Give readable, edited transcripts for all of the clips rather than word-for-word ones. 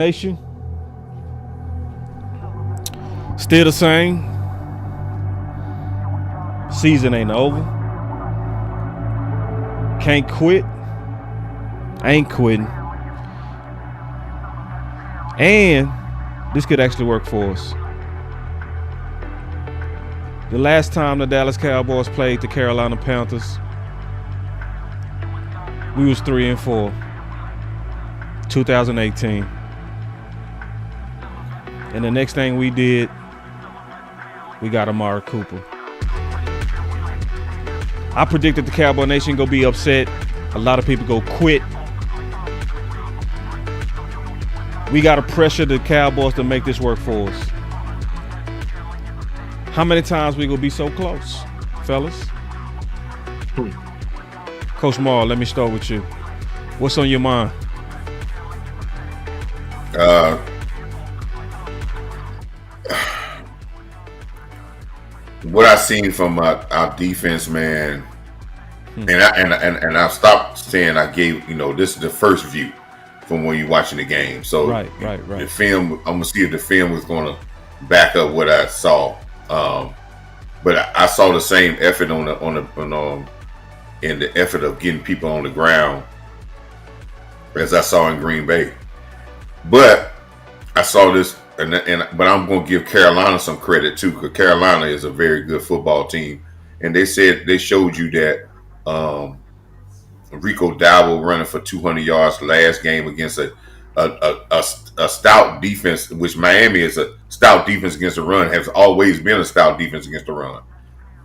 Nation, still the same. Season ain't over. Can't quit. Ain't quitting. And this could actually work for us. The last time the Dallas Cowboys played the Carolina Panthers, we was 3-4. 2018. And the next thing we did, we got Amari Cooper. I predicted the Cowboy Nation gonna be upset. A lot of people go quit. We gotta pressure the Cowboys to make this work for us. How many times we gonna be so close, fellas? Coach Marv, let me start with you. What's on your mind? What I seen from our defense, man, and I stopped saying I gave, this is the first view from when you're watching the game. So right. The film, I'm gonna see if the film is gonna back up what I saw. But I saw the same effort in the effort of getting people on the ground as I saw in Green Bay. But I saw this. But I'm going to give Carolina some credit too, because Carolina is a very good football team, and they showed you that Rico Dowell running for 200 yards last game against a stout defense, which Miami is a stout defense against the run, has always been a stout defense against the run,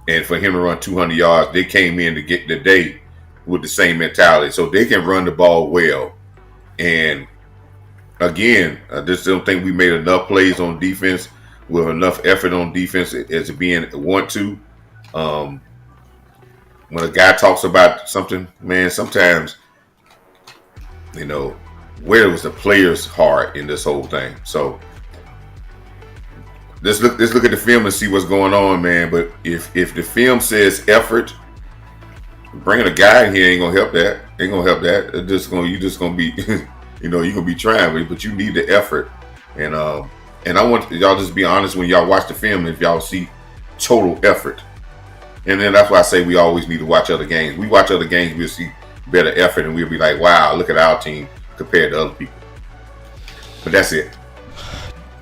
and for him to run 200 yards, they came in to get the day with the same mentality, so they can run the ball well. And again, I just don't think we made enough plays on defense with enough effort on defense as being want to. When a guy talks about something, man, sometimes, where was the player's heart in this whole thing? So let's look at the film and see what's going on, man. But if the film says effort, bringing a guy in here ain't gonna help that. Ain't gonna help that. You just gonna be you're gonna be trying, but you need the effort. And I want y'all just be honest when y'all watch the film, if y'all see total effort. And then that's why I say we always need to watch other games. We watch other games, we'll see better effort, and we'll be like, wow, look at our team compared to other people. But that's it.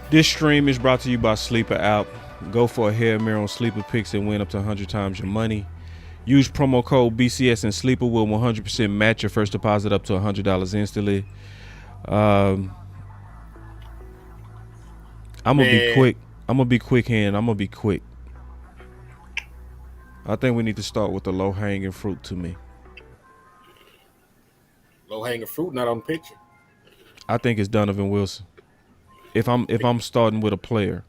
This stream is brought to you by Sleeper App. Go for a Hail Mary on Sleeper picks and win up to 100 times your money. Use promo code BCS and Sleeper will 100% match your first deposit up to $100 instantly. I'm gonna be quick. I'm gonna be quick here, and I'm gonna be quick. I think we need to start with the low-hanging fruit to me. Low-hanging fruit, not on the picture. I think it's Donovan Wilson. If I'm starting with a player,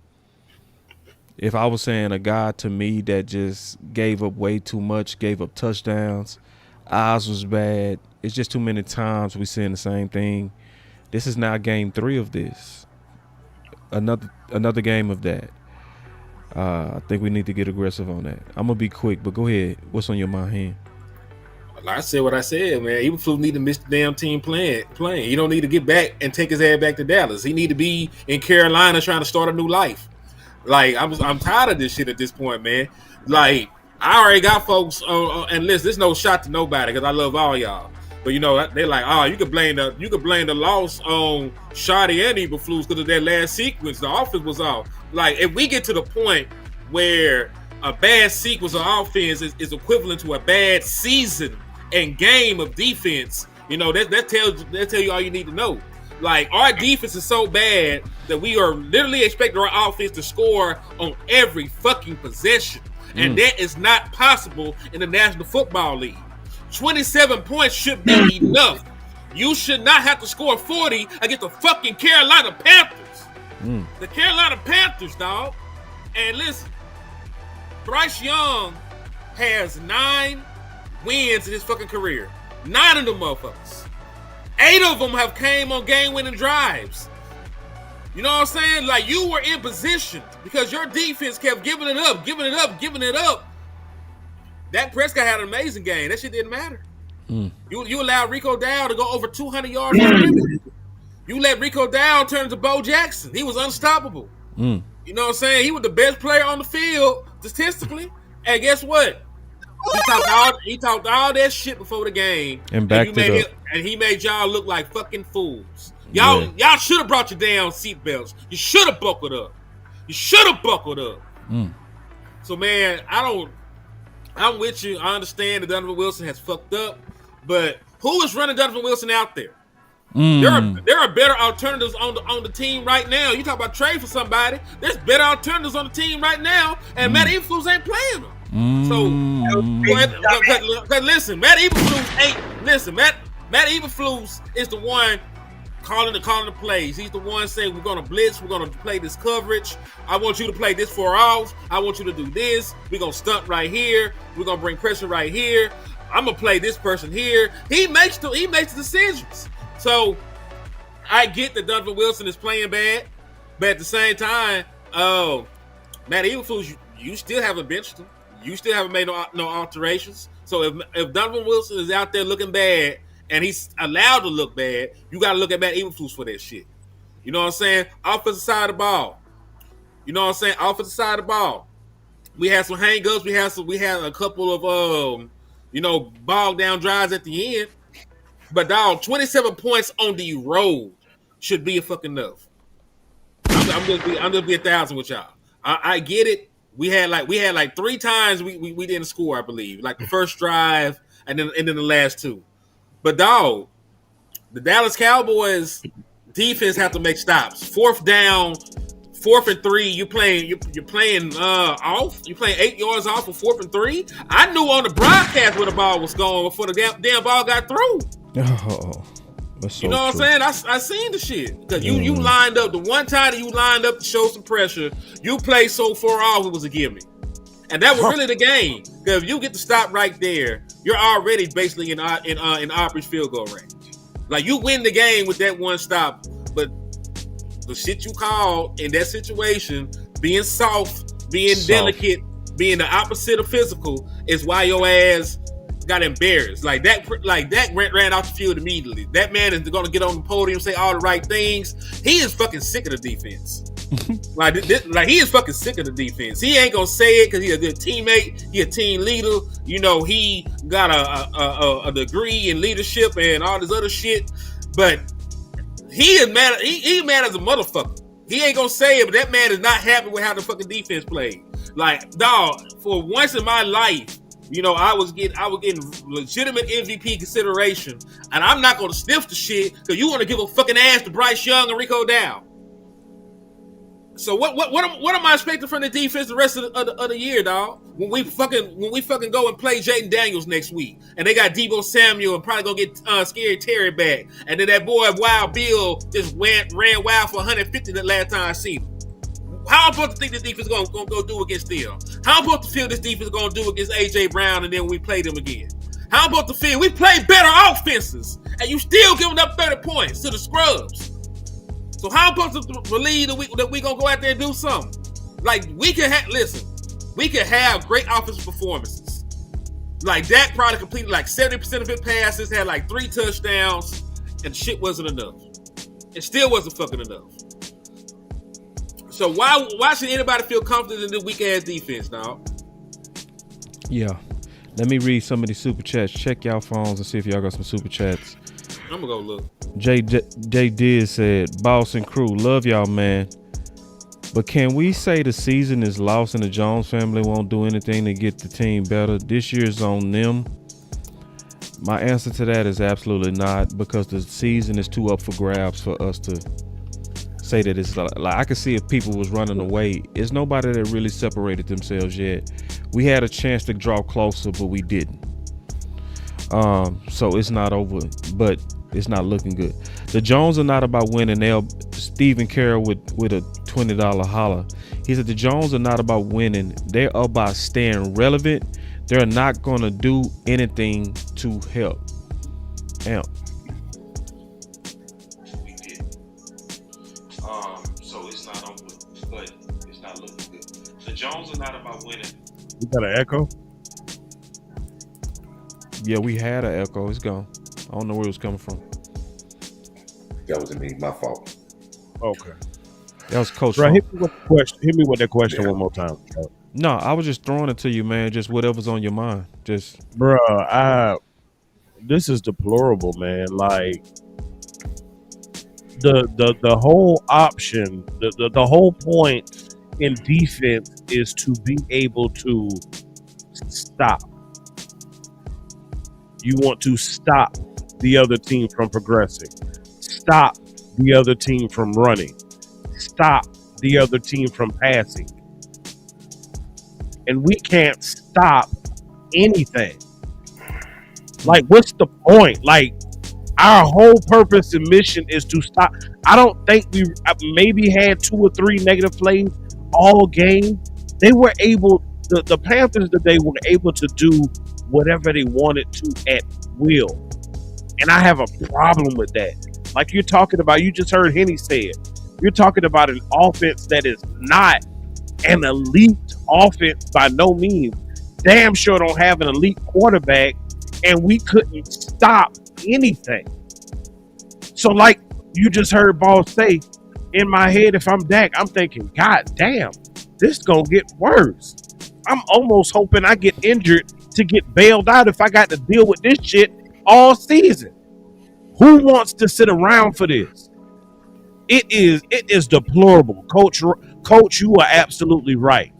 if I was saying a guy to me that just gave up way too much, gave up touchdowns, eyes was bad. It's just too many times we saying the same thing. This is now game 3 of this. Another game of that. I think we need to get aggressive on that. I'm gonna be quick, but go ahead. What's on your mind here? I said what I said, man. Eberflus need to miss the damn team playing. He don't need to get back and take his ass back to Dallas. He need to be in Carolina trying to start a new life. Like I'm tired of this shit at this point, man. Like I already got folks and listen. There's no shot to nobody because I love all y'all. But they're like, oh, you could blame the loss on Shoddy and Eberflus because of that last sequence. The offense was off. Like if we get to the point where a bad sequence of offense is equivalent to a bad season and game of defense, that tell you all you need to know. Like our defense is so bad that we are literally expecting our offense to score on every fucking possession, and that is not possible in the National Football League. 27 points should be enough. You should not have to score 40 against the fucking Carolina Panthers. The Carolina Panthers, dog. And listen, Bryce Young has 9 wins in his fucking career. 9 of them motherfuckers. 8 of them have came on game-winning drives. You know what I'm saying? Like, you were in position because your defense kept giving it up. Dak Prescott had an amazing game. That shit didn't matter. You allowed Rico Dowell to go over 200 yards. You let Rico Dow turn to Bo Jackson. He was unstoppable. Mm. You know what I'm saying? He was the best player on the field statistically. And guess what? He talked all that shit before the game, And backed it up. And he made y'all look like fucking fools. Y'all should have brought your damn seatbelts. You should have buckled up. Mm. So man, I'm with you. I understand that Donovan Wilson has fucked up, but who is running Donovan Wilson out there? There are better alternatives on the team right now. You talk about trade for somebody. There's better alternatives on the team right now, and Matt Eberflus ain't playing them. So, listen, Matt Eberflus is the one calling the plays. He's the one saying we're gonna blitz, we're gonna play this coverage. I want you to play this 4 off. I want you to do this. We're gonna stunt right here. We're gonna bring pressure right here. I'm gonna play this person here. He makes the decisions. So I get that Donovan Wilson is playing bad, but at the same time, Matt Eberflus, you still haven't benched him. You still haven't made no alterations. So if Donovan Wilson is out there looking bad and he's allowed to look bad, you got to look at Matt Eberflus for that shit. You know what I'm saying? Offensive side of the ball. We had some hang-ups. We had a couple of bogged down drives at the end. But dog, 27 points on the road should be a fucking enough. I'm just be 1,000 with y'all. I get it. We had like 3 times we didn't score, I believe. Like the first drive and then the last 2. But dog, the Dallas Cowboys defense have to make stops. 4th down, 4th and 3. You're playing off. You're playing 8 yards off for 4th and 3. I knew on the broadcast where the ball was going before the damn ball got through. Oh, that's so you know what I'm saying? I seen the shit. Because you lined up, the one time that you lined up to show some pressure, you played so far off, it was a gimme. And that was really the game. Because if you get to stop right there, you're already basically in Aubrey's field goal range. Like, you win the game with that one stop, but the shit you called in that situation, being soft, being delicate, being the opposite of physical, is why your ass got embarrassed. Like that ran off the field immediately. That man is going to get on the podium, say all the right things. He is fucking sick of the defense. like he is fucking sick of the defense. He ain't gonna say it because he's a good teammate. He a team leader. You know, he got a degree in leadership and all this other shit. But he is mad. He mad as a motherfucker. He ain't gonna say it, but that man is not happy with how the fucking defense played. Like, dog, for once in my life, you know, I was getting legitimate MVP consideration, and I'm not gonna sniff the shit because you want to give a fucking ass to Bryce Young and Rico Dow. So what am I expecting from the defense the rest of the year, dog? When we fucking go and play Jaden Daniels next week, and they got Deebo Samuel and probably gonna get Scary Terry back, and then that boy Wild Bill just ran wild for 150 the last time I seen him. How I'm supposed to think this defense is gonna go do against them? How I'm supposed to feel this defense is gonna do against AJ Brown, and then we play them again? How I'm supposed to feel we play better offenses, and you still giving up 30 points to the scrubs? So how I'm supposed to believe that we gonna go out there and do something? Like, we can have great offensive performances. Like, Dak probably completed like 70% of his passes, had like 3 touchdowns, and shit wasn't enough. It still wasn't fucking enough. So why should anybody feel confident in this weak ass defense, dog? Yeah. Let me read some of these super chats. Check y'all phones and see if y'all got some super chats. I'm gonna go look. Jay Diz said, "Boss and crew, love y'all, man. But can we say the season is lost and the Jones family won't do anything to get the team better? This year's on them." My answer to that is absolutely not, because the season is too up for grabs for us to say that it's like I can see if people was running away. It's nobody that really separated themselves yet. We had a chance to draw closer, but we didn't. So it's not over, but it's not looking good. The Jones are not about winning. Stephen Carroll with a $20 holler. He said the Jones are not about winning. They're about staying relevant. They're not gonna do anything to help. Amp. So it's not over, but it's not looking good. The Jones are not about winning. You got an echo? Yeah, we had an echo. It's gone. I don't know where it was coming from. That wasn't me. My fault. Okay. That was Coach. Bro, Funk. hit me with the question. Hit me with that question Yeah. one more time, bro. No, I was just throwing it to you, man. Just whatever's on your mind. Just Bro, this is deplorable, man. Like the whole option, the whole point in defense is to be able to stop. You want to stop the other team from progressing. Stop the other team from running. Stop the other team from passing. And we can't stop anything. Like, what's the point? Like, our whole purpose and mission is to stop. I don't think we maybe had 2 or 3 negative plays all game. They were able, the Panthers today were able to do whatever they wanted to at will. And I have a problem with that. Like you're talking about, you just heard Henny say it. You're talking about an offense that is not an elite offense by no means. Damn sure don't have an elite quarterback, and we couldn't stop anything. So like you just heard Boss say, in my head, if I'm Dak, I'm thinking, God damn, this gonna get worse. I'm almost hoping I get injured to get bailed out if I got to deal with this shit all season. Who wants to sit around for this? It is deplorable. Coach, you are absolutely right.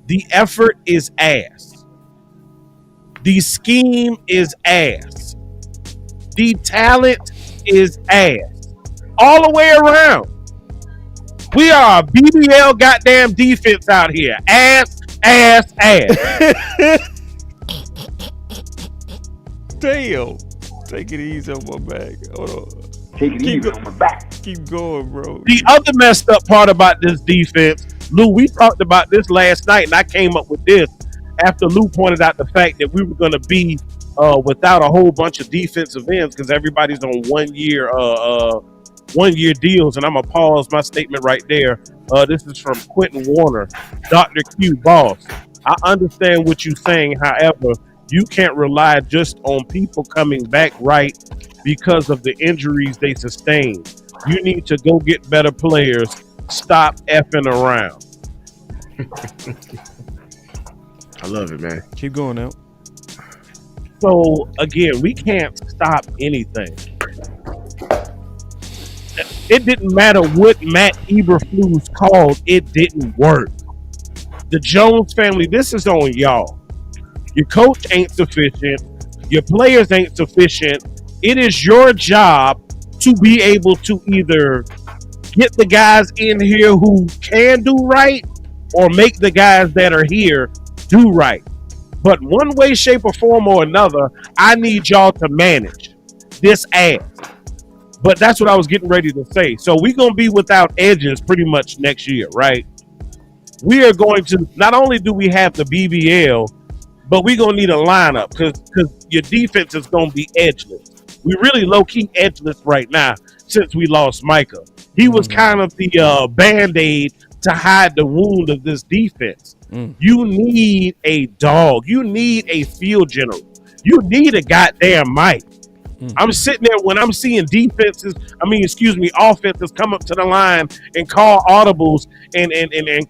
The effort is ass. The scheme is ass. The talent is ass. All the way around. We are a BBL goddamn defense out here. Ass, ass, ass. damn. Take it easy on my back. Hold on. Take it easy on my back. Keep going, bro. The other messed up part about this defense, Lou, we talked about this last night, and I came up with this after Lou pointed out the fact that we were going to be without a whole bunch of defensive ends because everybody's on 1 year deals. And I'm gonna pause my statement right there. This is from Quentin Warner, Dr. Q Boss. I understand what you're saying. However, you can't rely just on people coming back right because of the injuries they sustained. You need to go get better players. Stop effing around. I love it, man. Keep going now. So again, we can't stop anything. It didn't matter what Matt Eberflus called, it didn't work. The Jones family, this is on y'all. Your coach ain't sufficient. Your players ain't sufficient. It is your job to be able to either get the guys in here who can do right or make the guys that are here do right. But one way, shape, or form or another, I need y'all to manage this ass. But that's what I was getting ready to say. So we're going to be without edges pretty much next year, right? We are going to, not only do we have the BBL, but we're going to need a lineup because your defense is going to be edgeless. We really low-key edgeless right now since we lost Micah. He was kind of the Band-Aid to hide the wound of this defense. You need a dog. You need a field general. You need a goddamn Mike. I'm sitting there when I'm seeing offenses come up to the line and call audibles and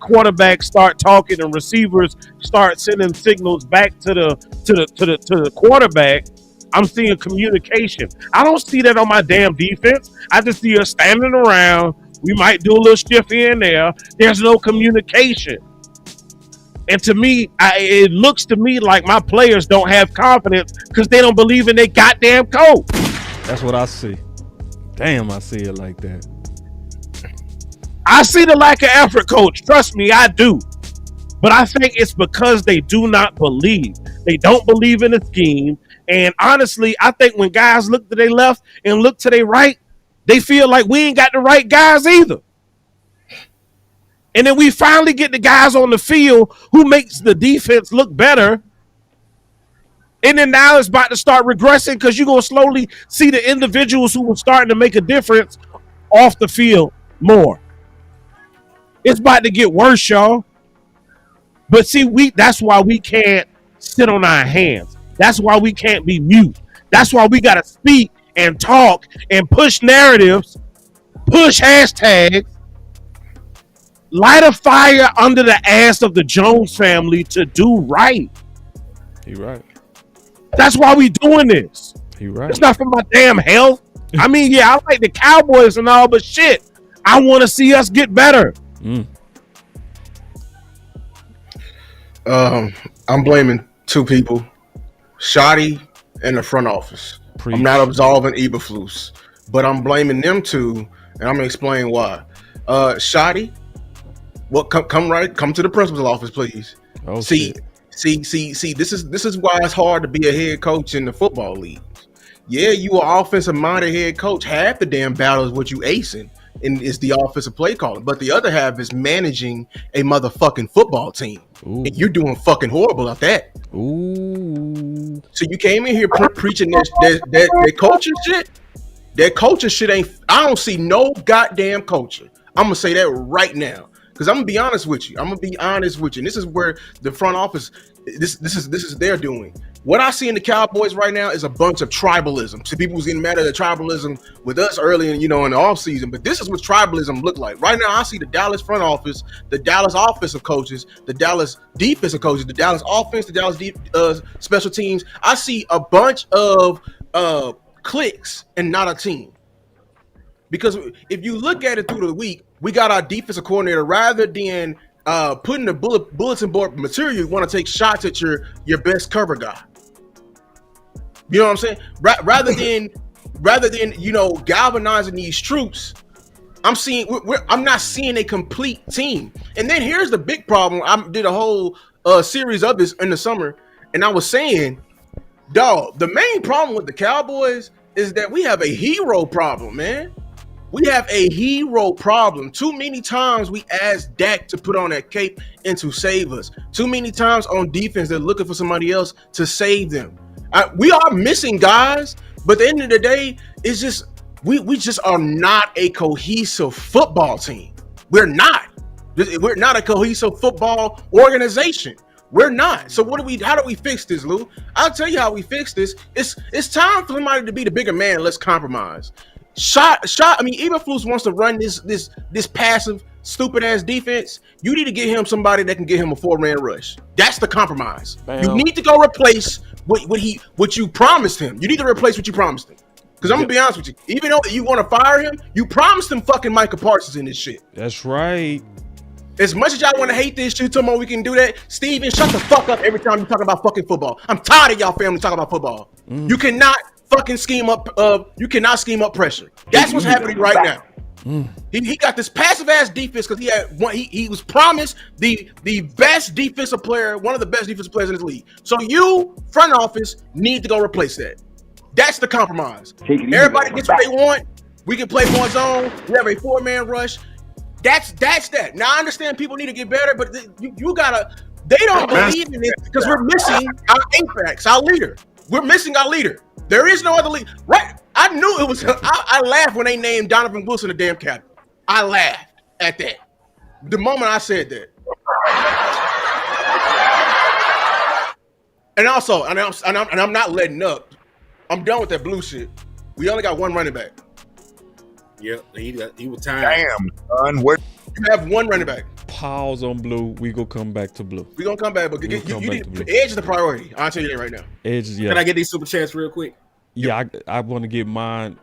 quarterbacks start talking and receivers start sending signals back to the quarterback. I'm seeing communication. I don't see that on my damn defense. I just see us standing around. We might do a little stiff here and there. There's no communication. And to me, it looks to me like my players don't have confidence because they don't believe in their goddamn coach. That's what I see. Damn, I see it like that. I see the lack of effort, coach. Trust me, I do. But I think it's because they do not believe. They don't believe in the scheme. And honestly, I think when guys look to their left and look to their right, they feel like we ain't got the right guys either. And then we finally get the guys on the field who makes the defense look better. And then now it's about to start regressing because you're going to slowly see the individuals who were starting to make a difference off the field more. It's about to get worse, y'all. But see, that's why we can't sit on our hands. That's why we can't be mute. That's why we got to speak and talk and push narratives push hashtags, light a fire under the ass of the Jones family to do right. He right. That's why we doing this. He right. It's not for my damn health. I mean, yeah, I like the Cowboys and all, but shit, I want to see us get better. I'm blaming two people, Shotty and the front office. Preach. I'm not absolving Eberflus, but I'm blaming them two, and I'm gonna explain why. Shotty, come to the principal's office, please. Oh, see, shit. see. This is why it's hard to be a head coach in the football league. Yeah, you are offensive minded head coach. Half the damn battle is what you acing, and is the offensive play calling. But the other half is managing a motherfucking football team. Ooh. And you're doing fucking horrible at that. Ooh. So you came in here preaching that culture shit. That culture shit ain't. I don't see no goddamn culture. I'm gonna say that right now because I'm gonna be honest with you. And this is where the front office. This is their doing. What I see in the Cowboys right now is a bunch of tribalism. So people was getting mad at the tribalism with us early in the offseason, but this is what tribalism look like. Right now, I see the Dallas front office, the Dallas offensive coaches, the Dallas defensive coaches, the Dallas offense, the Dallas special teams. I see a bunch of cliques and not a team. Because if you look at it through the week, we got our defensive coordinator rather than putting the bulletin board material, you want to take shots at your best cover guy. You know what I'm saying? Rather than galvanizing these troops, I'm not seeing a complete team. And then here's the big problem. I did a whole series of this in the summer, and I was saying, dog, the main problem with the Cowboys is that we have a hero problem, man. We have a hero problem. Too many times we ask Dak to put on that cape and to save us. Too many times on defense they're looking for somebody else to save them. We are missing guys, but at the end of the day, it's just we just are not a cohesive football team. We're not. We're not a cohesive football organization. We're not. So how do we fix this, Lou? I'll tell you how we fix this. It's time for somebody to be the bigger man. Let's compromise. Eberflus wants to run this passive, stupid ass defense. You need to get him somebody that can get him a 4-man rush. That's the compromise. Bam. You need to go replace what you promised him. You need to replace what you promised him. Because I'm gonna be honest with you, even though you want to fire him, you promised him fucking Micah Parsons in this shit. That's right. As much as y'all want to hate this shit, tomorrow we can do that. Steven, shut the fuck up every time you talk about fucking football. I'm tired of y'all family talking about football. You cannot fucking scheme up. You cannot scheme up pressure. That's what's happening right now. He got this passive ass defense because he had one. He was promised the best defensive player, one of the best defensive players in this league. So you front office need to go replace that. That's the compromise. Everybody gets what they want. We can play more zone. We have a 4-man rush. That's that. Now I understand people need to get better, but you gotta. They don't believe in it because we're missing our apex, our leader. We're missing our leader. There is no other leader. Right? I knew it was. I laughed when they named Donovan Wilson the damn captain. I laughed at that. The moment I said that. And also, I'm not letting up. I'm done with that blue shit. We only got one running back. Yep, he was tired. Damn, son. Where you have one running back. Pause on blue. We gonna come back to blue. We gonna come back, but you need edge is the priority. I'll tell you that right now. Edge is, yeah. Can I get these super chats real quick? Yeah, I want to get mine.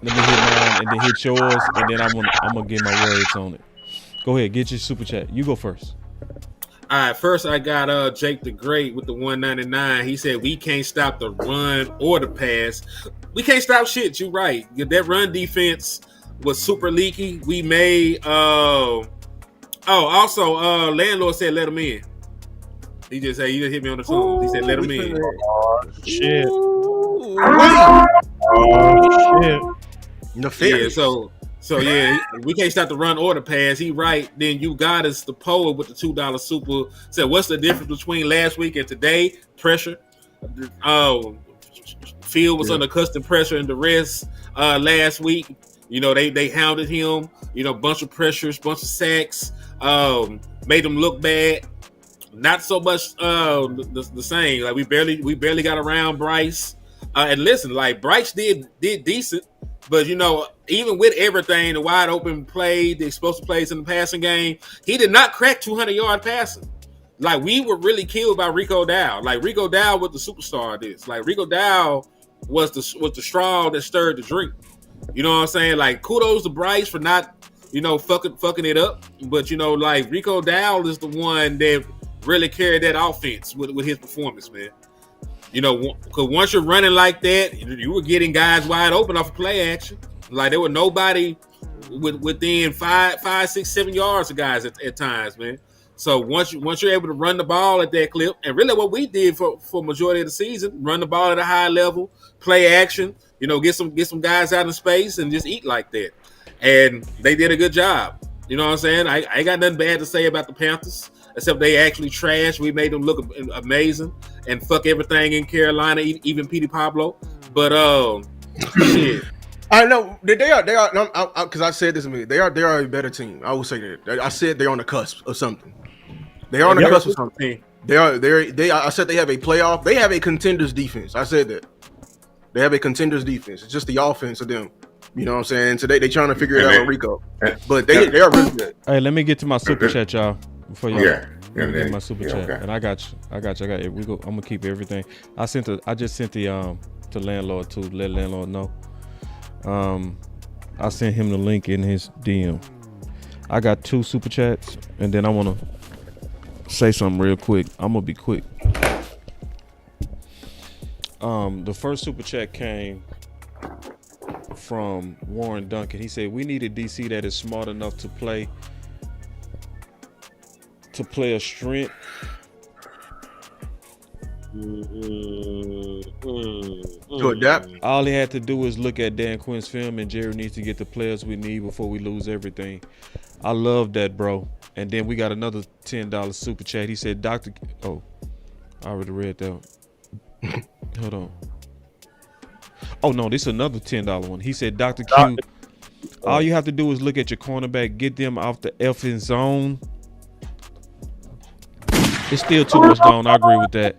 Let me hit mine and then hit yours, and then I'm gonna get my words on it. Go ahead, get your super chat. You go first. All right, first I got Jake the Great with the 199. He said we can't stop the run or the pass. We can't stop shit. You right. That run defense was super leaky. We made also landlord said let him in. He just hit me on the phone. He said let him in. Shit. Yeah, so yeah, we can't stop the run or the pass. He right. Then you got us the poet with the $2 super. Said, what's the difference between last week and today? Pressure. Field was under custom pressure and the rest last week. You know, they hounded him. You know, bunch of pressures, bunch of sacks. Made him look bad. Not so much the same. Like we barely got around Bryce. And listen, like Bryce did decent, but even with everything, the wide open play, the explosive plays in the passing game, he did not crack 200-yard passing. Like we were really killed by Rico Dow. Like Rico Dow was the superstar of this. Like Rico Dow was the straw that stirred the drink. You know what I'm saying? Like kudos to Bryce for not fucking it up, but like Rico Dow is the one that really carried that offense with his performance, man. Because once you're running like that, you were getting guys wide open off of play action. Like there were nobody within 5, 6, 7 yards of guys at times, man. So once you're able to run the ball at that clip, and really what we did for majority of the season, run the ball at a high level, play action, get some guys out in space and just eat like that. And they did a good job. You know what I'm saying? I ain't got nothing bad to say about the Panthers, except they actually trash. We made them look amazing and fuck everything in Carolina, even Petey Pablo. But shit. I know they are because I said this to me. They are a better team. I will say that. I said they're on the cusp of something. They are on the cusp of something. I said they have a playoff. They have a contenders defense. I said that. They have a contenders defense. It's just the offense of them. You know what I'm saying? So they trying to figure it out on Rico. But they are really good. Hey, let me get to my super chat, y'all. Before y'all let me get my super chat. Okay. And I got you. I got it. I'm gonna keep everything. I just sent the to landlord to let landlord know. I sent him the link in his DM. I got 2 super chats, and then I want to say something real quick. I'm gonna be quick. The first super chat came from Warren Duncan. He said we need a DC that is smart enough to play a strength. To adapt. All he had to do is look at Dan Quinn's film, and Jerry needs to get the players we need before we lose everything. I love that, bro. And then we got another $10 super chat. He said, I already read that one. Hold on. Oh, no, this is another $10 one. He said, Dr. Q, all you have to do is look at your cornerback, get them off the effing zone. It's still too much zone. I agree with that.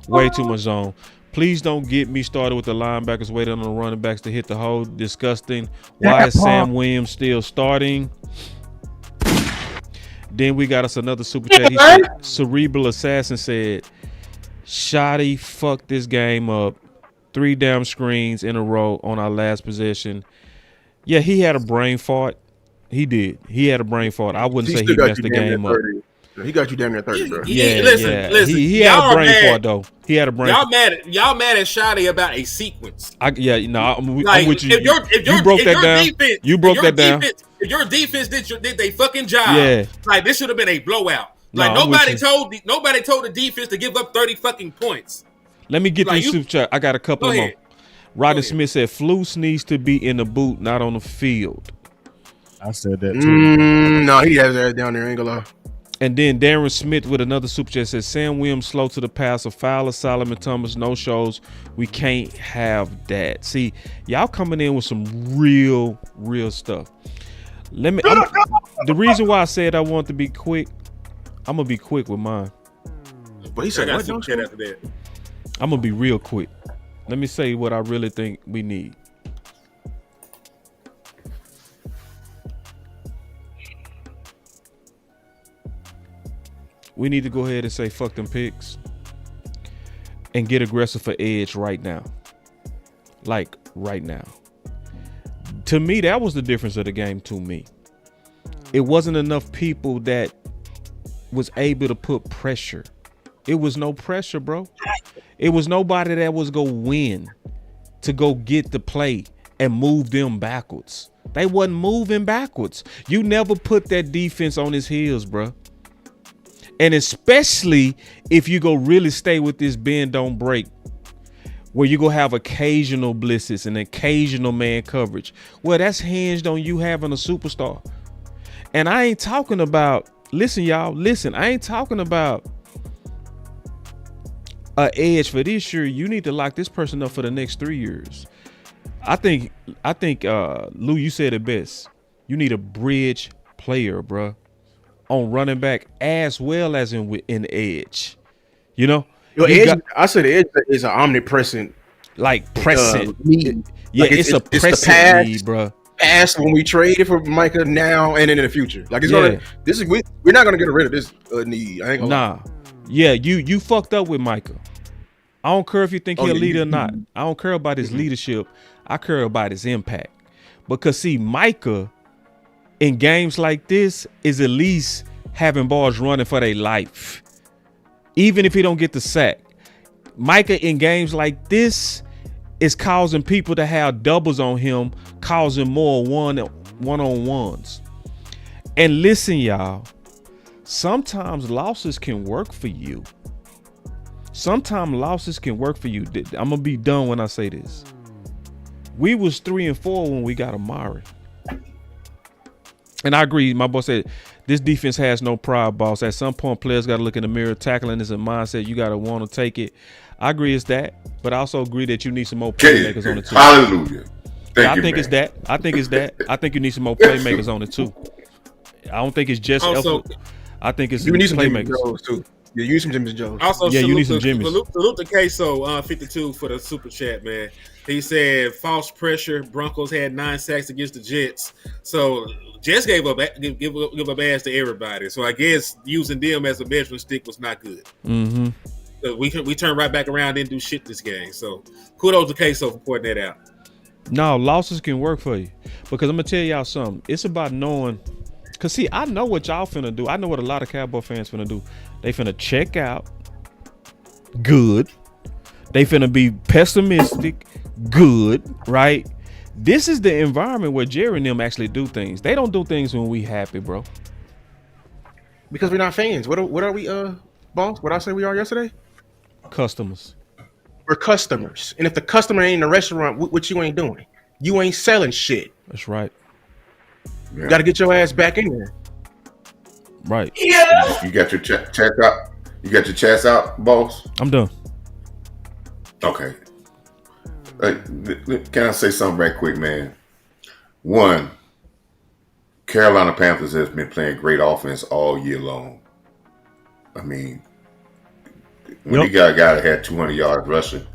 Way too much zone. Please don't get me started with the linebackers waiting on the running backs to hit the hole. Disgusting. Why is Sam Williams still starting? Then we got us another super chat. He said, Cerebral Assassin said, Shoddy fucked this game up. 3 damn screens in a row on our last possession. Yeah, he had a brain fart. He did. He had a brain fart. I wouldn't say he messed the game up. He got you damn near 30, bro. Listen. He had a brain fart though. He had a brain. Y'all mad at Shoddy about a sequence? I'm with you. If you broke that down. You broke that down. If your defense did they fucking job, like this should have been a blowout. Like nobody told the defense to give up 30 fucking points. Let me get these super chat. I got a couple more. Rodney Smith said Flus needs to be in the boot, not on the field. I said that too. No, he has that down there. Ain't gonna lie. And then Darren Smith with another super chat says Sam Williams slow to the pass, a Fowler, Solomon Thomas, no shows. We can't have that. See, y'all coming in with some real stuff. The reason why I said I want to be quick, I'm gonna be quick with mine. But he said, "What don't you?" After that. I'm gonna be real quick. Let me say what I really think we need. We need to go ahead and say fuck them picks and get aggressive for edge right now. Like right now. To me, that was the difference of the game to me. It wasn't enough people that was able to put pressure. It was no pressure, bro. It was nobody that was going to win to go get the play and move them backwards. They wasn't moving backwards. You never put that defense on his heels, bro. And especially if you go really stay with this bend don't break, where you go have occasional blitzes and occasional man coverage. Well, that's hinged on you having a superstar. And I ain't talking about, listen, y'all, I ain't talking about an edge for this year. You need to lock this person up for the next 3 years. I think, Lou, you said it best. You need a bridge player, bro, on running back as well as in edge. You know? I said the edge is an omnipresent like pressing. Need. Yeah, Like, it's a the pressing past, need, bro. past when we traded for Micah now and then in the future. Like it's Yeah. we're not gonna get rid of this need. I ain't gonna lie. Nah. Yeah, you fucked up with Micah. I don't care if you think Oh, he's a yeah, leader you- or not. I don't care about his leadership. I care about his impact. Because see, Micah in games like this is at least having balls running for their life. Even if he don't get the sack. Micah in games like this is causing people to have doubles on him, causing more one-on-ones. And listen, y'all, sometimes losses can work for you. Sometimes losses can work for you. I'm gonna be done when I say this. We was 3-4 when we got Amari. And I agree. My boss said this defense has no pride, boss. At some point, players got to look in the mirror. Tackling is a mindset. You got to want to take it. I agree it's that, but I also agree that you need some more playmakers on it too. Hallelujah. I think it's that. I think you need some more playmakers on it too. I don't think it's just Also, effort. I think it's You need some Jimmy playmakers. Jones too. Yeah, use some Jimmy Jones. Also, Yeah, you need some Jimmys. Salute to Queso 52 for the super chat, man. He said false pressure. Broncos had 9 sacks against the Jets, so Jets give up ass to everybody. So I guess using them as a measuring stick was not good. Mm-hmm. So we turned right back around, didn't do shit this game. So kudos to Queso for pointing that out. No, losses can work for you because I'm gonna tell y'all something. It's about knowing. Cause see, I know what y'all finna do. I know what a lot of Cowboy fans finna do. They finna check out. Good. They finna be pessimistic. Good. Right. This is the environment where Jerry and them actually do things. They don't do things when we happy, bro. Because we're not fans. What are we, boss? What I say we are yesterday? Customers. We're customers. And if the customer ain't in the restaurant, what you ain't doing? You ain't selling shit. That's right. You got to get your ass back in there. Right. You got your chats out. You got your chats out, boss. I'm done. Okay. Can I say something right quick, man? One, Carolina Panthers has been playing great offense all year long. I mean, when you got a guy that had 200 yards rushing,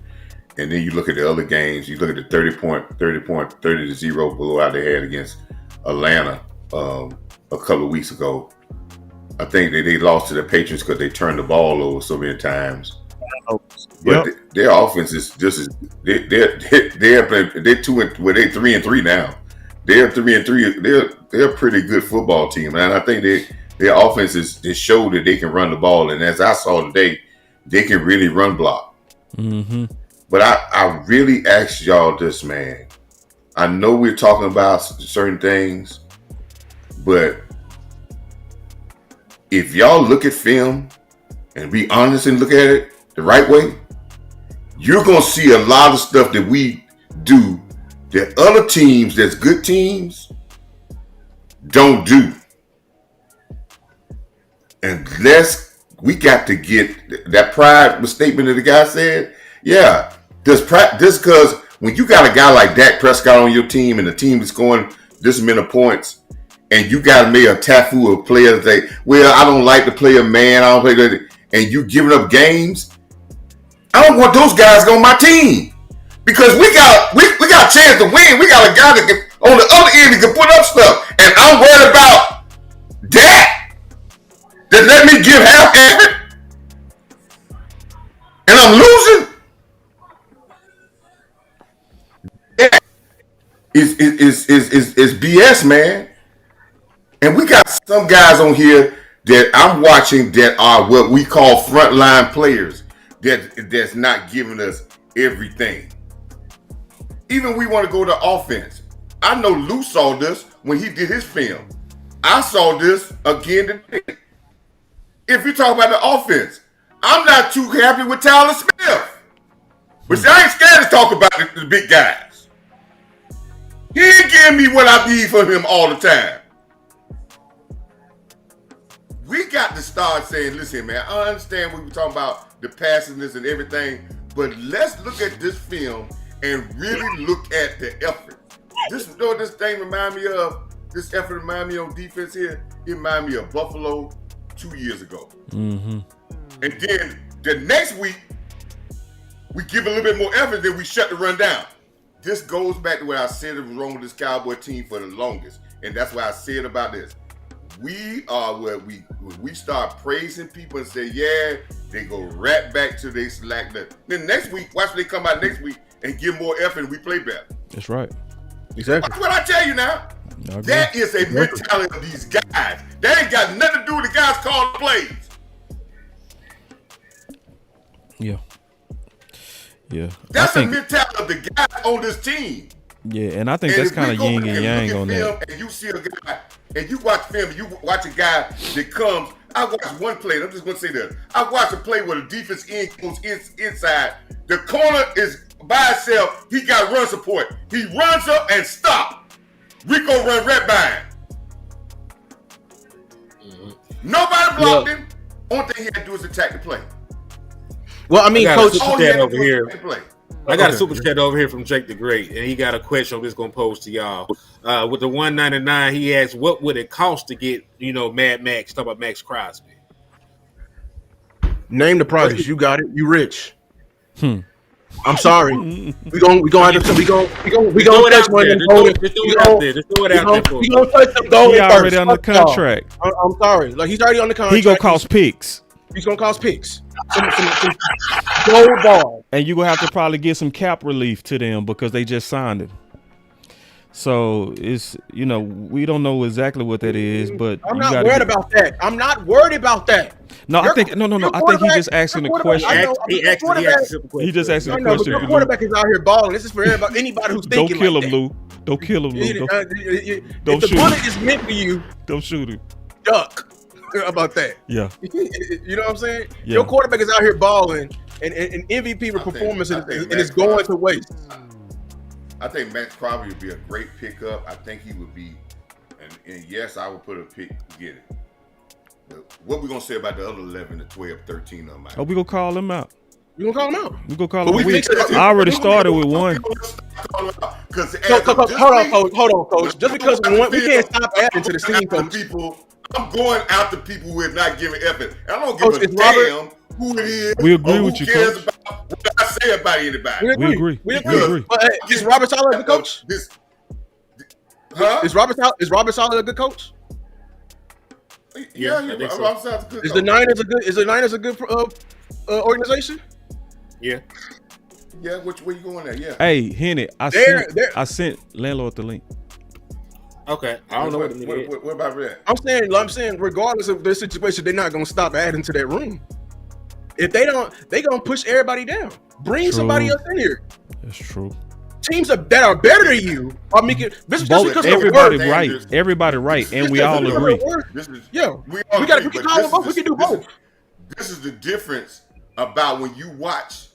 and then you look at the other games, you look at the 30-0 blowout they had against Atlanta a couple of weeks ago. I think they lost to the Patriots because they turned the ball over so many times. But their offense is just as they're 3-3 now. They're 3-3. They're a pretty good football team, and I think their offense is showed that they can run the ball. And as I saw today, they can really run block. Mm-hmm. But I really ask y'all this, man. I know we're talking about certain things, but if y'all look at film and be honest and look at it the right way, you're going to see a lot of stuff that we do that other teams that's good teams don't do. Unless we got to get that pride statement that the guy said. Yeah, this because when you got a guy like Dak Prescott on your team and the team is scoring this many points, and you got to make a tafu of players that say, well, I don't like to play a man, I don't play that, and you giving up games, I don't want those guys on my team. Because we got a chance to win. We got a guy that can, on the other end that can put up stuff. And I'm worried about Dak that let me give half effort. And I'm losing. That is BS, man. And we got some guys on here that I'm watching that are what we call frontline players that's not giving us everything. Even we want to go to offense. I know Lou saw this when he did his film. I saw this again today. If you talk about the offense, I'm not too happy with Tyler Smith. But I ain't scared to talk about the big guys. He ain't giving me what I need from him all the time. We got to start saying, listen, man, I understand what we're talking about, the passingness and everything, but let's look at this film and really look at the effort. This thing remind me of, this effort remind me on defense here, it remind me of Buffalo 2 years ago. Mm-hmm. And then the next week, We give a little bit more effort, then we shut the run down. This goes back to what I said was wrong with this Cowboy team for the longest, and that's why I said about this. We are where we start praising people and say, yeah, they go right back to their slack. Then next week, watch they come out next week and give more effort and we play better. That's right. Exactly. That's what I tell you now. That is a mentality of these guys. They ain't got nothing to do with the guys calling plays. Yeah. Yeah. That's the mentality of the guys on this team. Yeah, and I think that's kind of yin and yang on that. And you see a guy, and you watch film, you watch a guy that comes. I watched one play. I'm just going to say this. I watched a play where the defense end goes inside. The corner is by itself. He got run support. He runs up and stop. Rico run right by him. Nobody blocked him. Only thing he had to do is attack the play. Well, I mean, Coach, over here. I got a super chat over here from Jake the Great, and he got a question I'm just going to pose to y'all. With the 199, he asked, what would it cost to get, Mad Max, talk about Max Crosby? Name the price. You got it. You rich. I'm sorry. We gonna touch one of them golden. Just throw it out there. We gonna touch them golden. He already on the contract. I'm sorry. Like, he's already on the contract. He gonna cost picks. He's gonna cost picks. Some gold ball. And you gonna have to probably get some cap relief to them because they just signed him. So it's we don't know exactly what that is, but I'm not worried about that. I'm not worried about that. No, I think I think he's just asking a question. He just asking a question. Your quarterback is out here balling. This is for anybody who's thinking. Don't kill like him, that. Lou. Don't kill him, Lou. Don't shoot. If the bullet is meant for you, don't shoot him. Duck. How about that? Yeah. You know what I'm saying? Yeah. Your quarterback is out here balling and MVP performance and it's going to waste. I think Max Crosby would be a great pickup. I think he would be, and yes, I would put a pick to get it. But what we gonna say about the other 11, the 12, 13 of them? Oh, we gonna call him out. We gonna call him out. We gonna call him out. I already started with one. Hold on, Coach. Just because we can't stop adding to the team, Coach. I'm going after people who are not giving effort. And I don't give a damn who it is. We agree with you, cares Coach. about what I say about anybody. We agree. But is Robert Saleh a good coach? Is Robert Saleh a good coach? Yeah, Robert Saleh's a good coach. Is the Niners a good organization? Yeah. Yeah, which way you going there? Yeah. Hey, Henny, I sent landlord the link. Okay, I don't know what about that? I'm saying, regardless of their situation, they're not gonna stop adding to that room. If they don't, they gonna push everybody down. Bring somebody else in here. That's true. Teams that are better than you are making everybody right. Everybody right, and we all agree. We can call them both. We can do both. This is the difference about when you watch.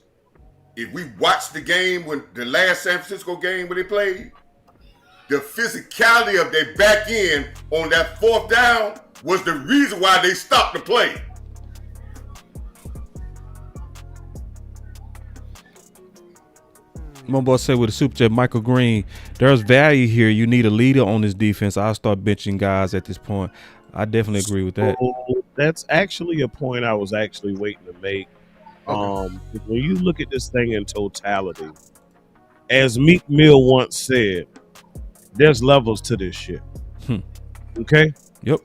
If we watch the game when the last San Francisco game when they played. The physicality of their back end on that fourth down was the reason why they stopped the play. My boy said with a super chat, Michael Green, there's value here. You need a leader on this defense. I'll start benching guys at this point. I definitely agree with that. That's actually a point I was actually waiting to make. When you look at this thing in totality, as Meek Mill once said, there's levels to this shit. Okay? Yep.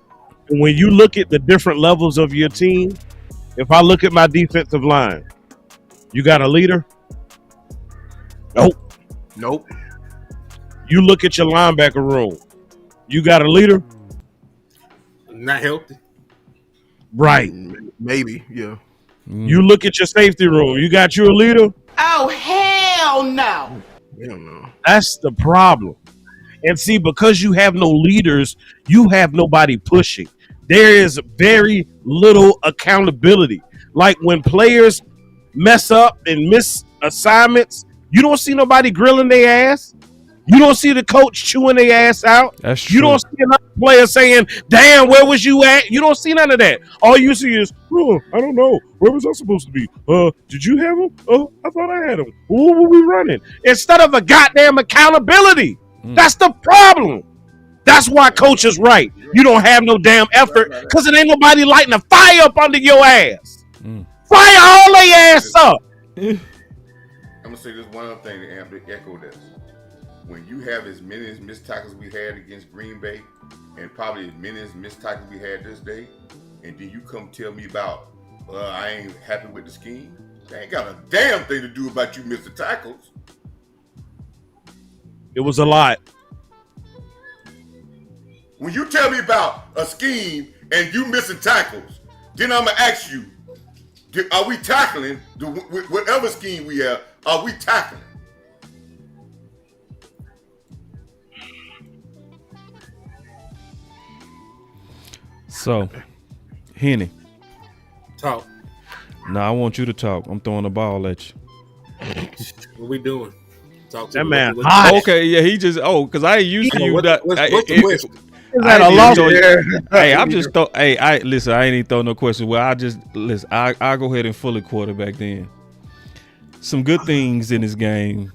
And when you look at the different levels of your team, if I look at my defensive line, you got a leader? Nope. You look at your linebacker room, you got a leader? Not healthy. Right. Maybe, yeah. You look at your safety room, you got you a leader? Oh, hell no. Hell no. That's the problem. And see, because you have no leaders, you have nobody pushing. There is very little accountability. Like when players mess up and miss assignments, you don't see nobody grilling their ass. You don't see the coach chewing their ass out. That's true. You don't see another player saying, damn, where was you at? You don't see none of that. All you see is, I don't know. Where was I supposed to be? Did you have him? Oh, I thought I had him. Who were we running? Instead of a goddamn accountability. That's the problem. That's why coach is right. You don't have no damn effort because it ain't nobody lighting a fire up under your ass. Fire all their ass up. gonna say this one other thing to echo this. When you have as many as missed tackles we had against Green Bay, and probably as many as missed tackles we had this day, and then you come tell me about, I ain't happy with the scheme. They ain't got a damn thing to do about you missing tackles. It was a lot. When you tell me about a scheme and you missing tackles, then I'm gonna ask you, are we tackling whatever scheme we have? Are we tackling? So, Henny. Talk. Now I want you to talk. I'm throwing the ball at you. What we doing? Talk to That me. man What- hot. Okay, yeah, he just because I ain't used to you. What's that, what's the question? Had a loss there. Hey, I'm just throw. Hey, I listen. I ain't even throw no question. Well, I just listen. I go ahead and fully quarterback then. Some good things in this game.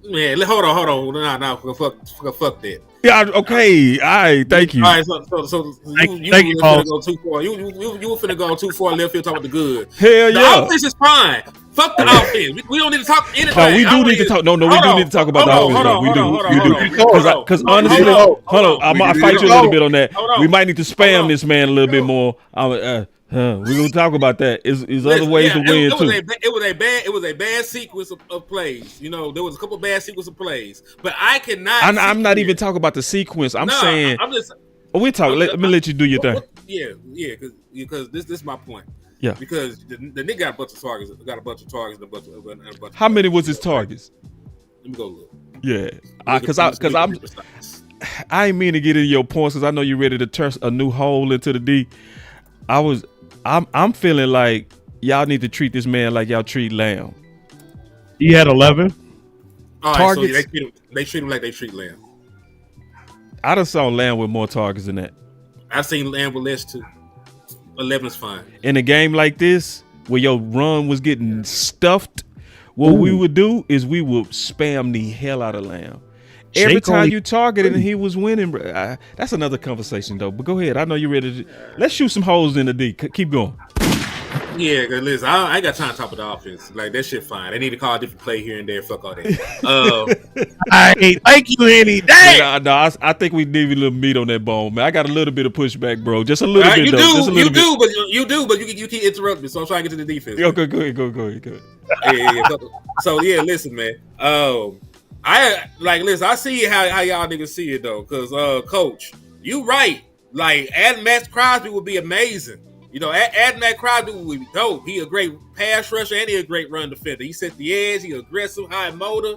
Man, hold on. No, fuck that. Yeah. Okay. All right. Thank you. All right, so you Thank you, finna Paul. go too far. You were finna go too far left field talking about the good. Hell The yeah. offense is fine. Fuck the offense. We don't need to talk anything. No, we do need to talk. No, we do need to talk about the offense. though. We do. Because honestly, hold on. I might fight you a little bit on that. Hold on. We might need to spam Hold on. this man a little bit more. We're gonna talk about that. Is other ways to win too. It was a bad sequence of plays. You know, there was a couple bad sequence of plays, but I cannot. I'm not even talking about the sequence. I'm saying I'm just. we talk. Let me let you do your thing. Yeah, because this is my point. Yeah. Because the nigga got a bunch of targets, and a bunch of How many was his targets? Let me go look. Yeah, because I ain't mean to get into your points because I know you're ready to turn a new hole into the D. I'm feeling like y'all need to treat this man like y'all treat Lamb. He had 11. All right, Targets. so they treat him like they treat Lamb. I done saw Lamb with more targets than that. I've seen Lamb with less too. 11 is fine. In a game like this, where your run was getting stuffed, what we would do is we would spam the hell out of Lamb. Every Shake time only- you targeted and he was winning, bro. That's another conversation though. But go ahead. I know you're ready to. Let's shoot some holes in the D. Keep going. Yeah, because listen, I ain't got time to talk about the offense. Like, that shit fine. They need to call a different play here and there. Fuck all that. Hey, thank you, Henny. Dang. No, I think we need a little meat on that bone, man. I got a little bit of pushback, bro. Just a little bit, you though. Just a little bit. you do, but you keep interrupting me, so I'm trying to get to the defense. Yo, go ahead. Yeah. So yeah, listen, man. I see how y'all niggas see it though, because Coach, you right. Like, adding Max Crosby would be amazing. You know, adding that Crosby would be dope. He a great pass rusher and he a great run defender. He set the edge. He aggressive, high motor.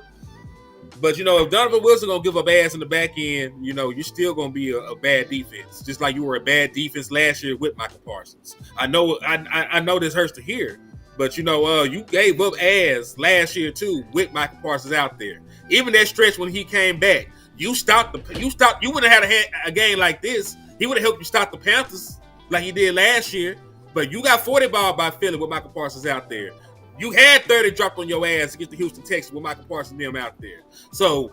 But, you know, if Donovan Wilson going to give up ass in the back end, you know, you're still going to be a bad defense. Just like you were a bad defense last year with Michael Parsons. I know this hurts to hear. But, you know, you gave up ass last year, too, with Michael Parsons out there. Even that stretch when he came back, you wouldn't have had a game like this. He would have helped you stop the Panthers like he did last year. But you got 40 ball by Philly with Michael Parsons out there. You had 30 dropped on your ass against the Houston Texans with Michael Parsons and them out there. So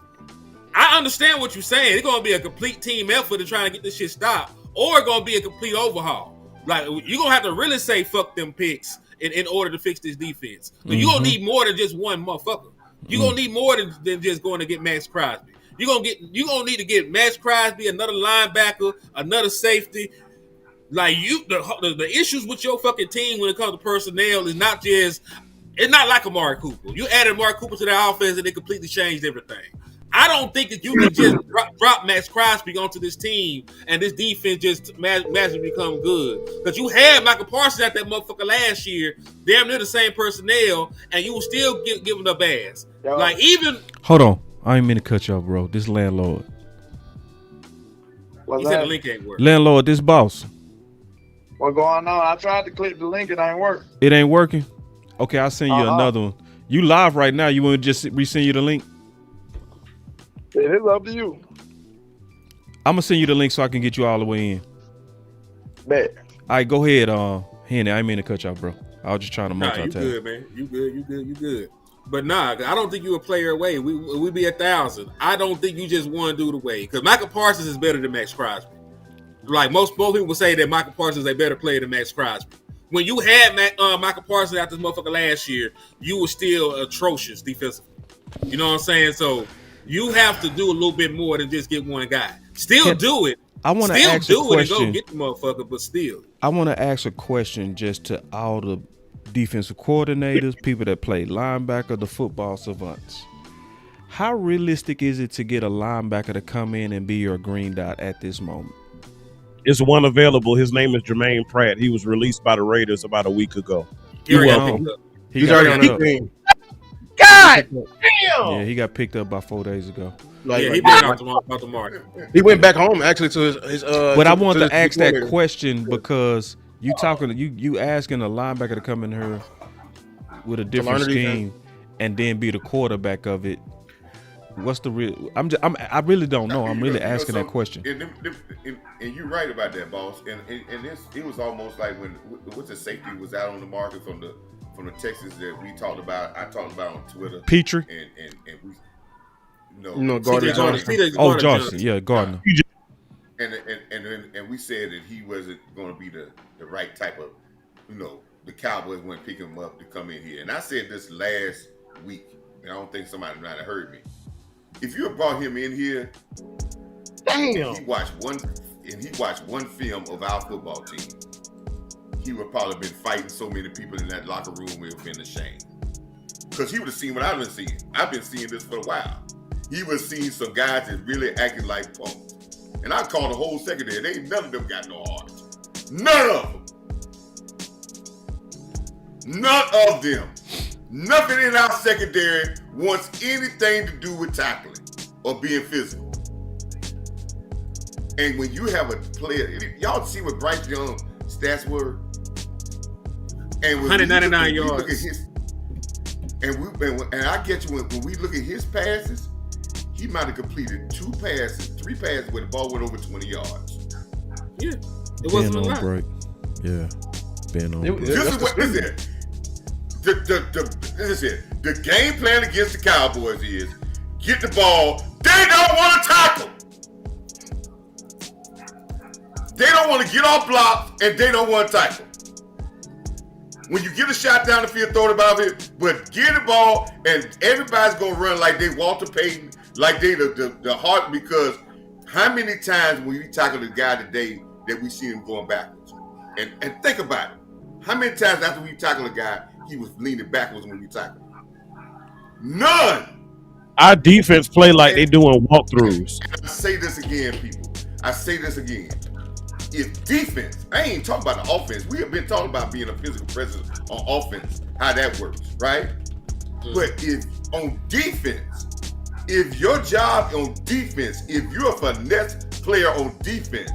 I understand what you're saying. It's going to be a complete team effort to try to get this shit stopped, or it's going to be a complete overhaul. Like, you're going to have to really say fuck them picks in order to fix this defense. You're going to need more than just one motherfucker. You're going to need more than just going to get Max Crosby. You're going to need to get Max Crosby, another linebacker, another safety. Like, the issues with your fucking team when it comes to personnel is not just, it's not like Amari Cooper. You added Amari Cooper to the offense and it completely changed everything. I don't think that you can just drop Max Crosby onto this team and this defense just magically become good. Because you had Michael Parsons at that motherfucker last year, damn near the same personnel, and you were still giving up ass. Yo. Like, even... Hold on. I ain't mean to cut you off, bro. This landlord. What's He said that? the link ain't working. Landlord, this boss. What going on? I tried to click the link. It ain't work. It ain't working? Okay, I'll send you Uh-huh. another one. You live right now. You want to just resend you the link? It is up to you. I'm going to send you the link so I can get you all the way in. Bet. All right, go ahead, Henny. I ain't mean to cut you off, bro. I was just trying to Nah, you multitask. good, man. You good. But nah, I don't think you a player away. We be 1,000. I don't think you just one dude away. Because Michael Parsons is better than Max Crosby. Like most people say that Michael Parsons is a better player than Max Crosby. when you had Michael Parsons out this motherfucker last year, you were still atrocious defensively. You know what I'm saying? So you have to do a little bit more than just get one guy. Do it. I want to still ask do a it question. and go get the motherfucker, but still. I want to ask a question just to all the defensive coordinators, people that play linebacker, the football savants. How realistic is it to get a linebacker to come in and be your green dot at this moment? Is one available. His name is Jermaine Pratt. He was released by the Raiders about a week ago. He's already on the team. God damn! Yeah, he got picked up about 4 days ago. Like, he been out the market. He went back home actually to his But I want to ask that coordinator. question because you asking a linebacker to come in here with a different scheme and then be the quarterback of it. What's the real? I really don't know. I'm really asking that question. And you're right about that, boss. And it was almost like when what's the safety was out on the market from the Texans that we talked about. I talked about on Twitter. Petrie and we Gardner Johnson. Johnson. Yeah, Gardner. And we said that he wasn't going to be the right type of, the Cowboys wouldn't pick him up to come in here. And I said this last week, and I don't think somebody might have heard me. If you had brought him in here, and he watched one film of our football team, he would probably been fighting so many people in that locker room. It would have been a shame, because he would have seen what I've been seeing. I've been seeing this for a while. He was seeing some guys that really acting like punks, and I called the whole secondary. They ain't none of them got no heart. None of them. None of them. Nothing in our secondary wants anything to do with tackling or being physical. And when you have a player, y'all see what Bryce Young stats were? And 199 yards. And I get you, when we look at his passes, he might have completed 3 passes where the ball went over 20 yards. Yeah, it wasn't a lot. Break. Yeah, being on break. This is what this is. The game plan against the Cowboys is get the ball. They don't want to tackle. They don't want to get off blocks, and they don't want to tackle. When you get a shot down the field, throw it about it, but get the ball, and everybody's gonna run like they Walter Payton, like they the heart. Because how many times when we tackle the guy today that we see him going backwards? And think about it. How many times after we tackle a guy, he was leaning backwards when we tackled him? None. Our defense play like they doing walkthroughs. I say this again, people. I say this again. If defense, I ain't talking about the offense. We have been talking about being a physical presence on offense, how that works, right? But if on defense, if your job on defense, if you're a finesse player on defense,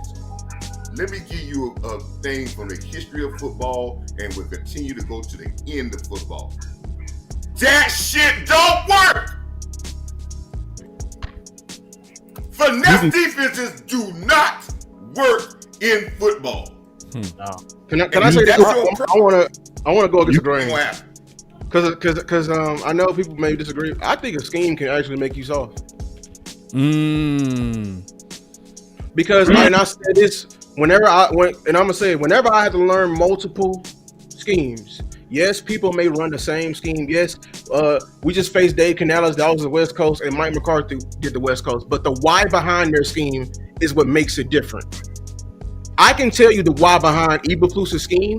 let me give you a thing from the history of football, and we'll continue to go to the end of football. That shit don't work. Finesse defenses do not work in football. No. Can I say that? I want to go against the grain. Because I know people may disagree. I think a scheme can actually make you soft. Because and I said this whenever I had to learn multiple schemes. Yes, people may run the same scheme. Yes, we just faced Dave Canales, that was the West Coast, and Mike McCarthy did the West Coast. But the why behind their scheme is what makes it different. I can tell you the why behind Eberflus's scheme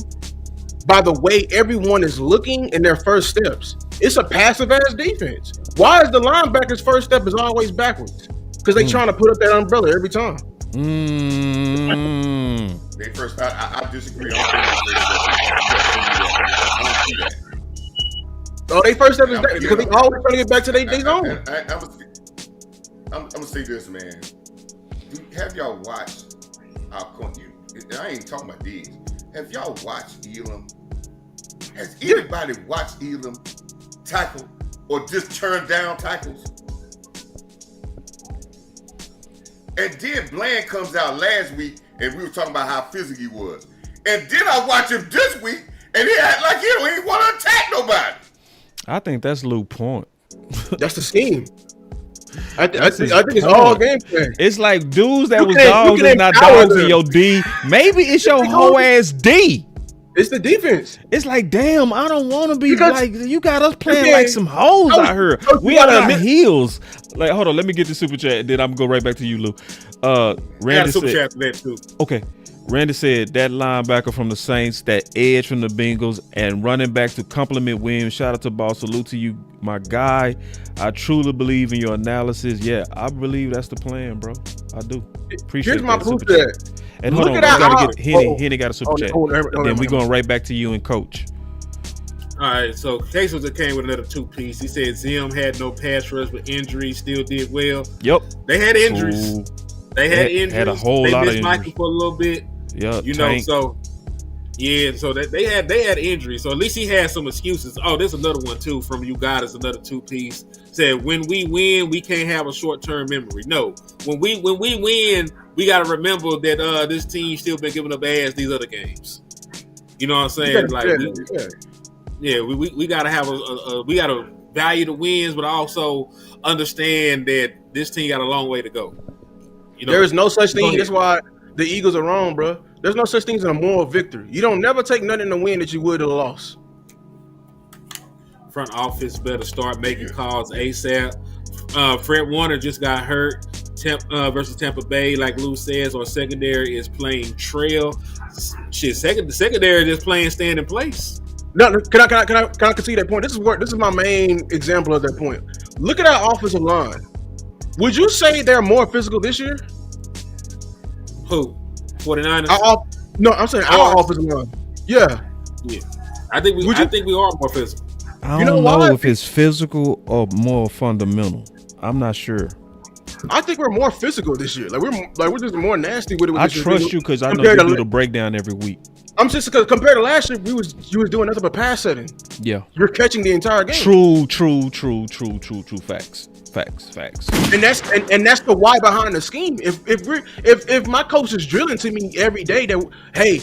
by the way everyone is looking in their first steps. It's a passive-ass defense. Why is the linebacker's first step is always backwards? Because they trying to put up that umbrella every time. They first, I disagree. Oh, they first step is that because they always trying to get back to their zone. I'm gonna say this, man. Have y'all watched our country? I ain't talking about these. Have y'all watched Elam? Has anybody watched Elam tackle or just turn down tackles? And then Bland comes out last week, and we were talking about how physical he was. And then I watch him this week, and he act like he don't even want to attack nobody. I think that's Lou Point. That's the scheme. I think it's all gameplay. It's like dudes that was dogs and not dogs in your D. Maybe it's your whole ass D. It's the defense. It's like, damn, I don't want to be Because- like you got us playing Yeah. like some hoes out here. Coach, We you on gotta our admit- heels. Like, hold on, let me get the super chat. Then I'm gonna go right back to you, Lou. I got Randy a super said, chat for that too. okay. Randy said that linebacker from the Saints, that edge from the Bengals, and running back to compliment Williams. Shout out to Boss. Salute to you, my guy. I truly believe in your analysis. Yeah, I believe that's the plan, bro. I do. Appreciate Here's my that proof super to chat. that. And hold Look on, at we gotta how- get Henny. oh, Henny got a super oh, chat. oh, And then we oh, going right back to you and Coach. All right, so Case just came with another 2-piece. He said Zim had no pass rush, but injuries, still did well. Yep. They had injuries. Ooh. They had injuries. Had a whole they lot of missed injuries. Michael for a little bit. Yep. You know, Tank. so yeah, so that they had injuries. So at least he had some excuses. Oh, there's another one too from you guys. Another 2-piece said when we win, we can't have a short-term memory. No, when we win, we got to remember that this team still been giving up ass these other games. You know what I'm saying? Like, we got to have we got to value the wins, but also understand that this team got a long way to go. You know, There is no such thing. That's why the Eagles are wrong, bro. There's no such thing as a moral victory. You don't never take nothing to win that you would to the loss. front office better start making calls ASAP. Fred Warner just got hurt versus Tampa Bay, like Lou says, or secondary is playing trail. Shit, the secondary is playing stand in place. No, can I concede that point? This is my main example of that point. Look at our offensive line. Would you say they're more physical this year? Who? 49ers? No, I'm saying our offensive line. Yeah. I think we are more physical. I don't know if it's physical or more fundamental. I'm not sure. I think we're more physical this year. We're just more nasty with it. I trust you because I know you do the breakdown every week. I'm just because compared to last year, you was doing nothing but pass setting. Yeah. You're catching the entire game. True. Facts. And that's the why behind the scheme. If my coach is drilling to me every day that, hey,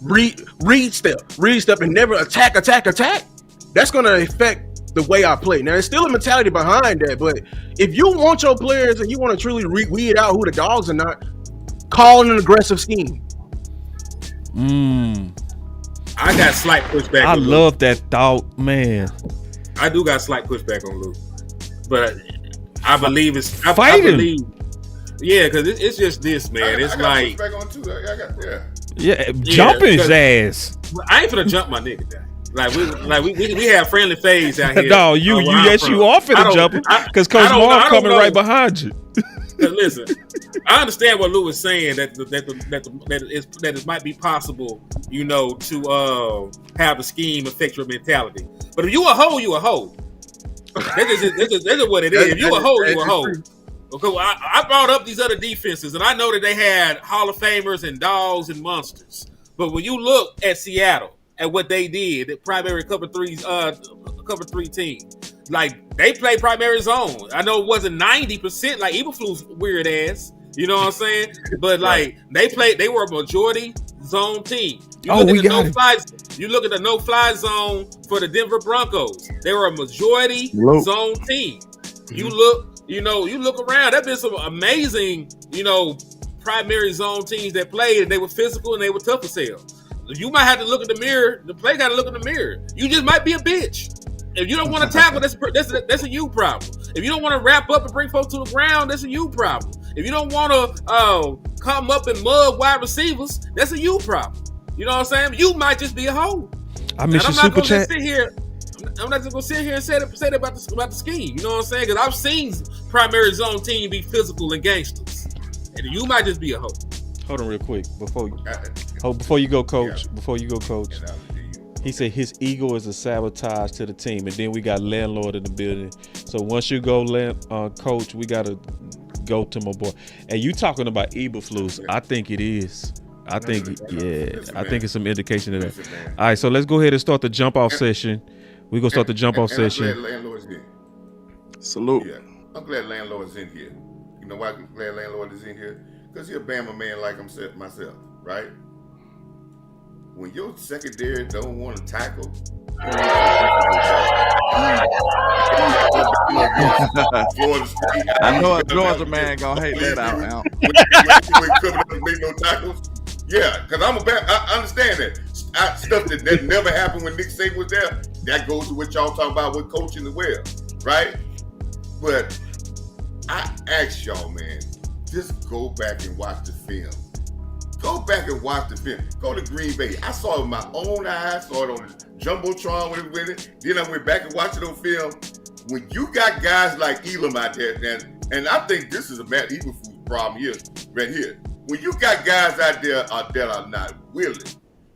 read step and never attack, that's gonna affect the way I play. Now there's still a mentality behind that, but if you want your players and you want to truly weed out who the dogs are not, call an aggressive scheme. I got slight pushback. I love that thought, man. I do got slight pushback on Lou, but I believe it's I fighting. Yeah, because it's just this, man. It's like pushback on too. Jumping his ass. I ain't finna jump my nigga down. We have friendly phase out here. No, you are finna jump him because Coach Marv coming right behind you. Listen, I understand what Lou is saying that it might be possible, you know, to have the scheme affect your mentality. But if you a hoe, you a hoe. That's just what it is. If you a hoe, you a hoe. Okay, well, I brought up these other defenses, and I know that they had Hall of Famers and dogs and monsters. But when you look at Seattle, at what they did, that primary cover three team, like they play primary zone. I know it wasn't 90% like Eberflus weird ass, you know what I'm saying? But like they were a majority zone team. You look at the no-fly zone for the Denver Broncos. They were a majority zone team. You look around. There's been some amazing, primary zone teams that played, and they were physical and they were tough as hell. You might have to look in the mirror. The play got to look in the mirror. You just might be a bitch. If you don't want to tackle, that's a you problem. If you don't want to wrap up and bring folks to the ground, that's a you problem. If you don't want to come up and mug wide receivers, that's a you problem. You know what I'm saying? You might just be a hoe. I miss your super chat. I'm not just gonna sit here and say that about the scheme. You know what I'm saying? Because I've seen primary zone team be physical and gangsters, and you might just be a hoe. Hold on real quick before you go, Coach. He said his ego is a sabotage to the team, and then we got landlord in the building. So once you go, Coach, we gotta go to my boy. And you talking about Eberflus? I think it is. I think it's some indication of that. All right, so let's go ahead and start the jump off session. We're gonna start the jump off session. I'm glad landlord's here. Salute. Yeah, I'm glad landlord's in here. You know why I'm glad landlord is in here? Because he's a Bama man like myself, right? When your secondary don't want to tackle, I know a Georgia man gonna hate that out now. When coming up and make no tackles, yeah, because I understand that. stuff that never happened when Nick Saban was there. That goes to what y'all talking about with coaching as well, right? But I ask y'all, man, just go back and watch the film. Go back and watch the film. Go to Green Bay. I saw it with my own eyes. Saw it on the Jumbotron with it. Then I went back and watched it on film. When you got guys like Elam out there, and I think this is a Matt Eberflus problem here, right here. When you got guys out there that are not willing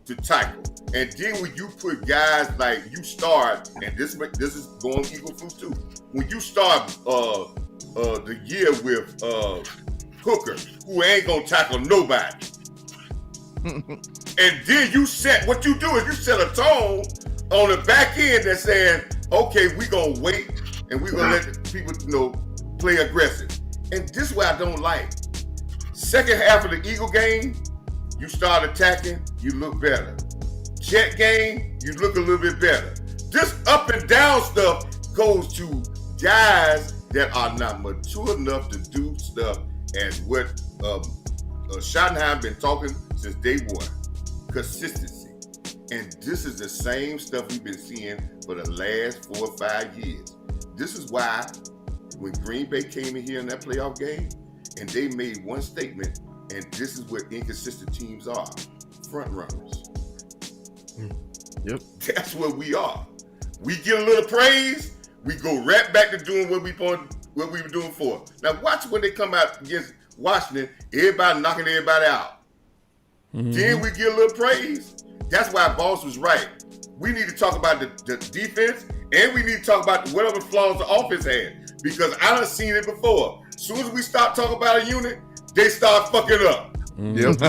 to tackle, and then when you put guys like you start, and this is going Eberflus too. When you start the year with Hooker, who ain't gonna tackle nobody. And then you set what you do is you set a tone on the back end that's saying, okay, we gonna wait and we gonna let the people play aggressive. And this is what I don't like. Second half of the Eagle game, you start attacking, you look better. Jet game, you look a little bit better. This up and down stuff goes to guys that are not mature enough to do stuff as what Schottenheim been talking since day one. Consistency. And this is the same stuff we've been seeing for the last 4 or 5 years. This is why when Green Bay came in here in that playoff game and they made one statement, and this is what inconsistent teams are, front runners. Yep. That's what we are. We get a little praise, we go right back to doing what we were doing before. Now watch when they come out against Washington, everybody knocking everybody out. Mm-hmm. Then we get a little praise. That's why Boss was right. We need to talk about the defense, and we need to talk about whatever flaws the offense had, because I done seen it before. As soon as we start talking about a unit, they start fucking up. Yep.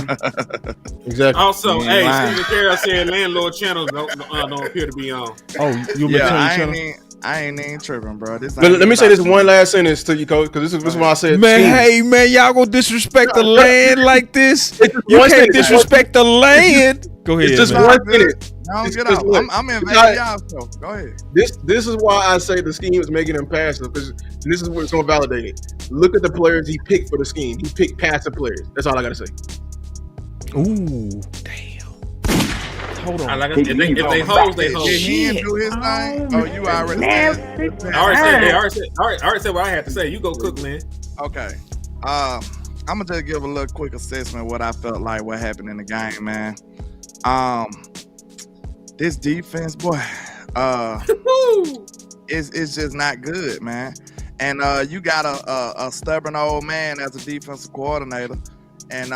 Exactly. Also, Stephen Carroll said landlord channels don't appear to be on. Oh, you I ain't even tripping, bro. Let me say this one last sentence to you, Coach, because this is what I said. Man, hey, man, y'all gonna disrespect the land like this? You can't disrespect the land. Go ahead. It's just man. 1 minute. Get out. I'm invading y'all, so go ahead. This is why I say the scheme is making him passive, because this is what's going to validate it. Look at the players he picked for the scheme. He picked passive players. That's all I got to say. Ooh, damn. Hold on. If they hold, they hold. Did he do his thing? Oh, you already said. I already said what I had to say. You go cook, man. Okay. I'm gonna just give a little quick assessment of what I felt like what happened in the game, man. This defense, boy, it's just not good, man. And you got a stubborn old man as a defensive coordinator, and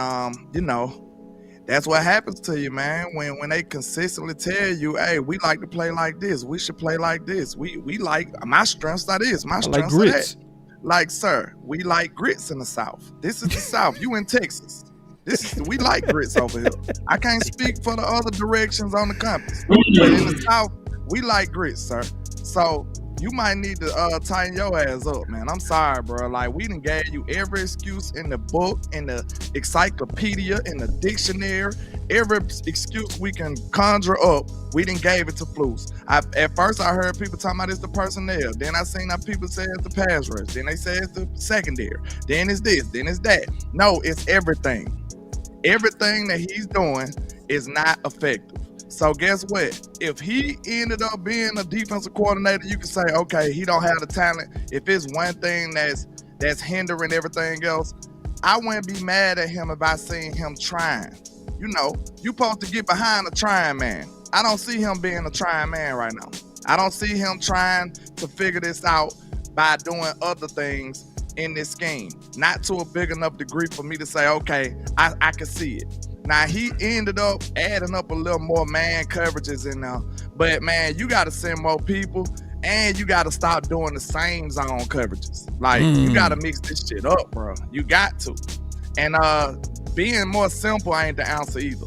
that's what happens to you, man. When they consistently tell you, hey, we like to play like this, we should play like this. We like, my strengths are this, my strengths are that. Like, sir, we like grits in the South. This is the South. You in Texas. We like grits over here. I can't speak for the other directions on the campus, but in the South, we like grits, sir. So you might need to tighten your ass up, man. I'm sorry, bro. Like, we done gave you every excuse in the book, in the encyclopedia, in the dictionary, every excuse we can conjure up, we done gave it to Flus. At first, I heard people talking about it's the personnel. Then I seen how people say it's the pass rush. Then they say it's the secondary. Then it's this. Then it's that. No, it's everything. Everything that he's doing is not effective. So guess what? If he ended up being a defensive coordinator, you can say, okay, he don't have the talent. If it's one thing that's hindering everything else, I wouldn't be mad at him if I seen him trying. You supposed to get behind a trying man. I don't see him being a trying man right now. I don't see him trying to figure this out by doing other things in this scheme. Not to a big enough degree for me to say, okay, I can see it. Now, he ended up adding up a little more man coverages in there. But, man, you got to send more people, and you got to stop doing the same zone coverages. Like, you got to mix this shit up, bro. You got to. And being more simple ain't the answer either.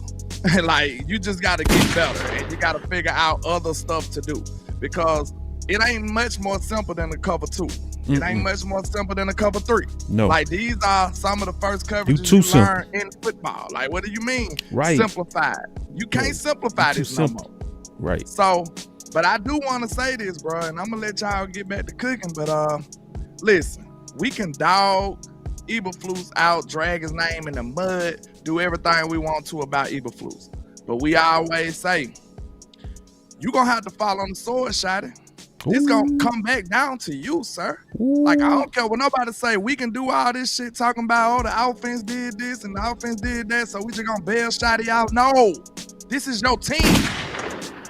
Like, you just got to get better, and you got to figure out other stuff to do. Because it ain't much more simple than the cover 2. It ain't much more simple than a cover 3. No. Like, these are some of the first coverages you learn in football. Like, what do you mean? Right. Simplified. You can't simplify this no more. Right. So, but I do want to say this, bro, and I'm going to let y'all get back to cooking. But listen, we can dog Eberflus out, drag his name in the mud, do everything we want to about Eberflus. But we always say, you gonna have to fall on the sword, Shotty. It's gonna come back down to you, sir. Like, I don't care what nobody say. We can do all this shit talking about, oh, the offense did this and the offense did that, so we just gonna bail Shotty out. No, this is your team.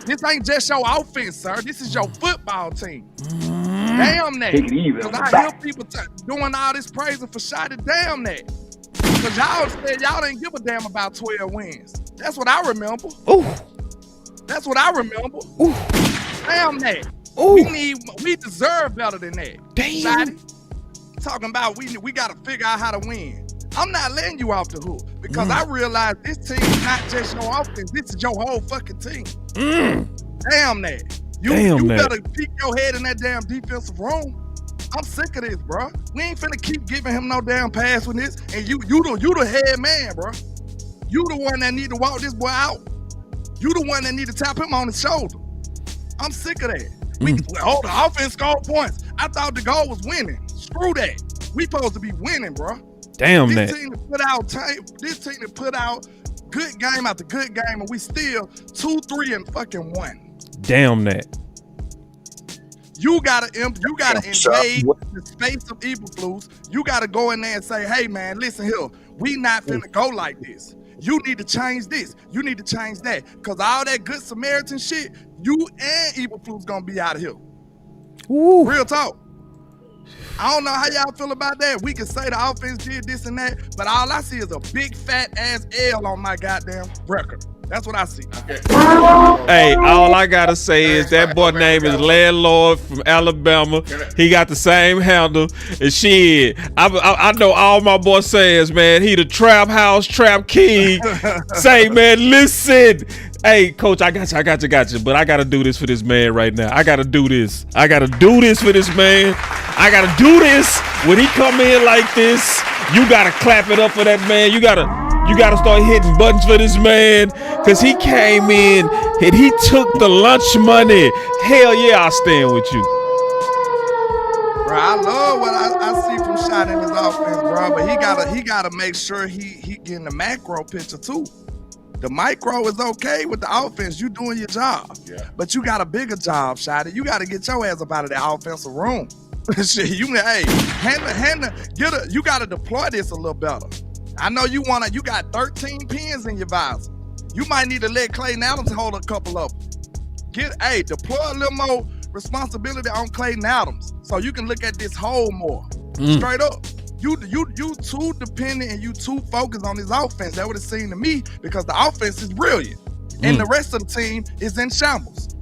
This ain't just your offense, sir. This is your football team. Damn that. Because I hear people doing all this praising for Shotty. Damn that. Because y'all said y'all didn't give a damn about 12 wins. That's what I remember. Ooh. That's what I remember. Ooh. Damn that. Ooh. We deserve better than that. Damn. Shotty. Talking about we got to figure out how to win. I'm not letting you off the hook because I realize this team is not just your offense. This is your whole fucking team. Damn that. You better peek your head in that damn defensive room. I'm sick of this, bro. We ain't finna keep giving him no damn pass with this. And you the head man, bro. You the one that need to walk this boy out. You the one that need to tap him on the shoulder. I'm sick of that. The offense scored points. I thought the goal was winning. Screw that. We supposed to be winning, bro. Damn this that. Team to put out good game after good game, and we still 2-3 and fucking 1. Damn that. You gotta invade the space of Eberflus. You gotta go in there and say, hey man, listen here, we not finna go like this. You need to change this. You need to change that. Cause all that good Samaritan shit, you and Eberflus gonna be out of here. Ooh. Real talk. I don't know how y'all feel about that. We can say the offense did this and that, but all I see is a big fat ass L on my goddamn record. That's what I see. Hey, all I gotta say is that boy name is Landlord from Alabama. He got the same handle. And shit, I know all my boy says, man, he the trap house, trap king. Say, man, listen. Hey, coach, I got you. But I gotta do this for this man right now. I gotta do this for this man. I gotta do this. When he come in like this, you gotta clap it up for that man. You gotta start hitting buttons for this man, because he came in and he took the lunch money. Hell yeah, I stand with you. Bro, I love what I see from Shot in his offense, bro. But he gotta make sure he getting the macro picture too. The micro is okay with the offense. You doing your job. Yeah. But you got a bigger job, Shotty. You gotta get your ass up out of that offensive room. Shit, you gotta deploy this a little better. I know you got 13 pins in your visor. You might need to let Clayton Adams hold a couple of them. Deploy a little more responsibility on Clayton Adams so you can look at this hole more. Straight up. You too dependent and you too focused on this offense. That would have seemed to me, because the offense is brilliant and the rest of the team is in shambles,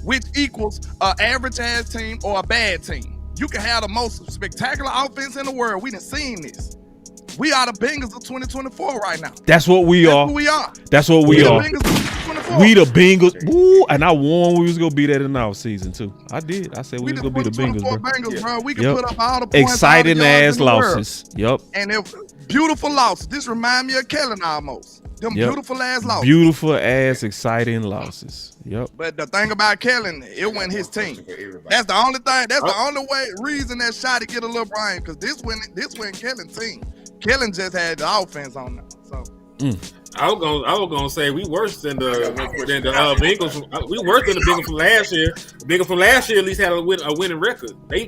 which equals an average ass team or a bad team. You can have the most spectacular offense in the world. We done seen this. We are the Bengals of 2024 right now. That's what we are. Who we are. That's what we are. The Bengals of 2024. We the Bengals. Ooh, and I warned we was gonna be that in our season too. I did. I said we was gonna be the Bengals, bro. We can put up all the points. Exciting ass losses. Yep. And beautiful losses. This remind me of Kellen almost. Them beautiful ass losses. Beautiful ass, exciting losses. Yep. But the thing about Kellen, it wasn't his team. That's the only thing. That's the only reason that Shotty get a little brain, because this went Kellen's team. Kellen just had the offense on them. So I was gonna say we worse than the Bengals. We worse than the Bengals from last year. The Bengals from last year at least had a winning record. They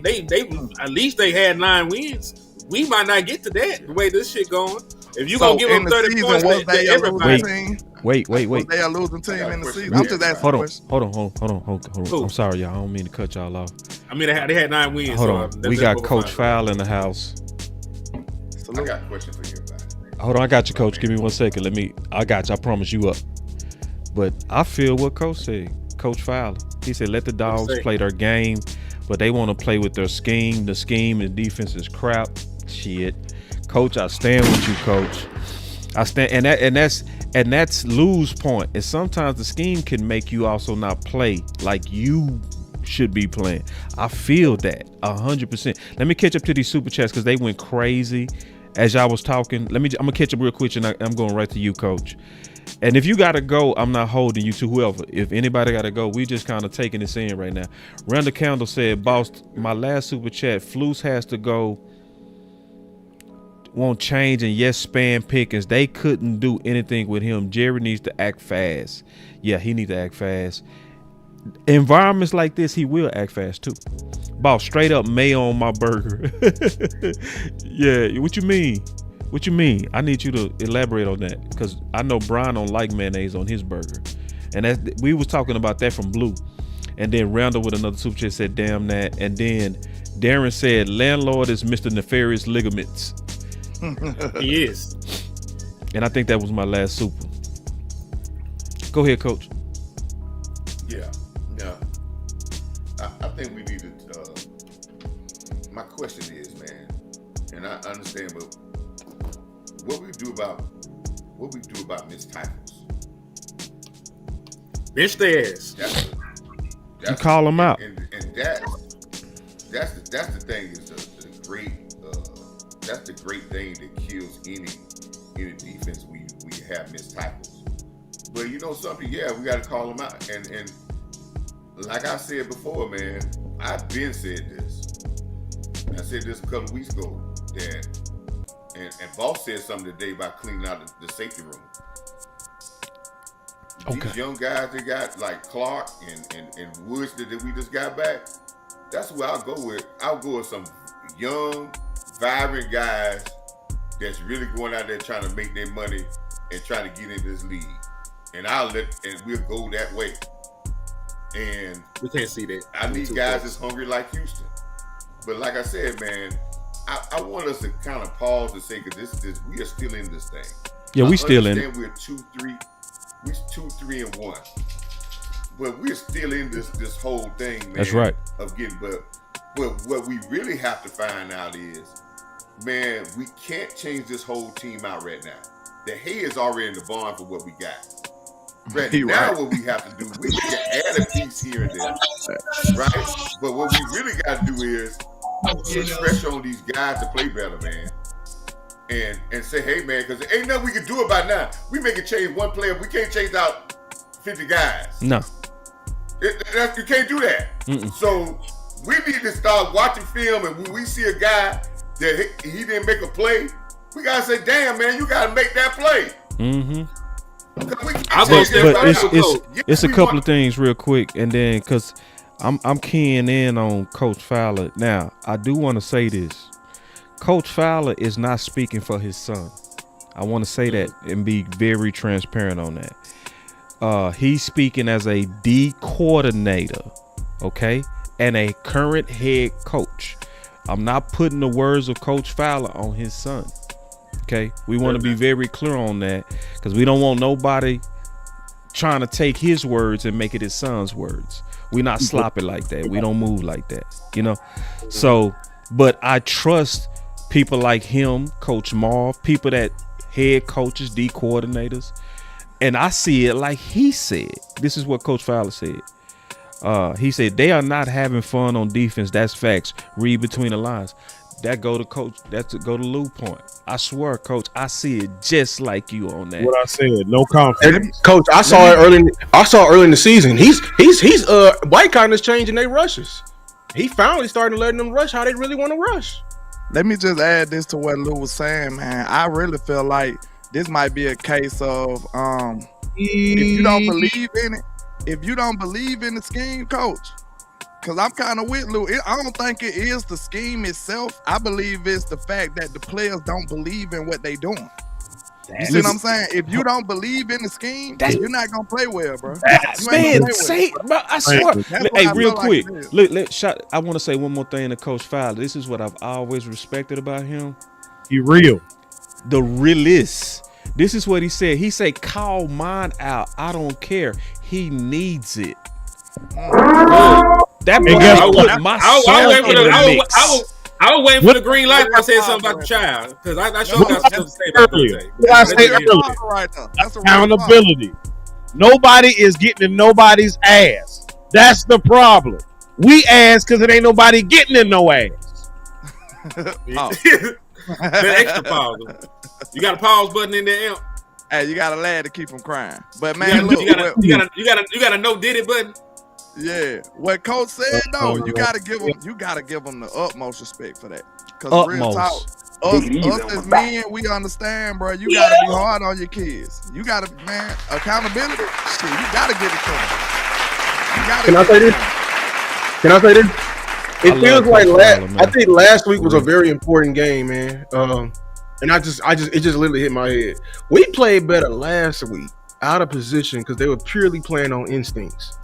at least they had 9 wins. We might not get to that the way this shit going. If you gonna give them 30 points, they everybody. Wait. Was they a losing team in the season? I'm just asking. Hold on. I'm sorry, y'all. I don't mean to cut y'all off. I mean, they had 9 wins. Hold on. We got Coach Fowl in the house. I got a question for you about it. Hold on, I got you, Coach. Give me 1 second. I got you. I promise you up. But I feel what Coach said. Coach Fowler. He said, let the dogs play their game, but they want to play with their scheme. The scheme and defense is crap. Shit. Coach, I stand with you, Coach. I stand, and that's lose point. And sometimes the scheme can make you also not play like you should be playing. I feel that 100%. Let me catch up to these super chats because they went crazy as y'all was talking. I'm gonna catch up real quick, and I'm going right to you, Coach. And if you gotta go, I'm not holding you to whoever. If anybody gotta go, we just kind of taking this in right now. Randall Candle said, "Boss, my last super chat, Flus has to go. want change, and yes, Span Pickens, they couldn't do anything with him. Jerry needs to act fast. Yeah, he needs to act fast. Environments like this, he will act fast too. Boss, straight up mayo on my burger. Yeah, what you mean? What you mean? I need you to elaborate on that, because I know Brian don't like mayonnaise on his burger, and we was talking about that from Blue, and then Randall with another super chat said, "Damn that," and then Darren said, "Landlord is Mr. Nefarious Ligaments." He is. And I think that was my last super. Go ahead, Coach. Yeah. I think we need to. My question is, man, and I understand, but what we do about missed tackles? Bench their ass. You call them out, and that's the thing is the great. That's the great thing that kills any defense. We have missed tackles, but you know something? Yeah, we got to call them out. And like I said before, man, I've been said this. I said this a couple of weeks ago that, and Boss said something today about cleaning out the safety room. Okay. These young guys they got like Clark and Woods that we just got back. That's who I'll go with. I'll go with some young, vibrant guys that's really going out there trying to make their money and trying to get in this league. And we'll go that way. And We can't see that. I need guys that's hungry like Houston. But like I said, man, I want us to kind of pause and say, because this we are still in this thing. Yeah, we still in it. We're 2-3, we're 2-3-1, but we're still in this whole thing, man. That's right. Of getting, but what we really have to find out is, man, we can't change this whole team out right now. The hay is already in the barn for what we got. Right now, what we have to do, we can add a piece here and there, right? But what we really got to do is put pressure on these guys to play better, man. And say, hey, man, because there ain't nothing we can do about now. We make a change one player. We can't change out 50 guys. No. You can't do that. Mm-mm. So we need to start watching film, and when we see a guy that he didn't make a play, we got to say, damn, man, you got to make that play. Mm-hmm. It's a couple of things real quick, and then because I'm keying in on Coach Fowler. Now, I do want to say this. Coach Fowler is not speaking for his son. I want to say that and be very transparent on that. He's speaking as a D coordinator, okay, and a current head coach. I'm not putting the words of Coach Fowler on his son. Okay, we want to be very clear on that, because we don't want nobody trying to take his words and make it his son's words. We're not sloppy like that. We don't move like that, you know. So, but I trust people like him, Coach Marv, people that head coaches, D coordinators, and I see it like he said. This is what Coach Fowler said. He said they are not having fun on defense. That's facts. Read between the lines. That go to Coach. That's to go to Lou point. I swear, Coach, I see it just like you on that. What I said, no confidence. Coach, I saw it early in the season. He's White Cotton is changing their rushes. He finally started letting them rush how they really want to rush. Let me just add this to what Lou was saying, man. I really feel like this might be a case of if you don't believe in it, if you don't believe in the scheme, Coach. Because I'm kind of with Lou. I don't think it is the scheme itself. I believe it's the fact that the players don't believe in what they doing. You see what I'm saying? If you don't believe in the scheme, you're not gonna play well, bro. Man, say, bro, I swear. Hey, real quick, I want to say one more thing to Coach Fowler. This is what I've always respected about him. He real. The realist. This is what he said. He said, "Call mine out. I don't care. He needs it." That boy, I was waiting for the green light when I said something about the child, because I showed got stuff to say about earlier. What I said earlier. That's accountability. Nobody is getting in nobody's ass. That's the problem. We ass because it ain't nobody getting in no ass. The extra pause. You got a pause button in there, Amp? Hey, you got a lad to keep him crying. But man, you got a no did it button. Yeah, what Coach said though, you gotta give him the utmost respect for that. Cause real talk, Us as men, we understand, bro. You gotta be hard on your kids. You gotta, man, accountability. Shit, you gotta get it to them. Can I say this? It feels like I think last week was a very important game, man. And it just literally hit my head. We played better last week, out of position, because they were purely playing on instincts.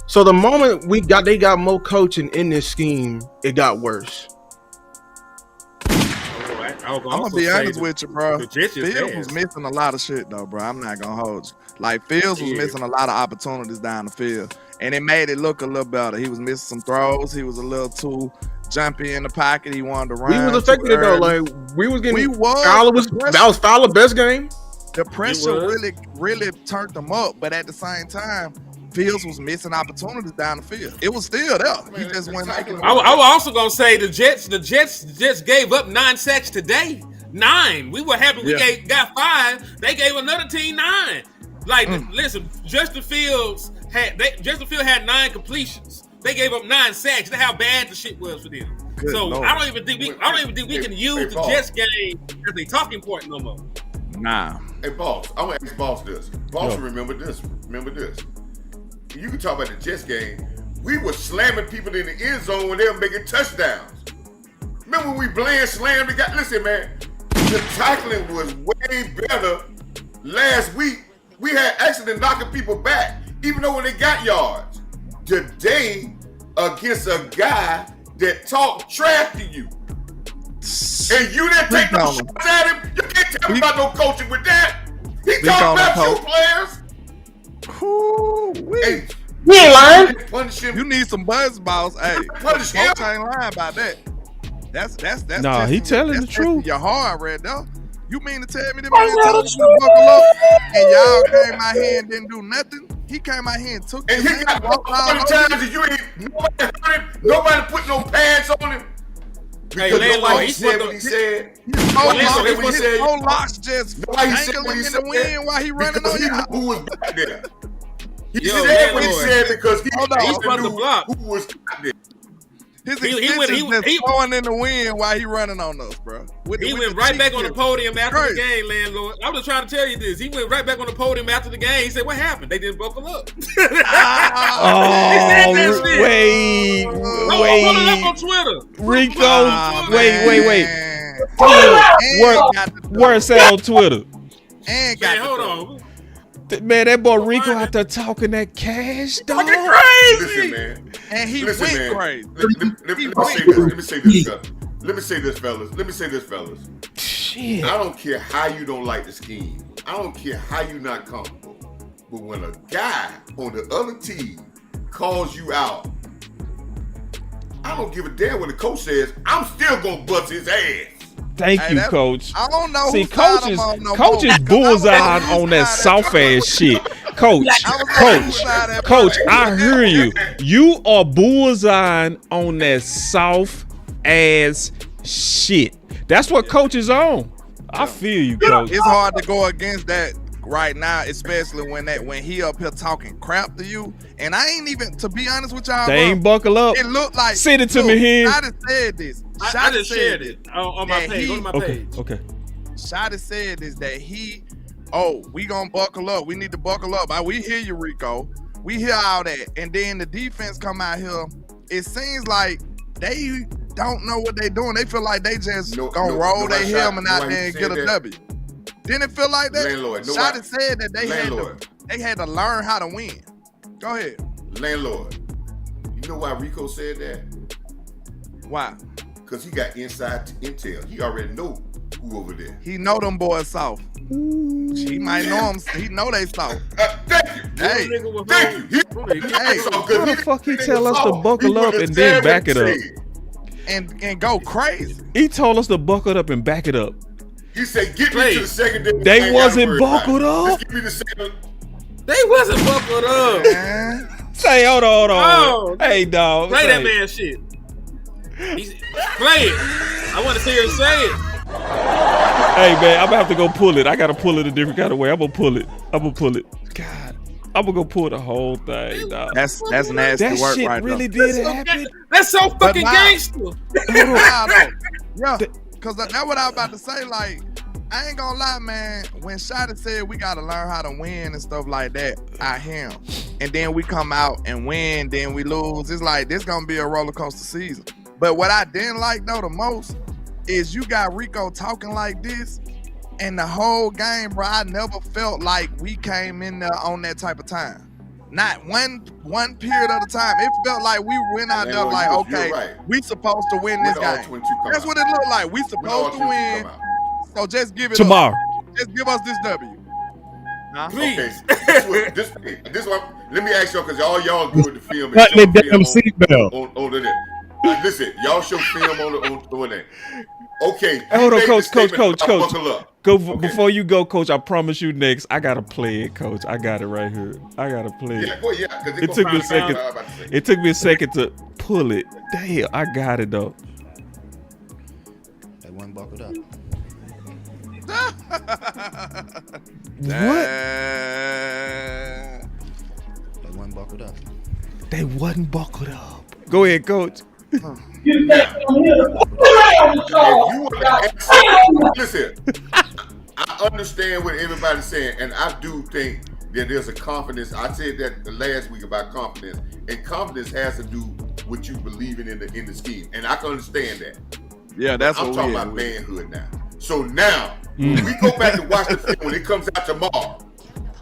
So the moment they got more coaching in this scheme, it got worse. I'm gonna be honest with you, bro. Fields was missing a lot of shit, though, bro. I'm not gonna hold you. Like, Fields was missing a lot of opportunities down the field, and it made it look a little better. He was missing some throws. He was a little too jumpy in the pocket. He wanted to run. We was affected though. Like, we was getting. That was Fowler's best game. The pressure really turned them up, but at the same time, Fields was missing opportunities down the field. It was still there. He just went making. I was also gonna say the Jets just gave up 9 sacks today. 9. We were happy we got 5. They gave another team 9. Like, listen, Justin Fields had 9 completions. They gave up 9 sacks. That's how bad the shit was for them. Good so Lord. I don't even think we can use the Jets game as a talking point no more. Nah. Hey, Boss, I'm gonna ask Boss this. Boss, remember this. You can talk about the Jets game. We were slamming people in the end zone when they were making touchdowns. Remember when we slammed the guy? Listen, man, the tackling was way better last week. We had accident knocking people back, even though when they got yards. Today, against a guy that talked trash to you, and you didn't take no shots at him, you can't tell me about no coaching with that. He talking about you players. Hey, you ain't lying. Punish him. You need some buzz balls. Hey, punish him. Coach ain't lying about that. That's nah, he telling the truth. You're hard, Red though. You mean to tell me that man told you to buckle up and y'all came out here and didn't do nothing? He came out here and took and he got all the times that you ain't nobody put no pads on him. Because nobody said what he said. His whole locks just dangling in the wind while he running on y'all. Who was back there? He said what he said because he knew who was back there. His extensions just blowing in the wind while he running on us, bro. He went right back on the podium after the game, landlord. I was trying to tell you this. He went right back on the podium after the game. He said, "What happened? They didn't buckle up." Wait. Pull it up on Twitter. Rico, wait. Where's that on Twitter? And hold on. Man, that boy Rico out there talking that cash, dog. Listen, man. And he went crazy. Let me say this, fellas. Shit. I don't care how you don't like the scheme. I don't care how you not comfortable. But when a guy on the other team calls you out, I don't give a damn what the coach says. I'm still gonna bust his ass. Thank you, Coach. I don't know. See, coaches bullseye on that soft ass shit. Coach, I hear you. You are bullseye on that soft ass shit. That's what Coach is on. I feel you, Coach. It's hard to go against that right now, especially when he up here talking crap to you. And I ain't even, to be honest with y'all, they ain't buckle up. It looked like, send it to me here. I just said this. I just shared it on my page. Go to my page. Okay. Shotty said is that we gonna buckle up. We need to buckle up. We hear you, Rico. We hear all that. And then the defense come out here. It seems like they don't know what they doing. They feel like they just gonna roll their helmet out there and get a W. Didn't it feel like that? Landlord. Shotty said that they had to learn how to win. Go ahead. Landlord. You know why Rico said that? Why? Because he got inside intel. He already know who over there. He know them boys soft. He might know them. He know they soft. Thank you. Hey, thank you. How the fuck he tell us to buckle up and then back it up? And go crazy. He told us to buckle up and back it up. He said, "Get me to the secondary." They wasn't buckled up. Just give me the second. They wasn't buckled up. Say, hold on. Oh, hey, dog. Play that man shit. Play it. I want to see her say it. Hey, man, I'm going to have to go pull it. I got to pull it a different kind of way. I'm going to pull it. God, I'm going to go pull the whole thing, dog. That's nasty that work shit right really there. did happen. That's so fucking gangster. Yeah, because that's what I was about to say. Like, I ain't gonna lie, man. When Shotty said we gotta learn how to win and stuff like that, I hear him. And then we come out and win, then we lose. It's like, this gonna be a roller coaster season. But what I didn't like, though, the most is you got Rico talking like this, and the whole game, bro, I never felt like we came in there on that type of time. Not one period of the time. It felt like we went out there like, okay, we supposed to win this game. That's what it looked like. We supposed to win. So just give it tomorrow. Just give us this W. Nah? Please. Okay, this one. Let me ask y'all, because y'all good with the film. Cut the damn seatbelt. On the listen, y'all show film on that. Okay. Hold on, coach. Buckle up. Before you go, coach. I promise you next. I gotta play it, coach. I got it right here. I gotta play it. Yeah. It took me a second. It took me a second to pull it. Damn, I got it though. That one buckled up. What? They wasn't buckled up. They wasn't buckled up. Go ahead, coach. Listen, I understand what everybody's saying, and I do think that there's a confidence. I said that last week about confidence, and confidence has to do with you believing in the scheme, and I can understand that. Yeah, that's I'm what talking about manhood now. So now, when we go back and watch the film when it comes out tomorrow,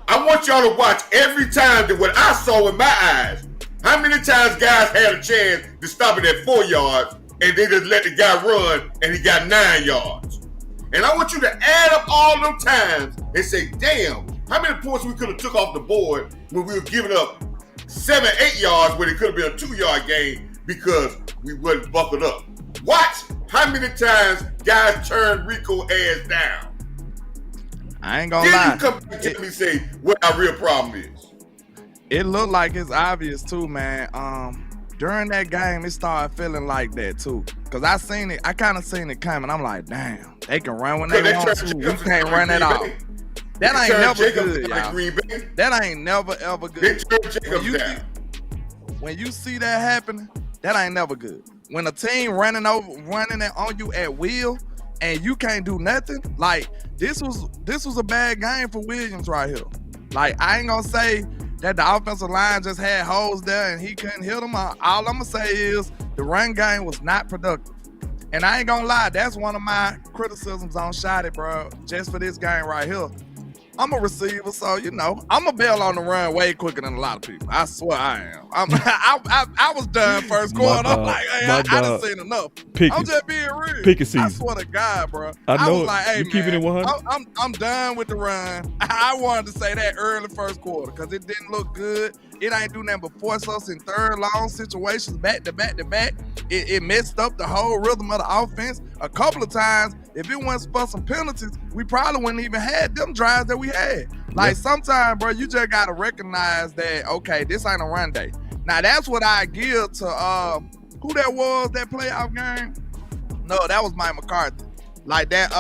I want y'all to watch every time that what I saw with my eyes. How many times guys had a chance to stop it at 4 yards and they just let the guy run and he got 9 yards? And I want you to add up all them times and say, damn, how many points we could have took off the board when we were giving up 7, 8 yards when it could have been a 2-yard game because we wasn't buckled up. Watch how many times guys turned Rico ass down. I ain't gonna lie. Then you come back to me and say what our real problem is. It looked like it's obvious too, man. During that game, it started feeling like that too. Cause I seen it, I kind of seen it coming. I'm like, damn, they can run when they want to. We can't run at all. That ain't never good, y'all. That ain't never ever good. When you see that happening, that ain't never good. When a team running on you at will, and you can't do nothing, like this was a bad game for Williams right here. Like, I ain't gonna say that the offensive line just had holes there and he couldn't hit them. All I'm gonna say is the run game was not productive. And I ain't gonna lie, that's one of my criticisms on Shotty, bro, just for this game right here. I'm a receiver, so, you know, I'm a bail on the run way quicker than a lot of people. I swear I am. I was done first quarter. I'm like, hey, I done seen enough. I'm just being real. Pick a season. I swear to God, bro. I was like, hey, you keeping it 100? I'm done with the run. I wanted to say that early first quarter because it didn't look good. It ain't do nothing but force us in third long situations back to back to back. It messed up the whole rhythm of the offense. A couple of times, if it wasn't for some penalties, we probably wouldn't even had them drives that we had. Like, sometimes, bro, you just got to recognize that, okay, this ain't a run day. Now, that's what I give to, who that was, that playoff game? No, that was Mike McCarthy. Like that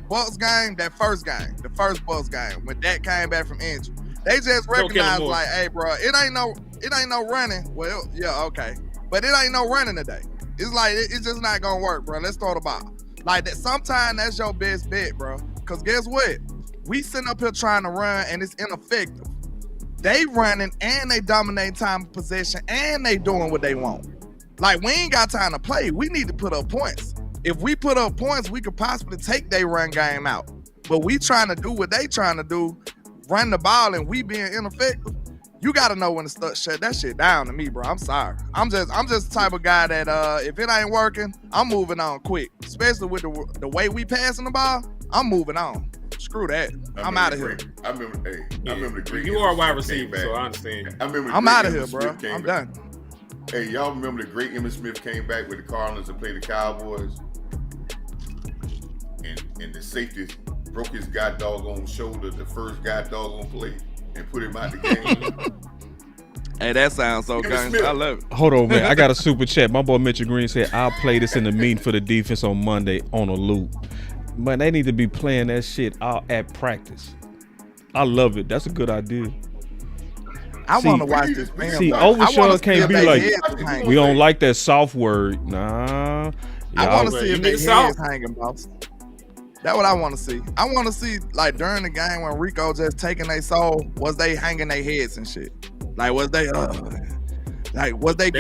Bucks game, the first Bucks game, when that came back from injury. They just recognized, like, hey, bro, it ain't no running. Well, yeah, okay. But it ain't no running today. It's like, it's just not gonna work, bro. Let's throw the ball. Like that, sometimes that's your best bet, bro. Cause guess what? We sitting up here trying to run and it's ineffective. They running and they dominate time of possession and they doing what they want. Like, we ain't got time to play. We need to put up points. If we put up points, we could possibly take their run game out. But we trying to do what they trying to do, run the ball, and we being ineffective. You gotta know when to shut that shit down to me, bro. I'm sorry. I'm just the type of guy that if it ain't working, I'm moving on quick. Especially with the way we passing the ball, I'm moving on. Screw that. I'm out of here. I remember the Greek. You are a wide receiver, so I understand. I'm out of here, bro. I'm done. Hey, y'all remember the great Emmitt Smith came back with the Cardinals and played the Cowboys? And the safety broke his doggone shoulder the first doggone play and put him out the game. Hey, that sounds so good. I love it. Hold on, man. I got a super chat. My boy Mitchell Green said, I'll play this in the meeting for the defense on Monday on a loop. Man, they need to be playing that shit out at practice. I love it. That's a good idea. I want to watch this film. See, Overshaw can't be like, we don't like that soft word. Nah. I Y'all- want to see You if they niggas saw. heads hanging, boss. That's what I want to see. I want to see, like, during the game when Rico just taking their soul, was they hanging their heads and shit? Like, was they getting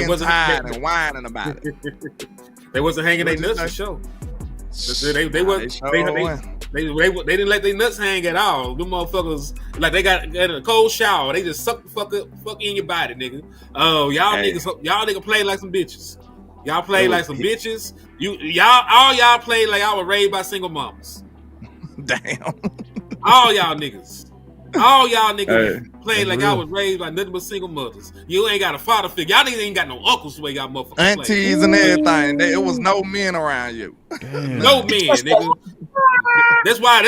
wasn't- tired they- and whining about it? They wasn't hanging their What you nuts say? for sure. They They didn't let their nuts hang at all. Them motherfuckers, like they got a cold shower. They just suck the fuck in your body, nigga. Oh, y'all niggas play like some bitches. Y'all play like some bitches. Y'all play like y'all were raised by single moms. Damn. All y'all niggas. All y'all niggas play like real. y'all was raised by nothing but single mothers. You ain't got a father figure. Y'all niggas ain't got no uncles the way y'all motherfuckers play. Aunties and everything. It was no men around you. Damn. No men, nigga. That's why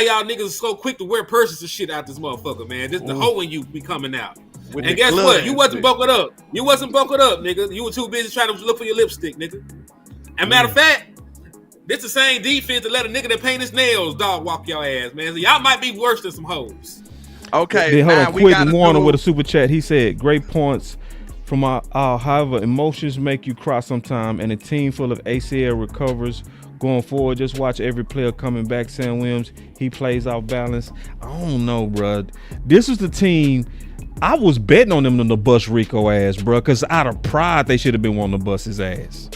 y'all niggas so quick to wear purses and shit out this motherfucker, man. This the hoe in you be coming out. With And the guess glove what? You and wasn't shit. buckled up. You wasn't buckled up, nigga. You were too busy trying to look for your lipstick, nigga. And matter of fact, this the same defense to let a nigga that paint his nails dog walk your ass, man. So y'all might be worse than some hoes. Okay, Then hold now on, we Quentin gotta Warner do- with a super chat. He said, "Great points from our however, emotions make you cry sometime, and a team full of ACL recovers going forward. Just watch every player coming back. Sam Williams, he plays off balance. I don't know, bro. This is the team. I was betting on them to bust Rico ass, bro, because out of pride, they should have been wanting to bust his ass.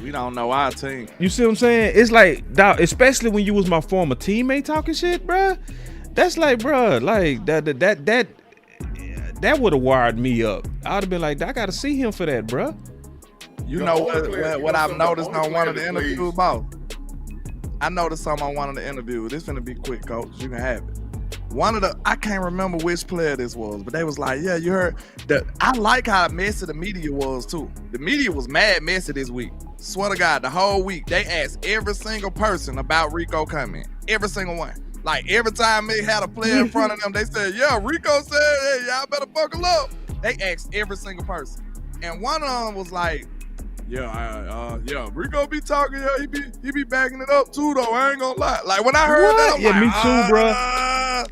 We don't know our team. You see what I'm saying? It's like, dog, especially when you was my former teammate talking shit, bro. That's like, bro, like that would have wired me up. I'd have been like, I got to see him for that, bro. You The know only player- what you know I've something, noticed the only on one of player the that interviews plays- about. I noticed something on one of the interviews. This finna be quick, coach. You can have it. I can't remember which player this was, but they was like, yeah, you heard that. I like how messy the media was too. The media was mad messy this week. Swear to God, the whole week they asked every single person about Rico coming. Every single one. Like every time they had a player in front of them, they said, yeah, Rico said, hey, y'all better buckle up. They asked every single person. And one of them was like, yeah, Rico be talking, yeah, he be backing it up too, though. I ain't gonna lie. Like when I heard that, I'm Yeah, like, me too, bro.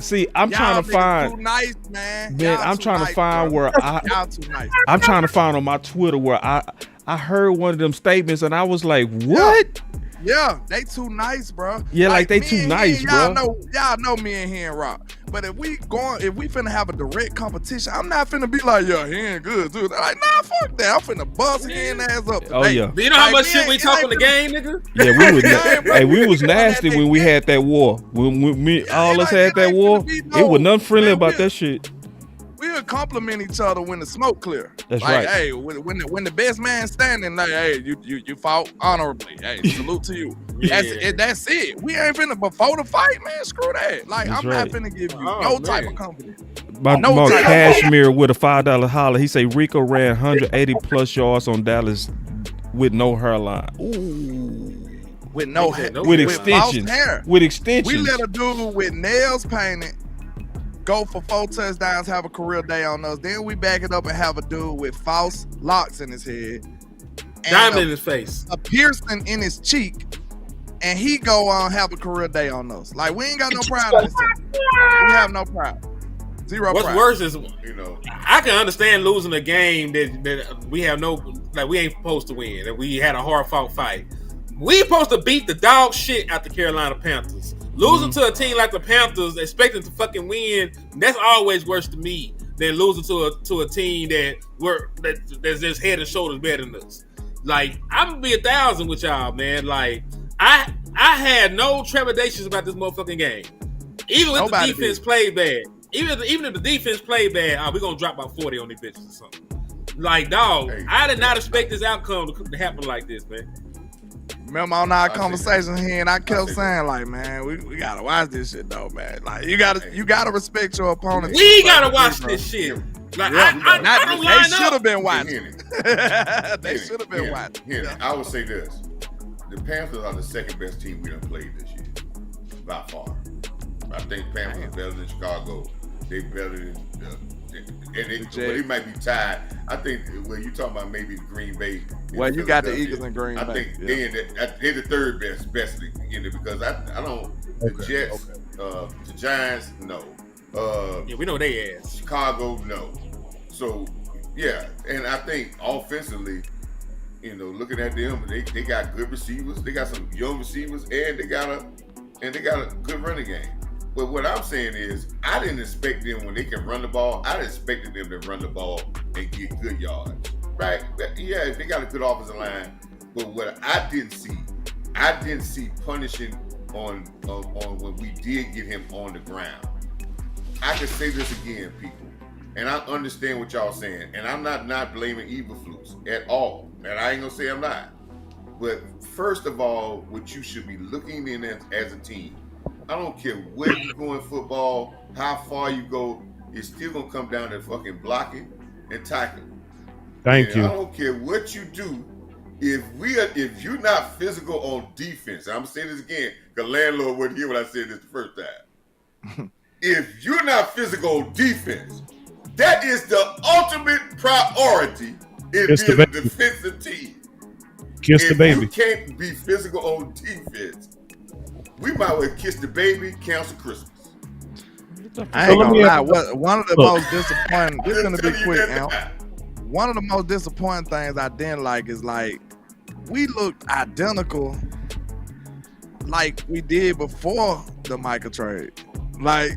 See, I'm y'all trying to niggas find. too nice, man. Man, Y'all I'm too trying to nice, find bro. where Y'all too nice. I'm trying to find on my Twitter where I heard one of them statements and I was like, what? Yeah, they too nice, bro. Yeah, like they me too and nice, him, bro. Y'all know me and him rock. But if we finna have a direct competition, I'm not finna be like, yeah, he ain't good, dude. Like, nah, fuck that. I'm finna bust his ass up today. Oh, yeah. Do you know how Like, much me shit ain't- we it talk ain't on the finna- game, nigga? Yeah, we was Yeah, bro, hey, we we was doing that nasty big when we game. had that war. When me, Yeah, all it us ain't- had it that ain't war. finna be It was no- nothing friendly man, about we- that shit. We'll compliment each other when the smoke clear. That's like, right. Hey, when the best man standing, like, hey, you fought honorably. Hey, salute to you. That's it. We ain't finna before the fight, man. Screw that. Like, That's I'm right. not finna give you Oh, no man. type of company. My No type of- Cashmere with a $5 holler. He say Rico ran 180 plus yards on Dallas with no hairline. Ooh. With no Nigga said no With hair. extensions. false hair. With We extensions. let a dude with nails painted go for 4 touchdowns, have a career day on us. Then we back it up and have a dude with false locks in his head, Diamond in his face. a piercing in his cheek, and he go on have a career day on us. Like, we ain't got no pride in this team. We have no pride. Zero What's pride. worse is You know, I can understand losing a game that we have no, like we ain't supposed to win, that we had a hard fought fight. We supposed to beat the dog shit out the Carolina Panthers. Losing to a team like the Panthers, expecting to fucking win, that's always worse to me than losing to a team that's just head and shoulders better than us. Like, I'm gonna be 1,000 with y'all, man. Like, I had no trepidations about this motherfucking game. Even if Nobody the defense did. played bad. Even if the defense played bad, we're gonna drop about 40 on these bitches or something. Like, dog, Hey, I did not expect this outcome to happen like this, man. Remember on our see conversation here, and I kept see saying, like, man, we gotta watch this shit though, man. Like, you gotta respect your opponent. We to a gotta certain watch degree, this shit. Like, Yeah, I don't they line should up. have been Henny, watching. They Henny, should have been Henny, watching. Henny, Yeah. I would say this: the Panthers are the second best team we done played this year, by far. I think Panthers are better than Chicago. They better than, but it might be tied. I think when you talking about maybe Green Bay. Well, you got the Philadelphia, Eagles and Green I Bay. think they're the third best in it because I don't. The Jets, the Giants, no. Yeah, we know they ass. Chicago, no. So, yeah, and I think offensively, looking at them, they got good receivers. They got some young receivers, and they got a good running game. But what I'm saying is, I didn't expect them when they can run the ball. I expected them to run the ball and get good yards, right? But yeah, if they got a good offensive line. But what I didn't see punishing on when we did get him on the ground. I can say this again, people, and I understand what y'all saying, and I'm not blaming Eberflus at all, and I ain't gonna say I'm not. But first of all, what you should be looking in as a team, I don't care where you go in football, how far you go, it's still gonna come down to fucking blocking and tackling. Thank you. I don't care what you do. If you're not physical on defense, I'm gonna say this again, because landlord wouldn't hear what I said this the first time. If you're not physical on defense, that is the ultimate priority in being a defensive team. Kiss the baby. If you can't be physical on defense, we might well kiss the baby, cancel Christmas. I ain't gonna lie. One of the most disappointing. This is gonna be quick, Al. One of the most disappointing things I didn't like is like we looked identical like we did before the Micah trade. Like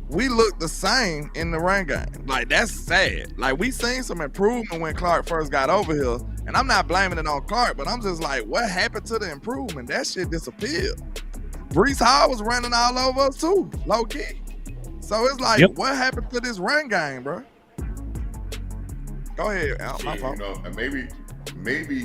we looked the same in the run game. Like that's sad. Like we seen some improvement when Clark first got over here, and I'm not blaming it on Clark, but I'm just like, what happened to the improvement? That shit disappeared. Brees Hall was running all over us too, low key. So it's like, what happened to this run game, bro? Go ahead, Al. My fault. Maybe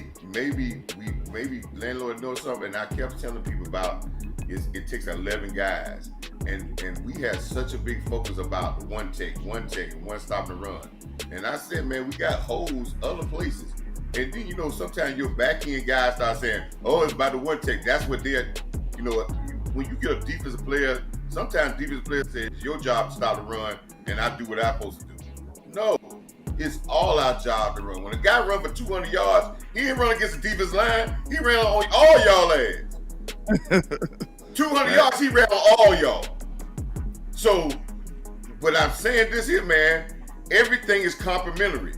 landlord knows something. And I kept telling people about it takes 11 guys, and we had such a big focus about one take, and one stop and run. And I said, man, we got holes other places. And then sometimes your back end guys start saying, oh, it's about the one take. That's what they're, when you get a defensive player, sometimes defensive player says your job to stop the run, and I do what I'm supposed to do. No. It's all our job to run. When a guy run for 200 yards, he ain't run against the defense line. He ran on all y'all ass. 200 yards, he ran on all y'all. So, but I'm saying this here, man, everything is complementary.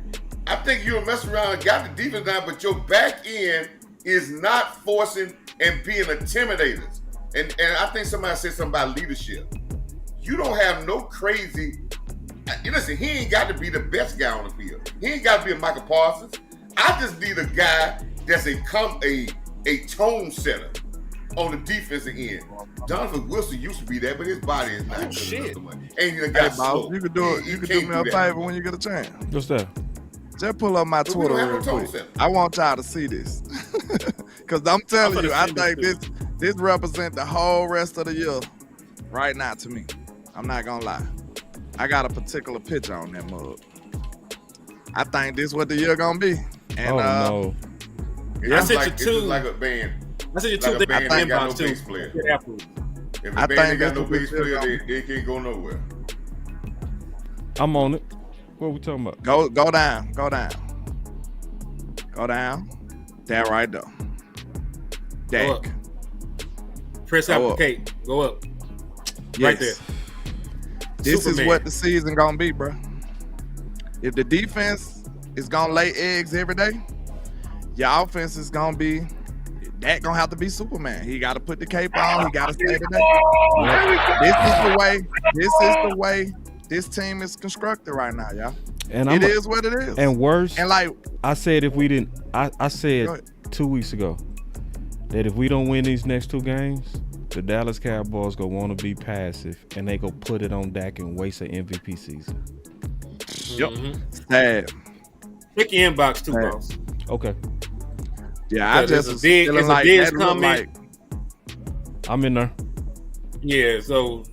I think you'll mess around and got the defense down, but your back end is not forcing and being intimidators. And I think somebody said something about leadership. You don't have no crazy... Listen, he ain't got to be the best guy on the field. He ain't got to be a Michael Parsons. I just need a guy that's a tone setter on the defensive end. Jonathan Wilson used to be that, but his body is not good enough to much. And he got slow. You could do it. You could do me a favor when you get a chance. What's that? Just pull up my Twitter real quick. I want y'all to see this. Because I'm telling you, I think this represents the whole rest of the year right now to me. I'm not going to lie. I got a particular picture on that mug. I think this is what the year gonna be. And no. I sent you two. It's like a band. I sent you two. Like a band ain't got no too. bass player. If I a band ain't think got no that's bass player, they can't go nowhere. I'm on it. What are we talking about? Go down. That right there. Go up. Press applicate. Go up. Yes. Right there. This Superman. is what the season gonna be, bro. If the defense is gonna lay eggs every day, your offense is gonna be that gonna have to be Superman. He gotta put the cape on, he gotta stay today. This is the way this team is constructed right now, y'all. And it is what it is. And worse, and like I said, if we didn't, I said 2 weeks ago that if we don't win these next 2 games, the Dallas Cowboys gonna want to be passive, and they go put it on Dak and waste an MVP season. Sad. Check your inbox too, boss. Okay. Yeah, I just was feeling like that comment. Like, I'm in there. Yeah, so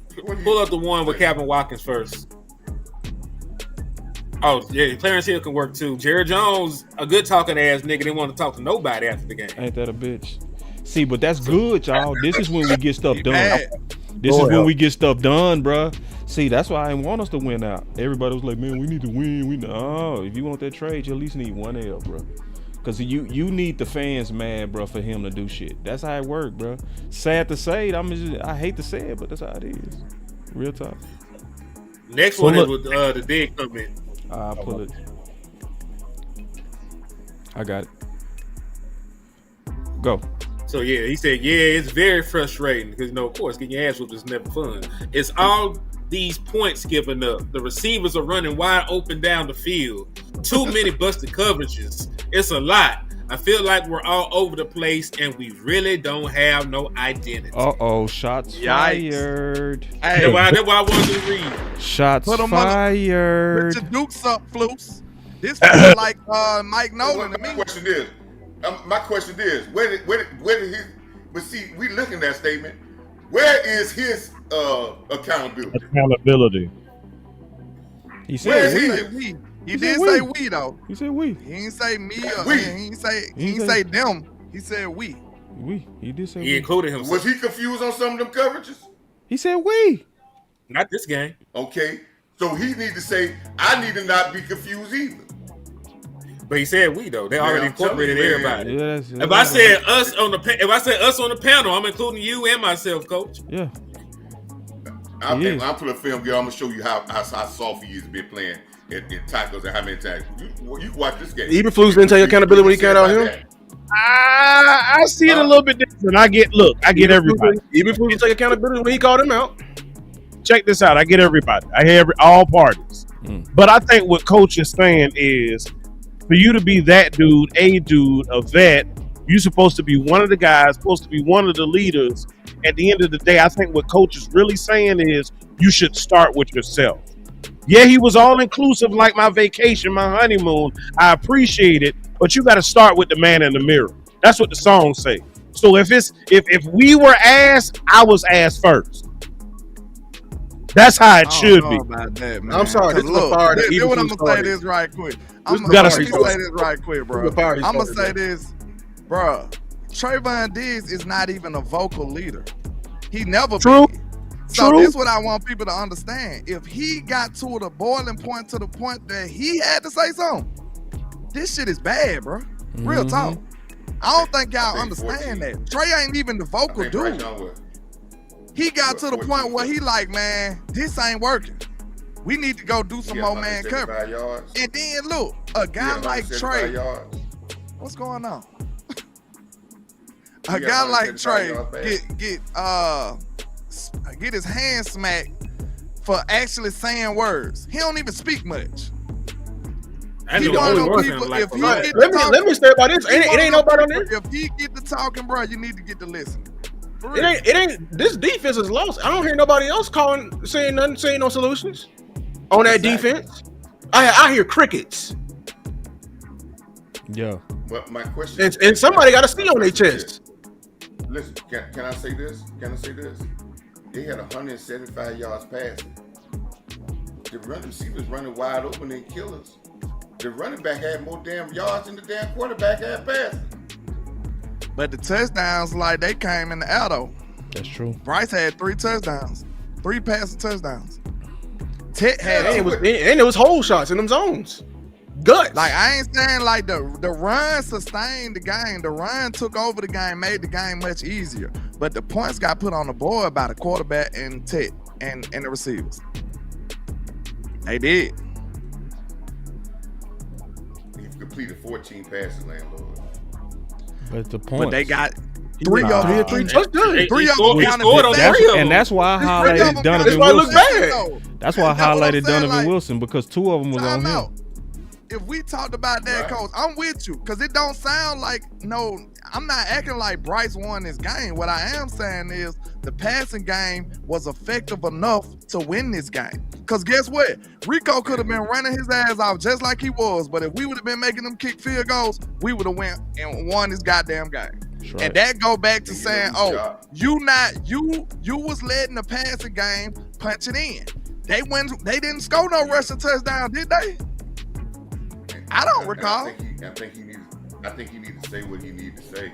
pull up the one with Captain Watkins first. Oh, yeah, Clarence Hill can work too. Jerry Jones, a good talking ass nigga, didn't want to talk to nobody after the game. Ain't that a bitch? See, but that's good, y'all. This is when we get stuff done. This is when we get stuff done, bruh. See, that's why I didn't want us to win out. Everybody was like, man, we need to win. No, if you want that trade, you at least need 1 L, bro. Because you need the fans mad, bro, for him to do shit. That's how it works, bro. Sad to say it. I hate to say it, but that's how it is. Real talk. Next one is with the big comment. I'll pull it. I got it. Go. So yeah, he said, yeah, it's very frustrating because of course, getting your ass whooped is never fun. It's all these points given up. The receivers are running wide open down the field. Too many busted coverages. It's a lot. I feel like we're all over the place and we really don't have no identity. Shots Yikes. fired. That's why I wanted to read. Shots Put 'em fired. Put your dukes up, Floos. This feels like Mike Nolan to me. My question is, where did he? But see, we looking at that statement. Where is his accountability? Accountability. He Where said is we. he? He did say we though. He said we. He didn't say me or We. he didn't say them. He said we. We. He did say He we. included himself. Was he confused on some of them coverages? He said we. Not this game. Okay, so he need to say, I need to not be confused either. But he said we though. They already I'm telling incorporated you, man. everybody. If I said us on the panel, I'm including you and myself, Coach. Yeah. When I put a film, girl, I'm gonna show you how soft he has been playing in tackles and how many times. You watch this game. Even Flus didn't take accountability when he came out here. I see it a little bit different. I get everybody. Even Flus didn't take accountability when he called him out. Check this out. I get everybody. I hear all parties. But I think what Coach is saying is, for you to be that dude, a vet, you're supposed to be one of the guys, supposed to be one of the leaders. At the end of the day, I think what Coach is really saying is you should start with yourself. Yeah, he was all inclusive, like my vacation, my honeymoon. I appreciate it, but you got to start with the man in the mirror. That's what the song say. So if we were ass, I was ass first. That's how it should be. About that, man. I'm sorry. This is the part that I'm even gonna say this right quick. I'm gotta gonna say say this right quick, bro. The party I'm gonna started, say this, bro. Trayvon Diggs is not even a vocal leader. He never True. been. So True. this is what I want people to understand. If he got to the boiling point to the point that he had to say something, this shit is bad, bro. Real talk. I don't think y'all understand that. Trey ain't even the vocal dude. He got to the point where he like, man, this ain't working. We need to go do some more man coverage. And then look, a guy like Trey, what's going on? A guy like Trey get his hand smacked for actually saying words. He don't even speak much. He one of those people. Let me say about this. It ain't nobody on there. If he get to talking, bro, you need to get to listening. It ain't. This defense is lost. I don't hear nobody else saying nothing, saying no solutions on that defense. I hear crickets. Yeah. But my question and somebody got to see on their chest. Listen, can I say this? They had 175 yards passing. The running receivers running wide open and killers. The running back had more damn yards than the damn quarterback had passing. But the touchdowns, like, they came in the air, though. That's true. Bryce had 3 touchdowns. 3 passing touchdowns. Tet had and it was hole shots in them zones. Guts. Like, I ain't saying like the run sustained the game. The run took over the game, made the game much easier. But the points got put on the board by the quarterback and Tet and the receivers. They did. He completed 14 passes, landlord. But the point. But they got 3 of them. 3 touchdowns. 3 of them counted. And that's why I highlighted Donovan Wilson. That's why I highlighted Donovan Wilson, because 2 of them was on him. If we talked about that, Coach, I'm with you, because it don't sound like, no, I'm not acting like Bryce won this game. What I am saying is the passing game was effective enough to win this game. Because guess what? Rico could have been running his ass off just like he was, but if we would have been making them kick field goals, we would have went and won this goddamn game. Right. And that go back to saying, you was letting the passing game punch it in. They didn't score no rushing touchdown, did they? I don't recall. I think he needs to say what he needs to say,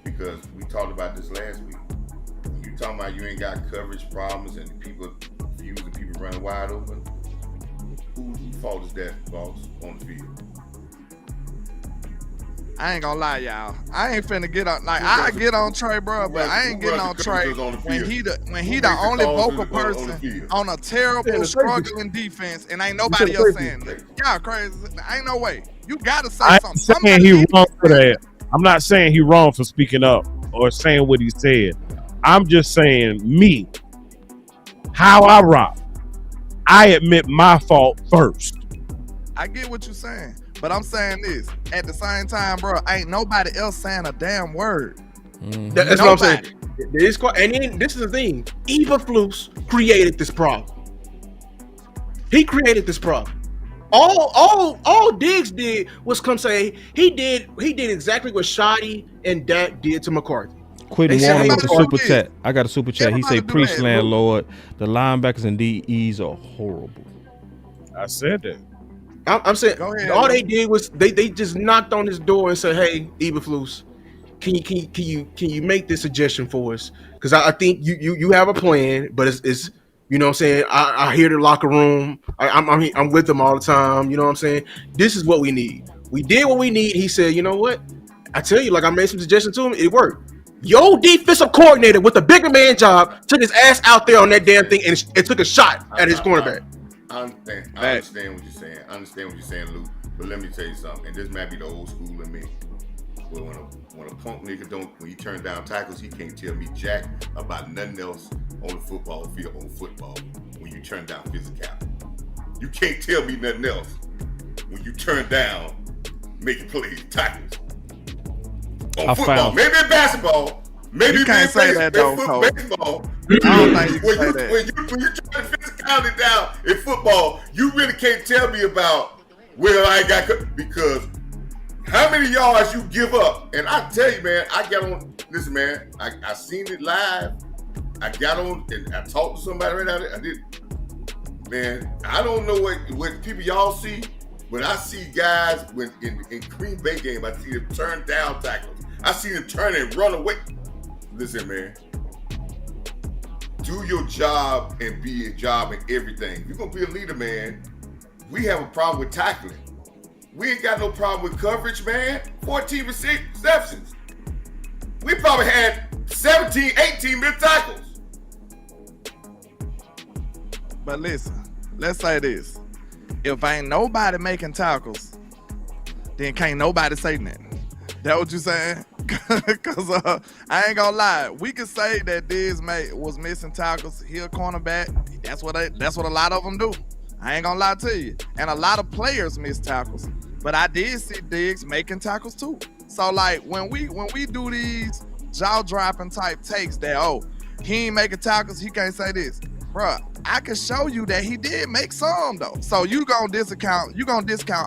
because we talked about this last week. When you talking about you ain't got coverage problems and people using people running wide open, whose fault is that, boss, on the field? I ain't gonna lie, y'all. I ain't finna get on. Like, I get on Trey, bro, but I ain't getting on Trey when he the only vocal person on a terrible, struggling defense, and ain't nobody else saying that. Y'all crazy. Ain't no way. You gotta say something. Saying he wrong for that. I'm not saying he wrong for speaking up or saying what he said. I'm just saying me, how I rock. I admit my fault first. I get what you're saying, but I'm saying this at the same time, bro. Ain't nobody else saying a damn word. That's what I'm saying. And this is the thing. Eberflus created this problem. He created this problem. All Diggs did was come say he did exactly what Shoddy and Dak did to McCarthy. Quentin They said, Warner hey, with the super chat. I got a super chat. He Everybody say, do "Preach, that, landlord. The linebackers and DEs are horrible." I said that. I'm saying Go ahead, all Lou. they did was they just knocked on his door and said, "Hey, Eberflus, can you make this suggestion for us? Because I think you have a plan, but it's you know what I'm saying. I hear the locker room. I'm with them all the time. You know what I'm saying. This is what we need. We did what we need. He said, you know what? I tell you, like I made some suggestions to him. It worked. Your defensive coordinator with the bigger man job took his ass out there on that damn thing and took a shot at his cornerback. I understand what you're saying. I understand what you're saying, Luke. But let me tell you something, and this might be the old school in me. But when a punk nigga when he turn down tackles, he can't tell me jack about nothing else on the football field on football. When you turn down physicality, you can't tell me nothing else. When you turn down making plays, tackles on football, maybe in basketball, maybe you can't say that though, baseball. I don't think you can say that. When you turn physicality down in football, you really can't tell me about where I got because how many yards you give up. And I tell you, man, I got on. Listen, man, I seen it live. I got on and I talked to somebody right out there. I did. Man, I don't know what people y'all see, but I see guys when in Green Bay game, I see them turn down tackles. I see them turn and run away. Listen, man. Do your job and be a job in everything. You're going to be a leader, man. We have a problem with tackling. We ain't got no problem with coverage, man. 14 receptions. We probably had 17, 18 missed tackles. But listen, let's say this. If ain't nobody making tackles, then can't nobody say nothing. That what you saying? Because I ain't gonna lie, we could say that Diggs was missing tackles. He a cornerback. That's what a lot of them do. I ain't gonna lie to you. And a lot of players miss tackles. But I did see Diggs making tackles too. So like when we do these jaw-dropping type takes that he ain't making tackles, he can't say this. Bruh, I can show you that he did make some though. So you gonna discount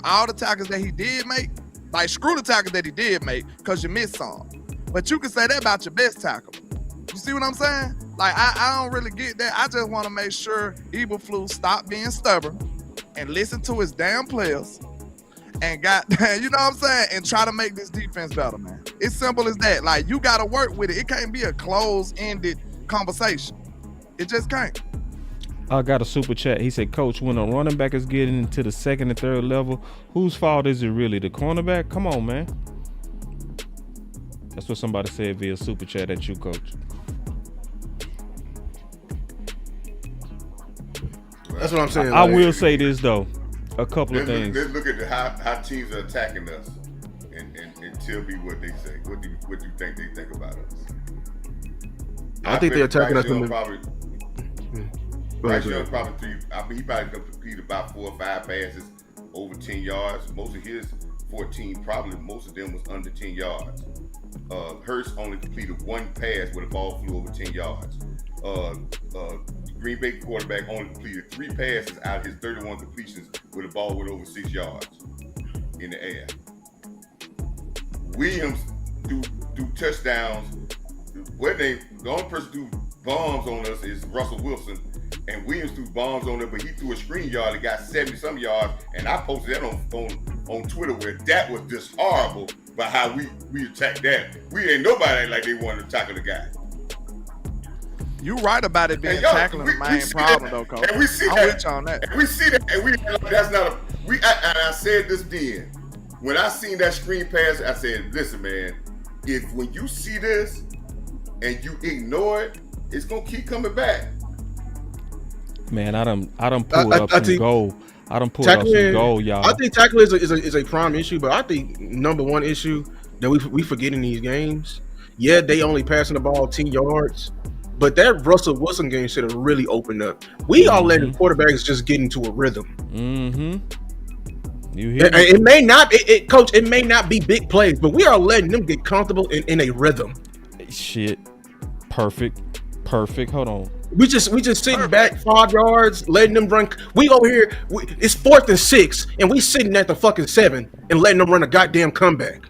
all the tackles that he did make? Like screw the tackles that he did make because you missed some. But you can say that about your best tackle. You see what I'm saying? Like I don't really get that. I just want to make sure Eberflus stop being stubborn and listen to his damn players and you know what I'm saying? And try to make this defense better, man. It's simple as that. Like you gotta work with it. It can't be a closed-ended conversation. It just can't. I got a super chat. He said, "Coach, when a running back is getting into the second and third level, whose fault is it really? The cornerback? Come on, man." That's what somebody said via super chat at you, Coach. That's what I'm saying. I will say this though, a couple of things. Let's look at how teams are attacking us, and tell me what they say. What do you think they think about us? I think they're attacking us. Bryce Young probably he probably completed about 4 or 5 passes over 10 yards. Most of his 14, probably most of them was under 10 yards. Hurts only completed 1 pass where the ball flew over 10 yards. Green Bay quarterback only completed 3 passes out of his 31 completions where the ball went over 6 yards in the air. Williams do touchdowns. The only person who bombs on us is Russell Wilson. And Williams threw bombs on there, but he threw a screen yard and got 70-some yards. And I posted that on Twitter where that was just horrible by how we attacked that. We ain't nobody like they wanted to tackle the guy. You right about it being tackling the main problem though, Coach. And we see I'm that. with you on that. And we see that. And that's not I said this then. When I seen that screen pass, I said, listen, man, when you see this and you ignore it, it's gonna keep coming back. Man, I done pulled up some goal. I done pulled up some goal, y'all. I think tackling is a prime issue, but I think number one issue that we forget in these games. Yeah, they only passing the ball 10 yards, but that Russell Wilson game should have really opened up. We are letting quarterbacks just get into a rhythm. You hear me? It may not, coach. It may not be big plays, but we are letting them get comfortable in a rhythm. Shit, perfect. Hold on. We just sitting back 5 yards, letting them run. We over here. It's 4th and 6, and we sitting at the fucking 7 and letting them run a goddamn comeback.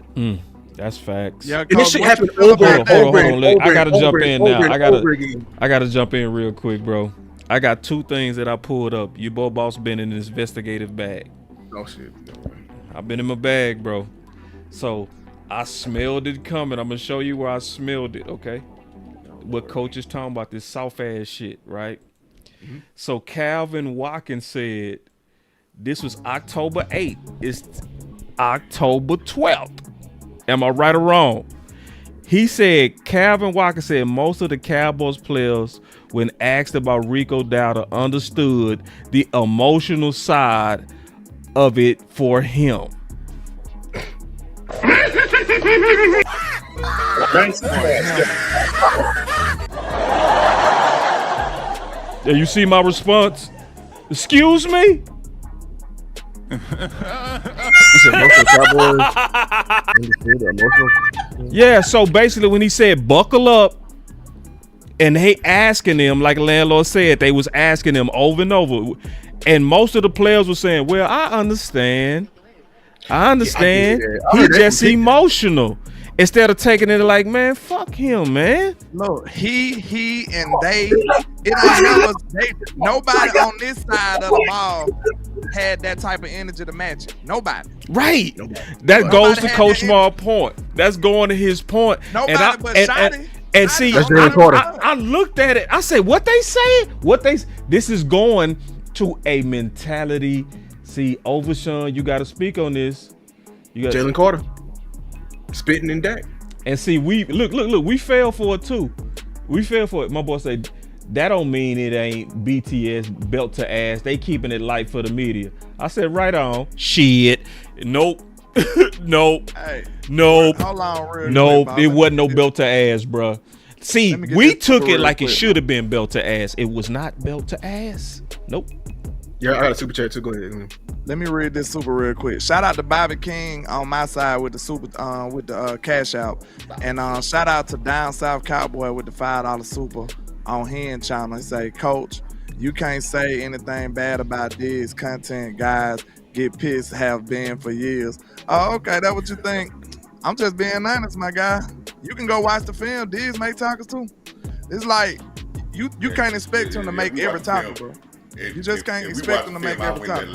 That's facts. Yeah, And this shit happened Hold over on, and over and hold on. over. I gotta jump in now. Again. I gotta jump in real quick, bro. I got 2 things that I pulled up. You boss been in this investigative bag. Oh shit. I've been in my bag, bro. So I smelled it coming. I'm gonna show you where I smelled it, okay? What coach is talking about, this soft ass shit, right? So Calvin Watkins said this was October 8th. It's October 12th. Am I right or wrong? He said, Calvin Watkins said most of the Cowboys players, when asked about Rico Dowdle, understood the emotional side of it for him. Yeah, you see my response? Excuse me? Yeah, so basically when he said buckle up, and they asking him, like landlord said, they was asking him over and over. And most of the players were saying, well, I understand. He just emotional. Instead of taking it like, man, fuck him, man. Look, he and they, it ain't never, nobody on this side of the ball had that type of energy to match it. Nobody. Right. That goes to Coach Marv's point. That's going to his point. Nobody but Shotty. And see, I looked at it. I said, what they saying? This is going to a mentality. See, Overshawn, you got to speak on this. You got Jalen Carter spitting in Dak. And see, we look. We fell for it too. We fell for it. My boy said that don't mean it ain't BTS belt to ass. They keeping it light for the media. I said, right on. Shit. Nope. Nope. Hey, nope. Hold on, real nope. quick, It wasn't no belt to ass, bruh. See, we took it like it quick, should have been belt to ass. It was not belt to ass. Nope. Yeah, I got a super chat too. Go ahead. Let me read this super real quick. Shout out to Bobby King on my side with the super with the cash out, and shout out to Down South Cowboy with the $5 super on Hen channel. He say, Coach, you can't say anything bad about this content. Guys get pissed, have been for years. Oh, okay, that what you think? I'm just being honest, my guy. You can go watch the film. Diz make tackles too. It's like you can't expect him to make every tackle, bro. You just can't expect them to make every time.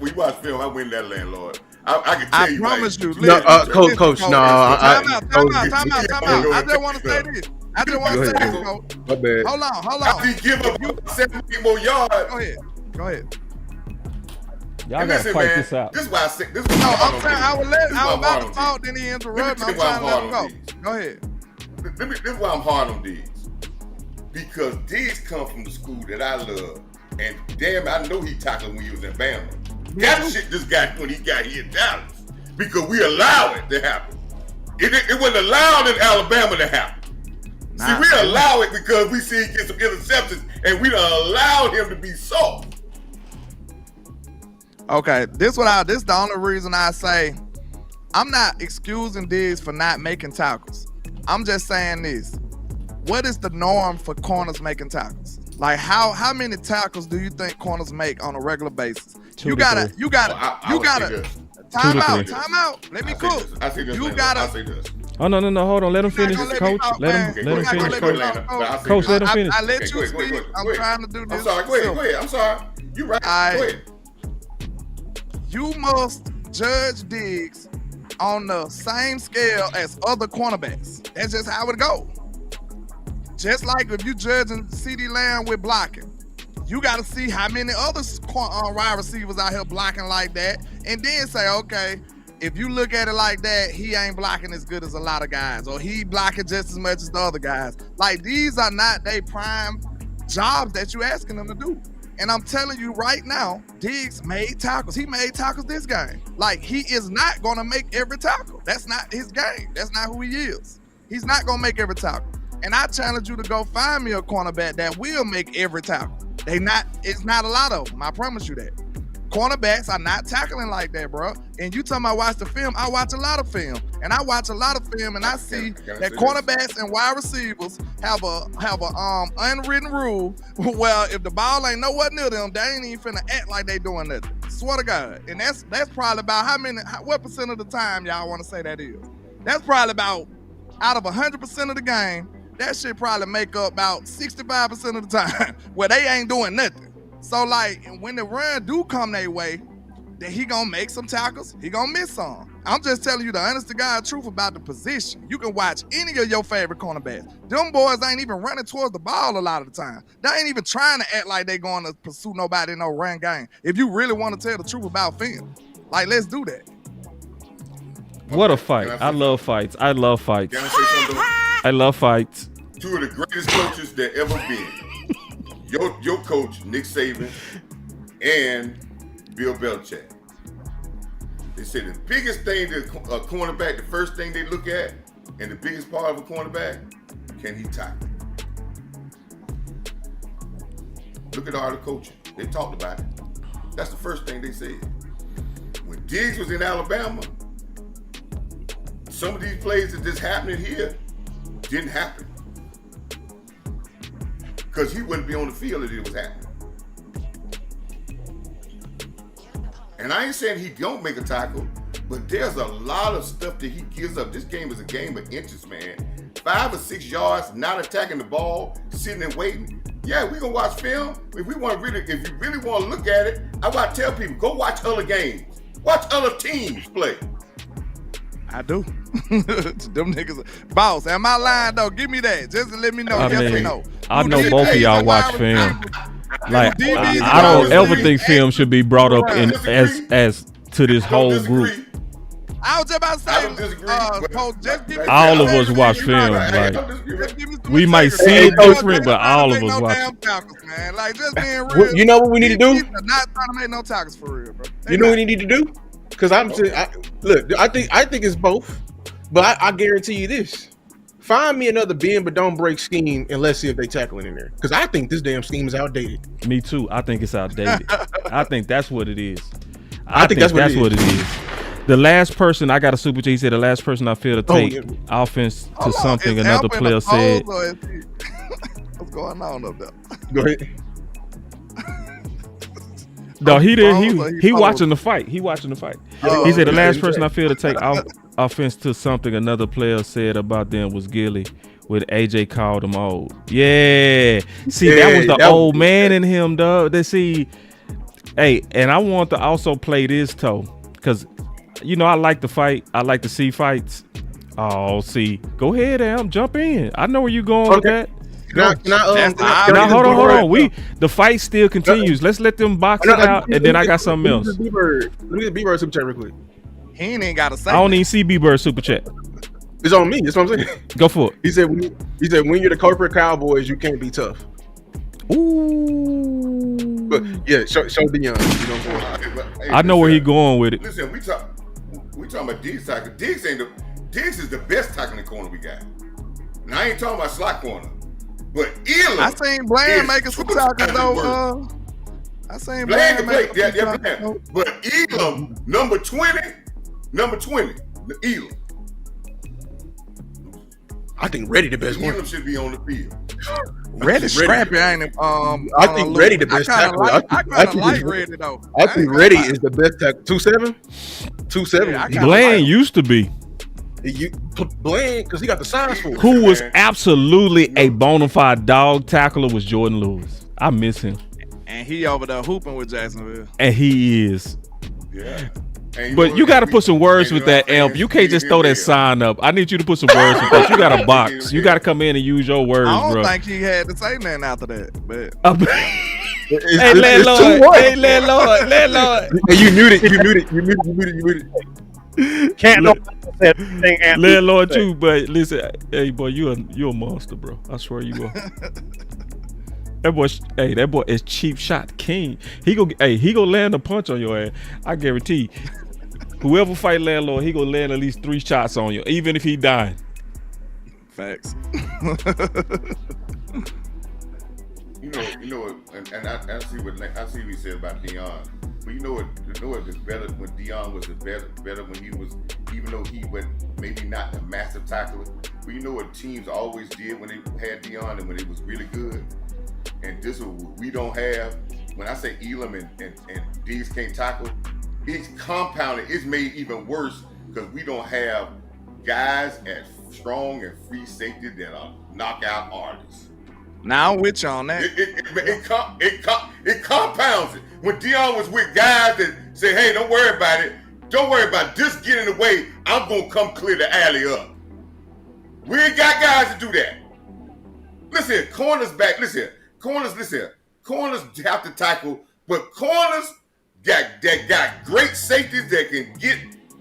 We watch film. I win that landlord. I can tell you. I promise you. No, coach. No. Time out. I just want to say this. Coach. My bad. Hold on. After you give up 70 more yards. Go ahead. Y'all gotta fight this out. This is why I said this. No, I'm saying I was about to talk, then he interrupted. I'm trying to let him go. Go ahead. This is why I'm hard on these. Because these come from the school that I love. And damn, I know he tackled when he was in Bama. That shit just got when he got here in Dallas. Because we allow it to happen. It wasn't allowed in Alabama to happen. See, we allow it because we see he get some interceptions and we don't allow him to be soft. Okay, this the only reason I say I'm not excusing Diggs for not making tackles. I'm just saying this. What is the norm for corners making tackles? Like how many tackles do you think corners make on a regular basis? You gotta time out. Let me cook. I see this. You gotta. I see this. Oh no, hold on. Let him finish, Coach. Let him finish, Coach. Coach, let him finish. I let you speak. I'm trying to do this. I'm sorry. Go ahead. I'm sorry. You right. Go ahead. You must judge Diggs on the same scale as other cornerbacks. That's just how it goes. Just like if you judging CeeDee Lamb with blocking, you got to see how many other wide receivers out here blocking like that, and then say, okay, if you look at it like that, he ain't blocking as good as a lot of guys, or he blocking just as much as the other guys. Like, these are not their prime jobs that you asking them to do. And I'm telling you right now, Diggs made tackles. He made tackles this game. Like, he is not going to make every tackle. That's not his game. That's not who he is. He's not going to make every tackle. And I challenge you to go find me a cornerback that will make every tackle. It's not a lot of them. I promise you that. Cornerbacks are not tackling like that, bro. And you talking about watch the film, I watch a lot of film. And I watch a lot of film, and I see that cornerbacks and wide receivers have a unwritten rule where if the ball ain't nowhere near them, they ain't even finna act like they doing nothing. Swear to God. And that's probably about what percent of the time y'all want to say that is. That's probably about, out of 100% of the game, that shit probably make up about 65% of the time where they ain't doing nothing. So, like, when the run do come their way, then he gonna make some tackles, he gonna miss some. I'm just telling you the honest to God truth about the position. You can watch any of your favorite cornerbacks. Them boys ain't even running towards the ball a lot of the time. They ain't even trying to act like they going to pursue nobody in no run game. If you really want to tell the truth about film, like, let's do that. What a fight. I love fights. I love fights. Can I say something? I love fights. Two of the greatest coaches that ever been. Your coach, Nick Saban, and Bill Belichick. They said the biggest thing that a cornerback, the first thing they look at, and the biggest part of a cornerback, can he tackle? Look at all the coaching. They talked about it. That's the first thing they said. When Diggs was in Alabama, some of these plays that just happening here didn't happen. Because he wouldn't be on the field if it was happening. And I ain't saying he don't make a tackle, but there's a lot of stuff that he gives up. This game is a game of inches, man. 5 or 6 yards, not attacking the ball, sitting and waiting. Yeah, we gonna watch film. If you really want to look at it, I want to tell people, go watch other games. Watch other teams play. I do. Them niggas. Boss, am I lying though? Give me that. Just to let me know. Yes or no. I know both of y'all watch film. Like, I don't ever think film should be brought up as to this whole group. I was just about to say, I don't disagree, Coach, just give me all of us watch film. Like, we might see it different, but all of us watch it. Tackles, man. Like, just being real. You know what we need to do? Not trying to make no tackles for real, bro. You know what we need to do? Because I think it's both, but I guarantee you this: find me another bend but don't break scheme, and let's see if they tackling in there. Because I think this damn scheme is outdated. Me too. I think it's outdated. I think that's what it is. I think that's what it is. The last person I got a super chat. He said the last person I feel to take offense to something another player said. What's going on up there? Go ahead. No, he did. He watching the fight. He watching the fight. He said the last person I feel to take offense to something another player said about them was Gilly, when AJ called him old. Yeah. See, that was the old man in him, dog. Hey, and I want to also play this toe, because you know I like to fight. I like to see fights. Oh, see, go ahead, Am, jump in. I know where you going with that. Hold on. The fight still continues. Let's let them box it out, and then I got something else. Let me get B-Bird super chat real quick. He ain't got to say. I don't even see B-Bird super chat. It's on me. That's what I'm saying. Go for it. He said when you're the corporate Cowboys, you can't be tough. Ooh. But yeah, show Dion. I know where he going with it. Listen, we talking about Diggs tackle. Diggs is the best tackling corner we got. And I ain't talking about slot corner. But Elam, I seen Bland making some tackles though. I seen Bland making some tackles. But Elam, number 20, Elam. I think Reddy the best one. Elam should be on the field. Reddy scrappy, ain't it? I think Reddy the best tackle. I kind of like Reddy though. I think Reddy is the best tackle. 2'7", 2'7". Yeah, Bland used to be. Bland, because he got the size for it. Who was absolutely a bona fide dog tackler was Jordan Lewis. I miss him. And he over there hooping with Jacksonville. And he is. Yeah. But you got to put some words with that, Elp. You can't just throw that sign up. I need you to put some words with that. You got to box. You got to come in and use your words, bro. I don't think he had to say nothing after that. But hey, landlord. Hey, you muted it. Can't know that thing. Landlord too, but listen, hey boy, you a monster, bro. I swear you are. That boy is cheap shot king. He go land a punch on your ass. I guarantee. Whoever fight landlord, he gonna land at least 3 shots on you, even if he dying. Facts. You know, and I see what he said about Deion. But you know what was better when Deion was better when he was, even though he was maybe not a massive tackler. But you know what teams always did when they had Deion and when it was really good. And this is what we don't have. When I say Elam and Diggs can't tackle, it's compounded. It's made even worse because we don't have guys at strong and free safety that are knockout artists. Now I'm with you on that. It compounds it. When Deion was with guys that say, "Hey, don't worry about it. Don't worry about it. Just get in the way. I'm gonna come clear the alley up." We ain't got guys to do that. Listen, corners back. Listen, corners have to tackle, but corners got great safeties that can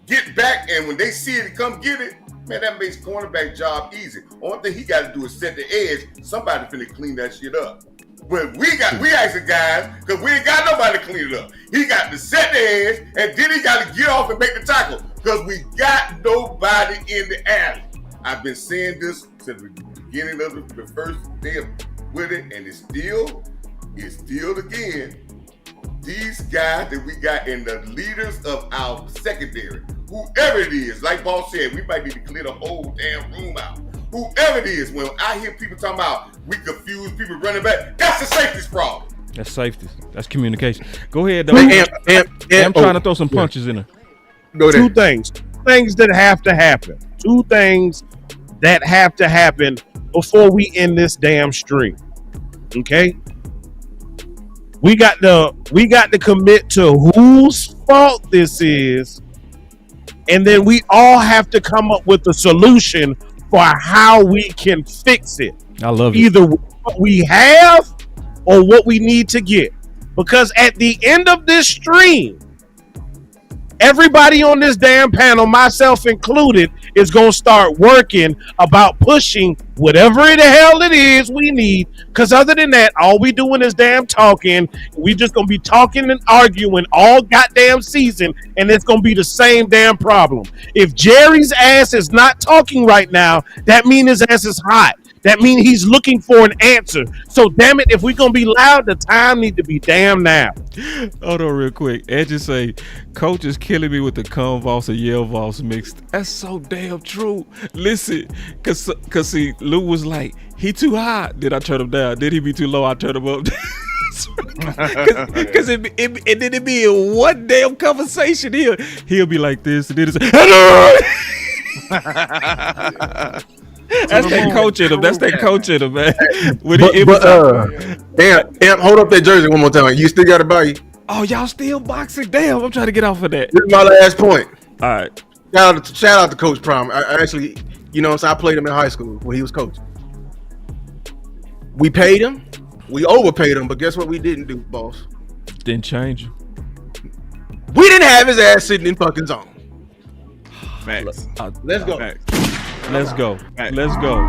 get back, and when they see it, come get it. Man, that makes cornerback job easy. Only thing he got to do is set the edge. Somebody finna clean that shit up. But we actually guys, because we ain't got nobody to clean it up. He got to set the edge, and then he got to get off and make the tackle, because we got nobody in the alley. I've been saying this since the beginning of the first day with it, and it's still again. These guys that we got in the leaders of our secondary, whoever it is, like Boss said, we might need to clear the whole damn room out. Whoever it is, when I hear people talking about we confuse people running back, that's the safety's problem. That's safety. That's communication. Go ahead, though. I'm trying to throw some punches in there. Two things that have to happen. Two things that have to happen before we end this damn stream. Okay? We got to commit to whose fault this is, and then we all have to come up with a solution for how we can fix it. I love it. Either what we have or what we need to get. Because at the end of this stream, everybody on this damn panel, myself included, is going to start working about pushing whatever the hell it is we need. Because other than that, all we doing is damn talking. We just going to be talking and arguing all goddamn season, and it's going to be the same damn problem. If Jerry's ass is not talking right now, that means his ass is hot. That means he's looking for an answer. So damn it, if we're gonna be loud, the time need to be damn now. Hold on real quick. Ed just say, Coach is killing me with the Convulse and Yale Voss mixed. That's so damn true. Listen, cause see, Lou was like, he too high. Did I turn him down? Did he be too low? I turned him up. Cause and then it be in one damn conversation. He'll be like this and then it's That's that coach in him. That's that coach in him, man. Damn, hold up that jersey one more time. You still got it by you? Oh, y'all still boxing? Damn, I'm trying to get off of that. This is my last point. All right. Shout out to Coach Prime. I actually, so I played him in high school when he was coaching. We paid him. We overpaid him, but guess what we didn't do, boss? Didn't change. We didn't have his ass sitting in fucking zone. Facts. Let's go. Facts. Let's go. Right. Let's go.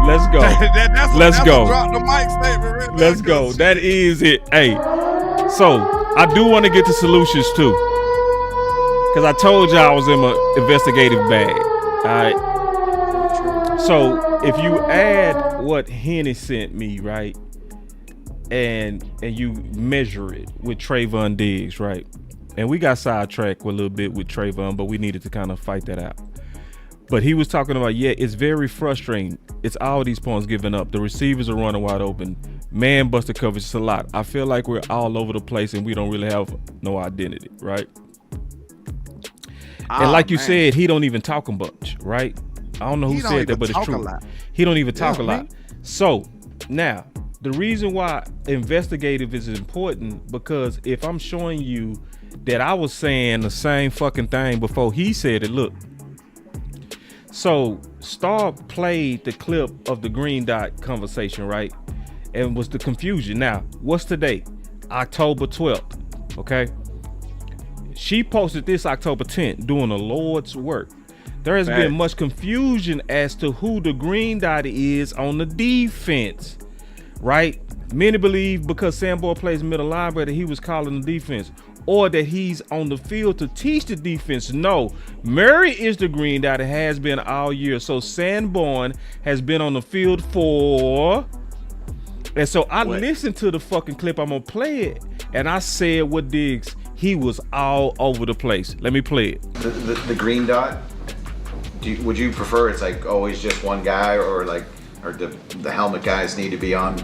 Let's go. Let's go. Drop the mic statement right Let's there, go. That is it. Hey, so I do want to get to solutions too, because I told y'all I was in my investigative bag. All right. So if you add what Henny sent me, right, and you measure it with Trayvon Diggs, right, and we got sidetracked a little bit with Trayvon, but we needed to kind of fight that out. But he was talking about, it's very frustrating. It's all these points given up. The receivers are running wide open. Man busted coverage is a lot. I feel like we're all over the place and we don't really have no identity, right? And like you said, he don't even talk a bunch, right? I don't know who said that, but it's true. He don't even talk a lot. So now, the reason why investigative is important, because if I'm showing you that I was saying the same fucking thing before he said it, look. So Star played the clip of the green dot conversation, right? And was the confusion. Now, what's today? October 12th, okay? She posted this October 10th, doing the Lord's work. There has been much confusion as to who the green dot is on the defense, right? Many believe because Sanborn plays middle linebacker, he was calling the defense, or that he's on the field to teach the defense. No, Murray is the green dot. It has been all year. So Sanborn has been on the field for. And so I listened to the fucking clip. I'm gonna play it, and I said with Diggs, he was all over the place. Let me play it. The green dot. Would you prefer it's like always just one guy, or the helmet guys need to be on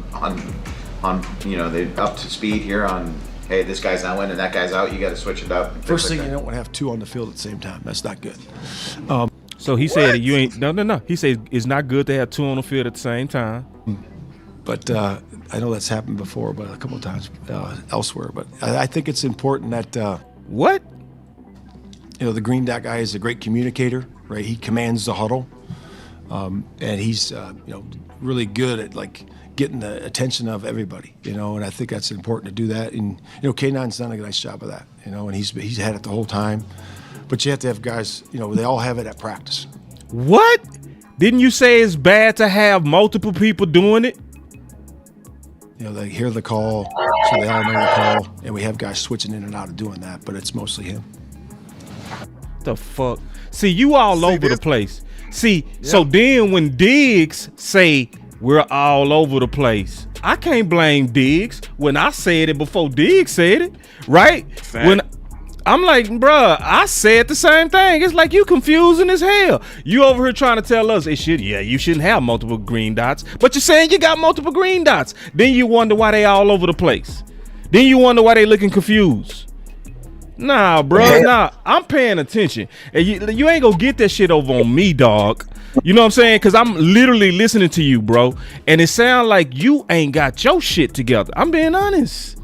they up to speed here on, hey, this guy's not in and that guy's out, you got to switch it up. First thing, you don't want to have two on the field at the same time. That's not good. So he said you ain't no. He said it's not good to have two on the field at the same time. But I know that's happened before, but a couple of times elsewhere. But I think it's important that what? The green dot guy is a great communicator, right? He commands the huddle, and he's really good at getting the attention of everybody, and I think that's important to do that. And K9's done a nice job of that, and he's had it the whole time. But you have to have guys, they all have it at practice. What? Didn't you say it's bad to have multiple people doing it? They hear the call, so they all know the call, and we have guys switching in and out of doing that, but it's mostly him. The fuck? See, you all over the place. See, so then when Diggs say we're all over the place, I can't blame Diggs when I said it before Diggs said it, right? Fact. When I'm like, bruh, I said the same thing. It's like you confusing as hell. You over here trying to tell us you shouldn't have multiple green dots, but you're saying you got multiple green dots. Then you wonder why they all over the place. Then you wonder why they looking confused. Nah, bro, nah. I'm paying attention. And you ain't gonna get that shit over on me, dog. You know what I'm saying? Because I'm literally listening to you, bro. And it sounds like you ain't got your shit together. I'm being honest.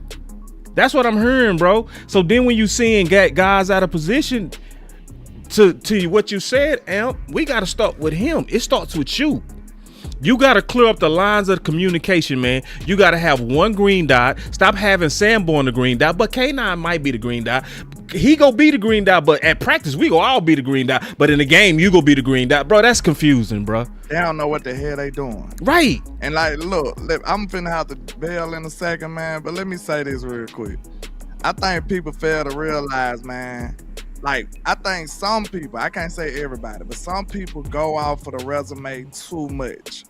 That's what I'm hearing, bro. So then when you seeing guys out of position, to what you said, Amp, we got to start with him. It starts with you. You got to clear up the lines of communication, man. You got to have one green dot. Stop having Sanborn the green dot, but K9 might be the green dot. He go be the green dot, but at practice, we go all be the green dot. But in the game, you go be the green dot. Bro, that's confusing, bro. They don't know what the hell they doing. Right. And look, I'm finna have to bail in a second, man, but let me say this real quick. I think people fail to realize, man, I think some people, I can't say everybody, but some people go out for the resume too much.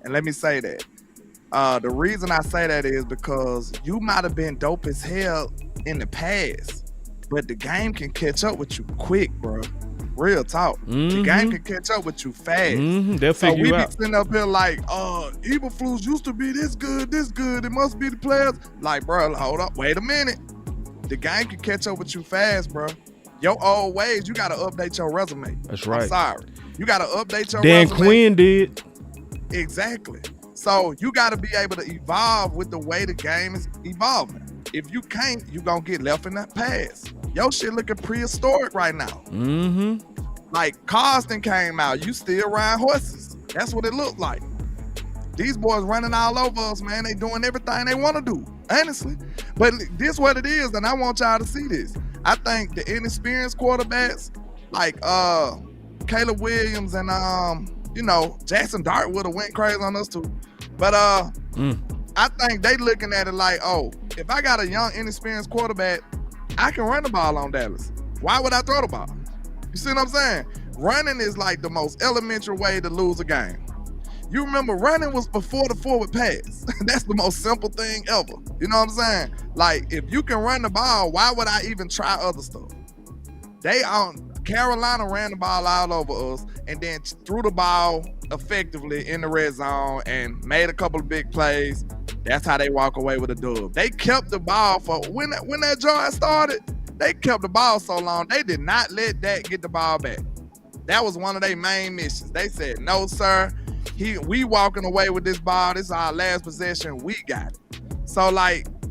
And let me say that. The reason I say that is because you might have been dope as hell in the past, but the game can catch up with you quick, bro. Real talk. The game can catch up with you fast. They'll figure you out. So we be sitting up here like, Eberflus used to be this good. It must be the players. Like, bro, hold up, wait a minute. The game can catch up with you fast, bro. Your old ways, you got to update your resume. That's right. I'm sorry. You got to update your Dan resume. Quinn did. Exactly. So you got to be able to evolve with the way the game is evolving. If you can't, you going to get left in that past. Your shit looking prehistoric right now. Like Carston came out, you still ride horses. That's what it looked like. These boys running all over us, man. They doing everything they want to do, honestly. But this what it is, and I want y'all to see this. I think the inexperienced quarterbacks, like Caleb Williams and Jackson Dart would have went crazy on us too. But I think they looking at it like, oh, if I got a young, inexperienced quarterback, I can run the ball on Dallas. Why would I throw the ball? You see what I'm saying? Running is like the most elementary way to lose a game. You remember running was before the forward pass. That's the most simple thing ever. You know what I'm saying? Like, if you can run the ball, why would I even try other stuff? Carolina ran the ball all over us and then threw the ball effectively in the red zone and made a couple of big plays. That's how they walk away with a dub. They kept the ball for when that drive started. They kept the ball so long. They did not let Dak get the ball back. That was one of their main missions. They said, no, sir. We walking away with this ball. This is our last possession. We got it. So,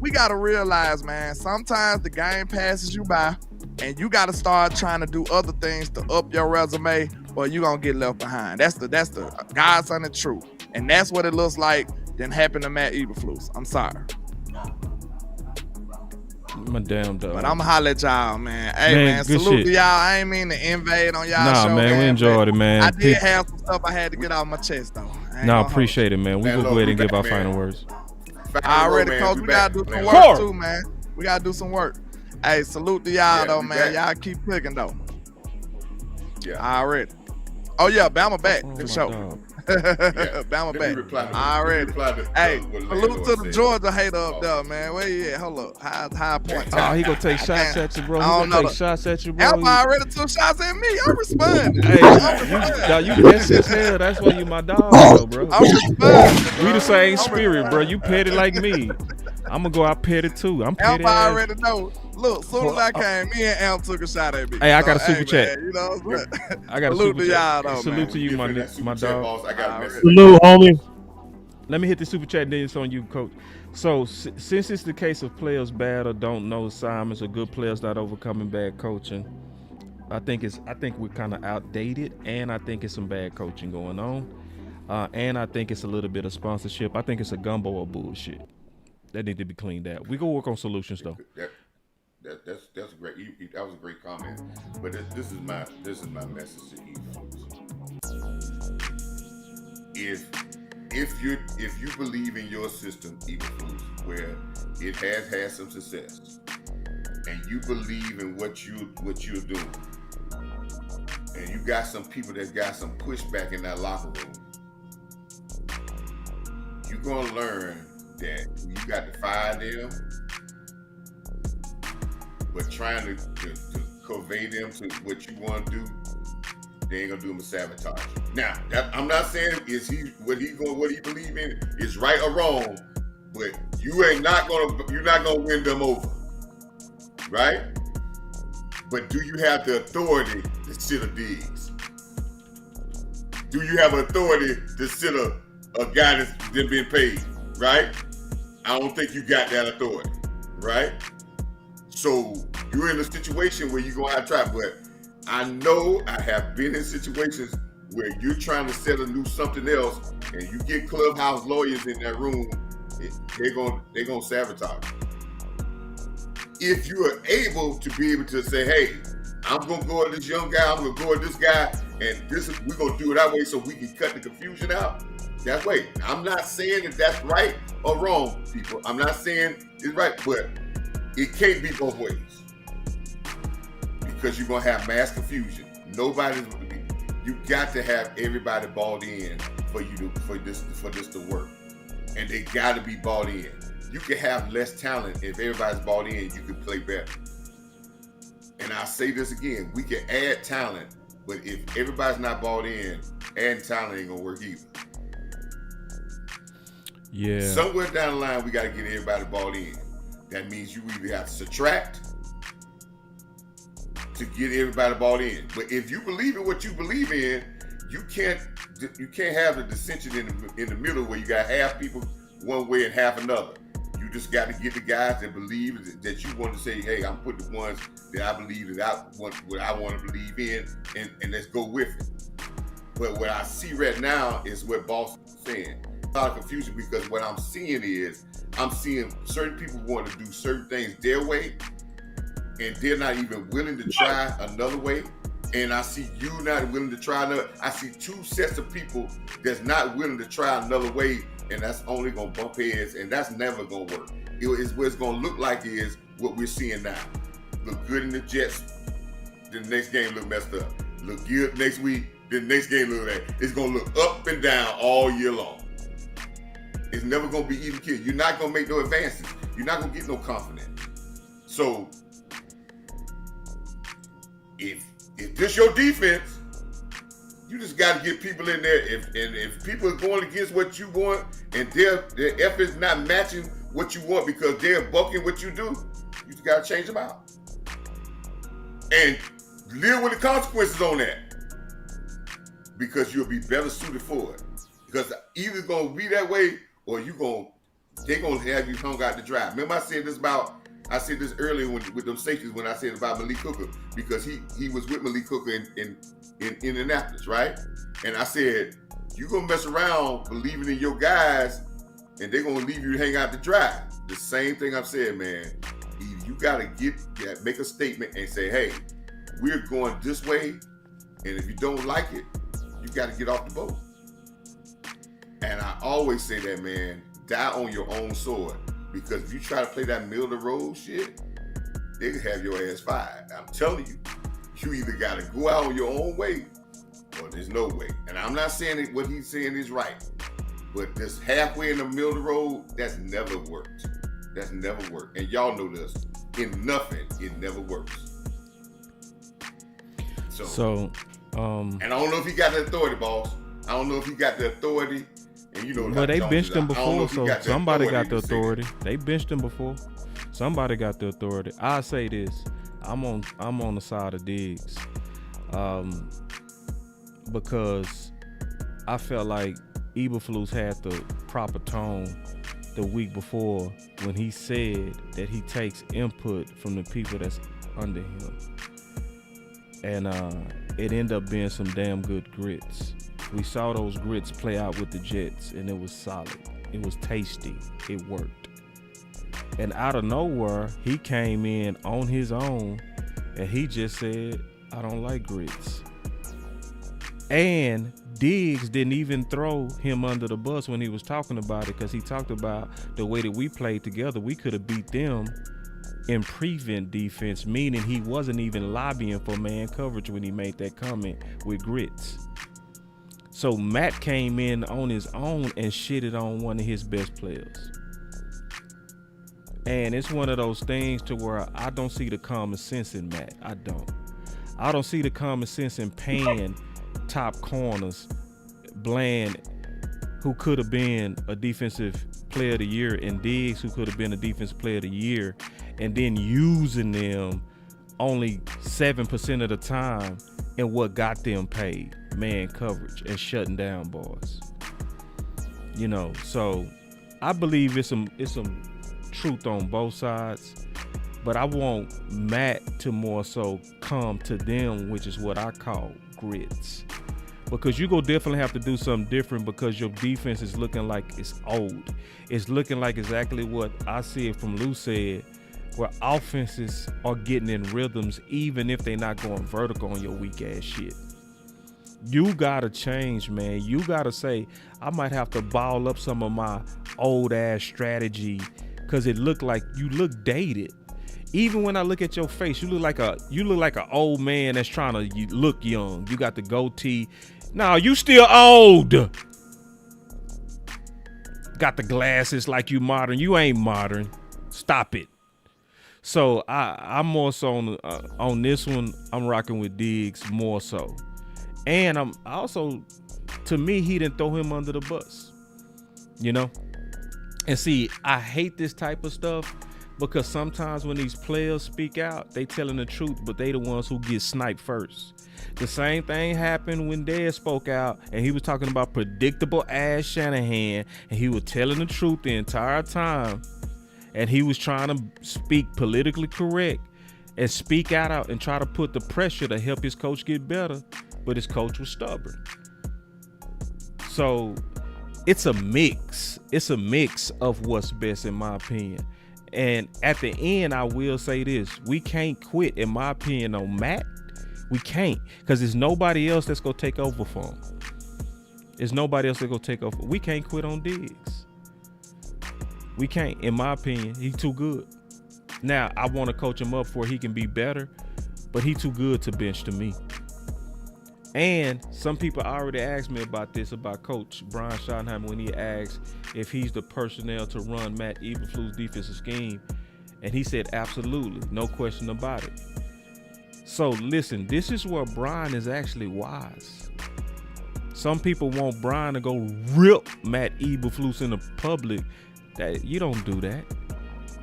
we got to realize, man, sometimes the game passes you by and you got to start trying to do other things to up your resume or you're going to get left behind. That's the God's honest truth. And that's what it looks like then happened to Matt Eberflus. I'm sorry. My damn dog. But I'm going to holler at y'all, man. Hey, man, salute to y'all. I ain't mean to invade on y'all show. Nah, man, we enjoyed it, man. I did have some stuff I had to get off my chest, though. Appreciate it, man. We will go ahead and give our final words. All right, man. coach, we gotta do some work too, man. We gotta do some work. Hey, salute to y'all though, man. Y'all keep clicking though. Yeah. All right. Oh yeah, Bama back. Good show. Bama back. Already. Hey, salute to the Georgia hater up there, man. Where you at? Hold up. High point. Oh, he gonna take shots at you, bro. He gonna take shots at you, bro. Alpha already took shots at me. I'm responding. Hey, you messy as hell. That's why you my dog, though, bro. I'm responding. We the same spirit, bro. You petty like me. I'm gonna go out petty too. I'm petty. Alpha already know. Look, soon as I came, me and Amp took a shot at me. Hey, I got a super chat. Man, you know what I'm saying? I got a salute super to chat. y'all, though, Salute man. to you, my dog. I got a message. Salute, homie. Let me hit the super chat, then it's on you, coach. So, since it's the case of players bad or don't know assignments or good players not overcoming bad coaching, I think we're kind of outdated, and I think it's some bad coaching going on, and I think it's a little bit of sponsorship. I think it's a gumbo of bullshit that need to be cleaned out. We go work on solutions though. That's great. That was a great comment. But this is my message to you. If you believe in your system, Eberflus, where it has had some success, and you believe in what you're doing, and you got some people that got some pushback in that locker room, you're gonna learn that you got to fire them, but trying to convey them to what you want to do, they ain't gonna do them a sabotage. Now, I'm not saying what he believe in is right or wrong, but you're not gonna win them over, right? But do you have the authority to sit a Diggs? Do you have authority to sit a guy that's been paid, right? I don't think you got that authority, right? So you're in a situation where you're gonna have to try, but I know I have been in situations where you're trying to set a new something else, and you get clubhouse lawyers in that room, they're gonna sabotage. If you are able to be able to say, hey, I'm gonna go at this young guy, I'm gonna go at this guy, and we're gonna do it that way so we can cut the confusion out. That way. I'm not saying that that's right or wrong, people. I'm not saying it's right, but it can't be both ways. Because you're gonna have mass confusion. You got to have everybody bought in for this to work. And they gotta be bought in. You can have less talent if everybody's bought in, you can play better. And I'll say this again, we can add talent, but if everybody's not bought in, adding talent ain't gonna work either. Yeah. Somewhere down the line, we got to get everybody bought in. That means you either have to subtract to get everybody bought in. But if you believe in what you believe in, you can't have the dissension in the middle where you got half people one way and half another. You just got to get the guys that believe that you want to say, hey, I'm putting the ones that I believe that I want to believe in, and let's go with it. But what I see right now is what Boss is saying. A lot of confusion, because what I'm seeing certain people want to do certain things their way, and they're not even willing to try another way. And I see you not willing to try another. I see two sets of people that's not willing to try another way, and that's only gonna bump heads, and that's never gonna work. What it's gonna look like is what we're seeing now. Look good in the Jets, the next game look messed up. Look good next week, the next game look like it's gonna look up and down all year long. It's never gonna be even killed. You're not gonna make no advances. You're not gonna get no confidence. So if this your defense, you just got to get people in there. If people are going against what you want and their efforts not matching what you want because they're bucking what you do, you just got to change them out and live with the consequences on that, because you'll be better suited for it. Because either it's going to be that way, or they're going to have you hung out to dry. Remember I said this earlier with them safeties when I said about Malik Hooker, because he was with Malik Hooker in Indianapolis, right? And I said, you're going to mess around believing in your guys, and they're going to leave you to hang out to dry. The same thing I'm saying, man. You got to make a statement and say, hey, we're going this way, and if you don't like it, you got to get off the boat. And I always say that, man, die on your own sword. Because if you try to play that middle of the road shit, they can have your ass fired. I'm telling you, you either got to go out on your own way or there's no way. And I'm not saying that what he's saying is right, but this halfway in the middle of the road, that's never worked. That's never worked. And y'all know this. In nothing, it never works. So and I don't know if he got the authority, boss. I don't know if he got the authority. And you know, but they benched him before, so somebody got the authority. That. They benched him before. Somebody got the authority. I say this. I'm on the side of Diggs. Because I felt like Eberflus had the proper tone the week before when he said that he takes input from the people that's under him. And it ended up being some damn good grits. We saw those grits play out with the Jets, and it was solid. It was tasty. It worked. And out of nowhere, he came in on his own, and he just said, I don't like grits. And Diggs didn't even throw him under the bus when he was talking about it, because he talked about the way that we played together. We could have beat them in prevent defense, meaning he wasn't even lobbying for man coverage when he made that comment with grits. So Matt came in on his own and shitted on one of his best players. And it's one of those things to where I don't see the common sense in Matt. I don't see the common sense in paying top corners, Bland, who could have been a defensive player of the year, and Diggs, who could have been a defensive player of the year, and then using them only 7% of the time in what got them paid, man coverage, and shutting down boys. You know, so I believe it's some truth on both sides, but I want Matt to more so come to them, which is what I call grits. Because you go definitely have to do something different, because your defense is looking like it's old. It's looking like exactly what I see it from Lou said, where offenses are getting in rhythms even if they're not going vertical on your weak ass shit. You gotta change, man. You gotta say, I might have to ball up some of my old ass strategy, because it looked like you look dated. Even when I look at your face, you look like an old man that's trying to look young. You got the goatee. No, you still old. Got the glasses like you modern. You ain't modern. Stop it. So I'm more so on this one. I'm rocking with Diggs more so, and I'm also, to me, he didn't throw him under the bus. You know, and see, I hate this type of stuff, because sometimes when these players speak out, they telling the truth, but they the ones who get sniped first. The same thing happened when Dez spoke out, and he was talking about predictable ass Shanahan, and he was telling the truth the entire time, and he was trying to speak politically correct and speak out and try to put the pressure to help his coach get better, but his coach was stubborn. So it's a mix. It's a mix of what's best, in my opinion. And at the end, I will say this. We can't quit, in my opinion, on Matt. We can't, because there's nobody else that's going to take over for him. There's nobody else that's going to take over. We can't quit on Diggs. We can't, in my opinion. He's too good. Now, I want to coach him up for he can be better, but he's too good to bench to me. And some people already asked me about this, about Coach Brian Schottenheimer, when he asked if he's the personnel to run Matt Eberflus' defensive scheme. And he said, absolutely, no question about it. So listen, this is where Brian is actually wise. Some people want Brian to go rip Matt Eberflus in the public. That you don't do that.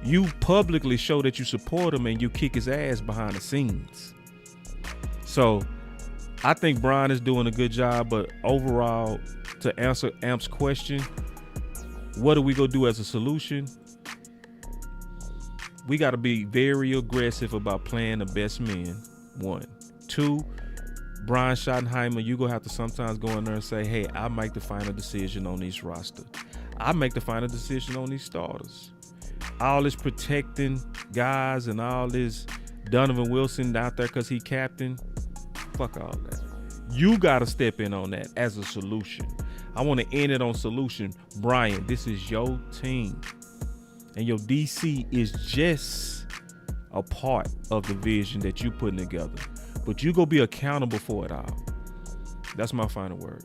You publicly show that you support him and you kick his ass behind the scenes. So I think Brian is doing a good job, but overall, to answer Amp's question, what do we go do as a solution? We got to be very aggressive about playing the best men, 1. 2, Brian Schottenheimer, you going to have to sometimes go in there and say, hey, I make the final decision on this roster. I make the final decision on these starters. All this protecting guys and all this Donovan Wilson out there because he captain, fuck all that. You got to step in on that as a solution. I want to end it on solution. Brian, this is your team. And your DC is just a part of the vision that you putting together. But you go be accountable for it all. That's my final word.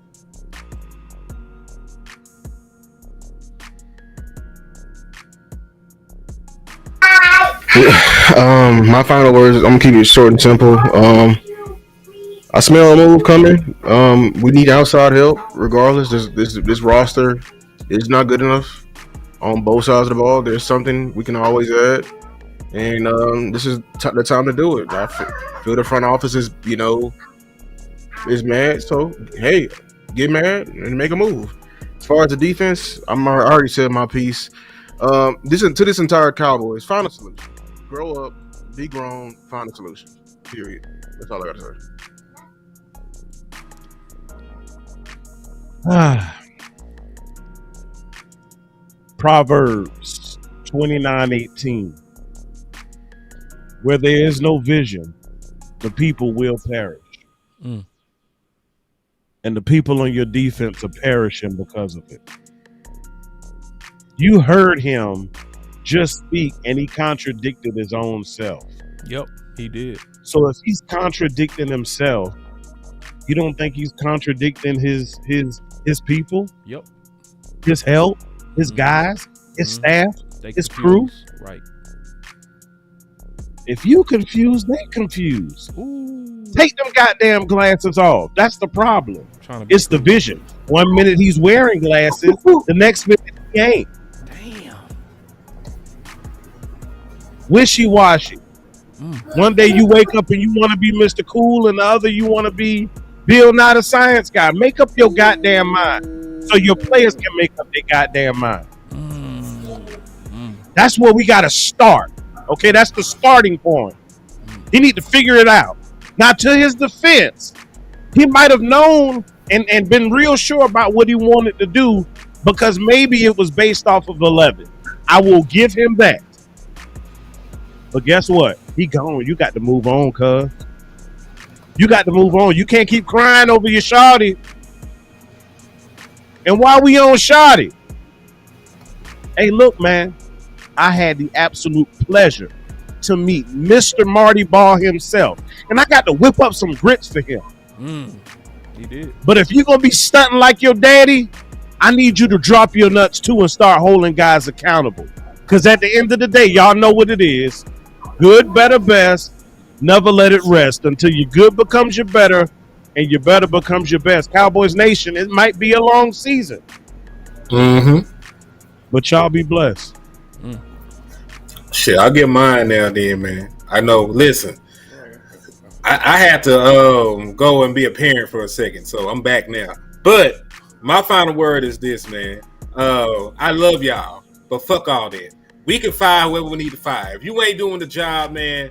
My final words. I'm gonna keep it short and simple. I smell a move coming. We need outside help. Regardless, this roster is not good enough on both sides of the ball. There's something we can always add, and this is the time to do it. I feel the front office is is mad. So hey, get mad and make a move. As far as the defense, I already said my piece. This entire Cowboys, find a solution. Grow up, be grown, find a solution. Period. That's all I gotta say. Proverbs 29:18. Where there is no vision, the people will perish. And the people on your defense are perishing because of it. You heard him just speak and he contradicted his own self. Yep, he did. So if he's contradicting himself, you don't think he's contradicting his people? Yep. His help, his guys, his staff, his crew? Right. If you confused, they confused. Ooh. Take them goddamn glasses off. That's the problem. It's the vision. 1 minute he's wearing glasses, the next minute he ain't. Damn. Wishy-washy. One day you wake up and you want to be Mr. Cool, and the other you want to be Bill Nye the Science Guy. Make up your goddamn mind so your players can make up their goddamn mind. That's where we got to start. Okay, that's the starting point. He need to figure it out. Now, to his defense, he might have known and been real sure about what he wanted to do because maybe it was based off of 11. I will give him that. But guess what? He gone. You got to move on, cuz. You got to move on. You can't keep crying over your shawty. And while we on shawty, hey, look, man, I had the absolute pleasure to meet Mr. Marty Ball himself. And I got to whip up some grits for him. He did. But if you're going to be stunting like your daddy, I need you to drop your nuts too and start holding guys accountable. Because at the end of the day, y'all know what it is. Good, better, best. Never let it rest until your good becomes your better and your better becomes your best. Cowboys Nation, it might be a long season. But y'all be blessed. Shit, I'll get mine now then, man. I know, listen. I had to go and be a parent for a second, so I'm back now. But my final word is this, man. I love y'all, but fuck all that. We can fire whoever we need to fire. If you ain't doing the job, man,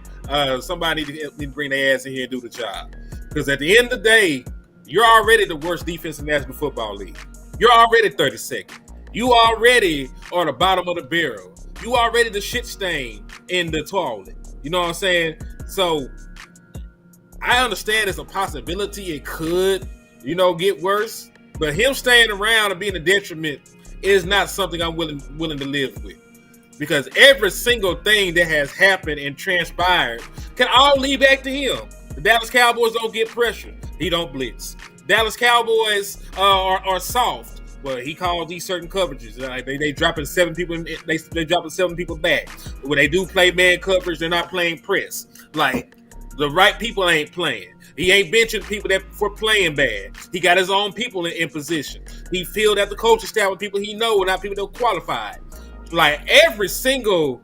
somebody need to bring their ass in here and do the job. Because at the end of the day, you're already the worst defense in the National Football League. You're already 32nd. You already are the bottom of the barrel. You already the shit stain in the toilet. You know what I'm saying? So I understand it's a possibility it could, get worse. But him staying around and being a detriment is not something I'm willing to live with. Because every single thing that has happened and transpired can all lead back to him. The Dallas Cowboys don't get pressure. He don't blitz. Dallas Cowboys are soft. Well, he calls these certain coverages. They dropping 7 people. They dropping 7 people back. When they do play man coverage, they're not playing press. Like the right people ain't playing. He ain't benching people that for playing bad. He got his own people in position. He filled out the coaching staff with people he know and not people that are qualified. Like every single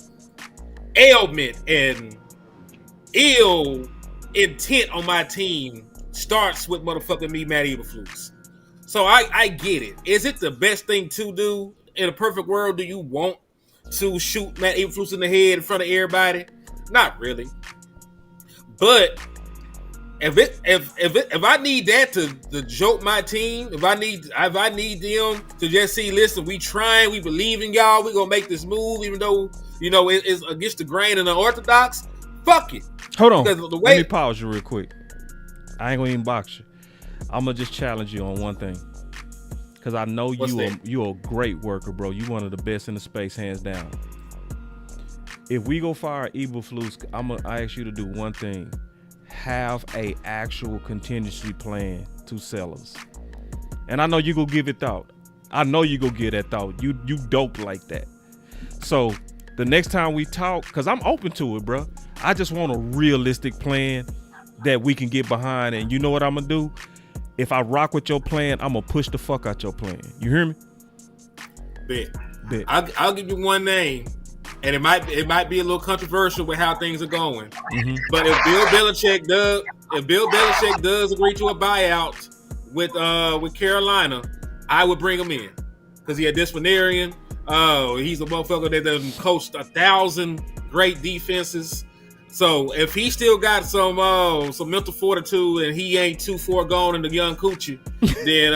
ailment and ill intent on my team starts with motherfucking me, Matt Eberflus. So I get it. Is it the best thing to do in a perfect world? Do you want to shoot Matt Eberflus in the head in front of everybody? Not really. But if I need that to jolt my team, if I need them to just see, listen, we trying, we believe in y'all, we gonna make this move, even though it's against the grain and unorthodox. Fuck it. Hold on. Let me pause you real quick. I ain't gonna even box you. I'm gonna just challenge you on one thing. because I know What's that? you're a great worker, bro. You one of the best in the space, hands down. If we go fire Eberflus, I ask you to do one thing: have a actual contingency plan to sell us. And I know you go give it thought. I know you go get that thought. You dope like that. So the next time we talk, because I'm open to it, bro. I just want a realistic plan that we can get behind. And you know what I'm gonna do? If I rock with your plan, I'm gonna push the fuck out your plan. You hear me? Bet. I'll give you one name, and it might be a little controversial with how things are going. Mm-hmm. But if Bill Belichick does agree to a buyout with Carolina, I would bring him in because he a disciplinarian. He's a motherfucker that done coached 1,000 great defenses. So if he still got some mental fortitude and he ain't too far gone in the young coochie, then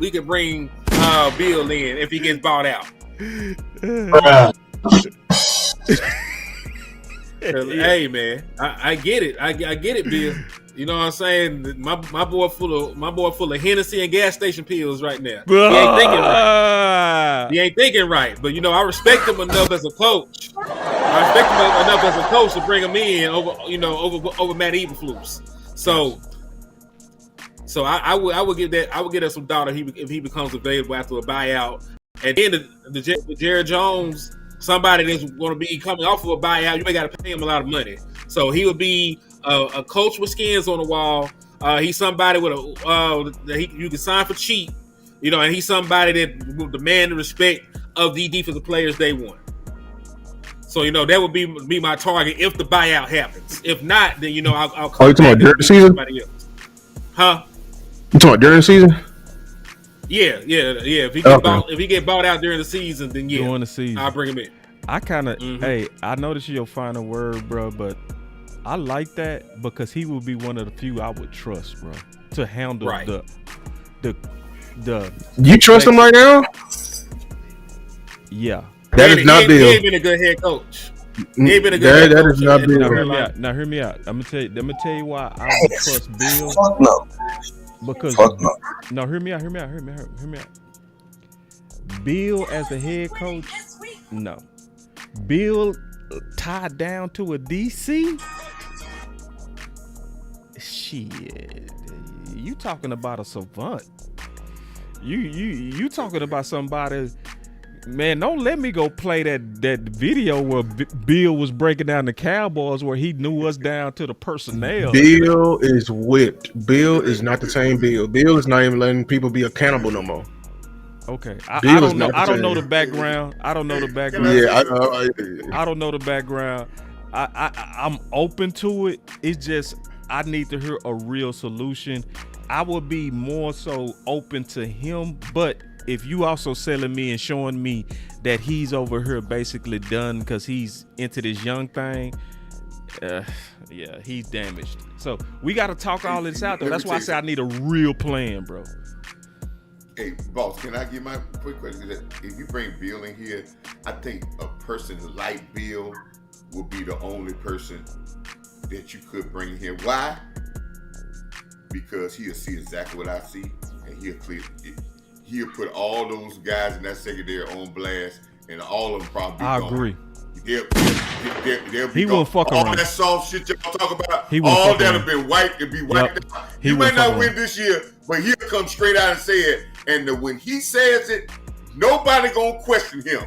we could bring Bill in if he gets bought out. Hey man, I get it. I get it, Bill. You know what I'm saying? My boy full of Hennessy and gas station pills right now. He ain't thinking right. But I respect him enough as a coach. To bring him in over Matt Eberflus. So I would give that some thought if he becomes available after a buyout. And then the Jared Jones, somebody that's going to be coming off of a buyout, you may got to pay him a lot of money. So he would be a coach with skins on the wall. He's somebody with that you can sign for cheap, and he's somebody that will demand the respect of the defensive players they want. So that would be my target if the buyout happens. If not, then I'll call. You talking about during the season? Huh? You talking about during the season? Yeah. If he get bought out during the season, then yeah, during the season, I'll bring him in. I kind of, hey, I know this is your final word, bro, but I like that because he would be one of the few I would trust, bro, to handle the. You trust him right now? Yeah. That is not Bill. He ain't been a good head coach. He ain't been a good head coach. That is not Bill. Now hear me out. I'm gonna tell you why I would trust Bill. Fuck no. Because no, hear me out. Bill as the head coach, no. Bill tied down to a DC. Shit, you talking about a savant? You talking about somebody? Man, don't let me go play that video where Bill was breaking down the Cowboys where he knew us down to the personnel. Bill is whipped. Bill is not the same Bill. Bill is not even letting people be accountable no more. Okay, I don't know. I don't know the background. I don't know the background. Yeah, I don't know the background. I'm open to it. It's just I need to hear a real solution. I would be more so open to him, but if you also selling me and showing me that he's over here basically done because he's into this young thing, yeah, he's damaged. So we got to talk all this out, though. That's why I say I need a real plan, bro. Hey, boss, can I give my quick question? If you bring Bill in here, I think a person like Bill will be the only person that you could bring here. Why? Because he'll see exactly what I see, and he'll put all those guys in that secondary on blast, and all of them probably I gone. agree. They'll be he won't fuck all around. All that soft shit y'all talk about, all that'll be wiped and be wiped out. You may not win this year, but he'll come straight out and say it. And when he says it, nobody gonna question him.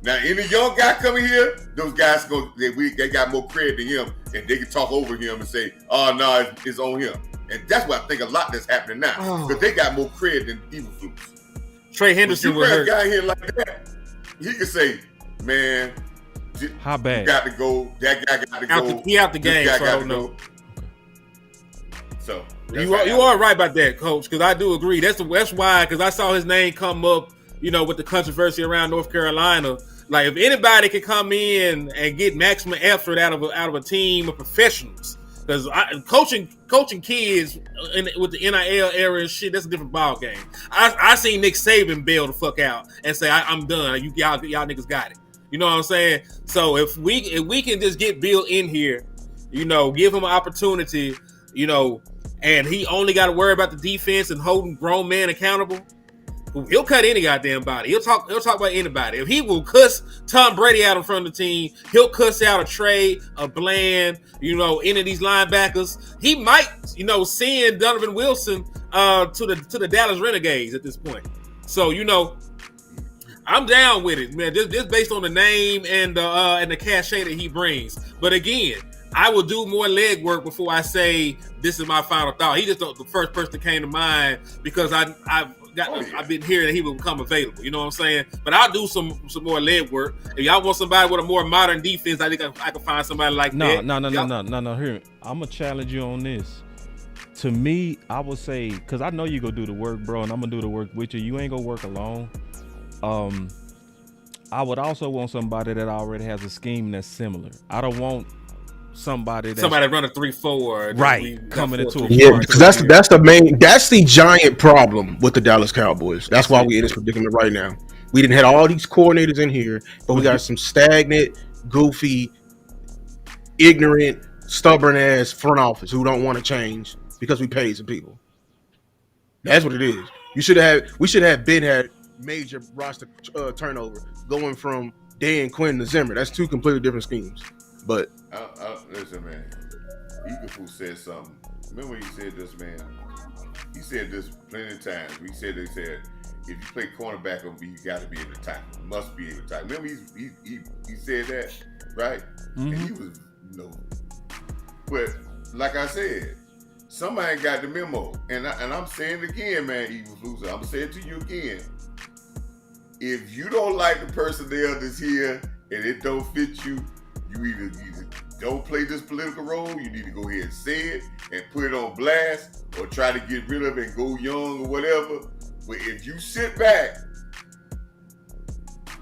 Now, any young guy coming here, those guys they got more credit than him, and they can talk over him and say, "Oh no, it's on him." And that's what I think a lot that's happening now, because they got more credit than Eberflus. Trey Henderson was hurt. A guy here like that, he could say, "Man, how bad? You got to go. That guy got to go. He out the game, so I don't know." So you are right about that, Coach, because I do agree. That's why, because I saw his name come up, with the controversy around North Carolina. Like, if anybody can come in and get maximum effort out of a team of professionals, because coaching kids with the NIL era and shit, that's a different ball game. I seen Nick Saban bail the fuck out and say, I'm done. Y'all niggas got it. You know what I'm saying? So if we can just get Bill in here, give him an opportunity, and he only got to worry about the defense and holding grown men accountable, He'll cut any goddamn body. He'll talk about anybody. If he will cuss Tom Brady out in front of the team, he'll cuss out a Trey, a Bland, any of these linebackers. He might, send Donovan Wilson to the Dallas Renegades at this point. So, I'm down with it, man. Just based on the name and the cachet that he brings. But again, I will do more leg work before I say this is my final thought. He just the first person that came to mind because I've been hearing that he will become available. You know what I'm saying? But I'll do some more leg work. If y'all want somebody with a more modern defense, I think I can find somebody like that. No. Here, I'm gonna challenge you on this. To me, I would say, because I know you gonna do the work, bro, and I'm gonna do the work with you. You ain't gonna work alone. I would also want somebody that already has a scheme that's similar. I don't want somebody run a 3-4, right, coming into a because that's the giant problem with the Dallas Cowboys. That's why we're in this predicament right now. We didn't have all these coordinators in here, but we got some stagnant, goofy, ignorant, stubborn ass front office who don't want to change because we paid some people. That's what it is. We should have had major roster turnover going from Dan Quinn to Zimmer. That's two completely different schemes. But listen, man. Eagleful said something. Remember he said this, man. He said this plenty of times. They said if you play cornerback, you got to be able to tackle. You must be able to tackle. Remember he said that, right? Mm-hmm. And he was But like I said, somebody got the memo, and I'm saying it again, man. Eagleful, I'm gonna say it to you again. If you don't like the personnel that's here and it don't fit you, you either don't play this political role, you need to go ahead and say it and put it on blast, or try to get rid of it and go young or whatever. But if you sit back,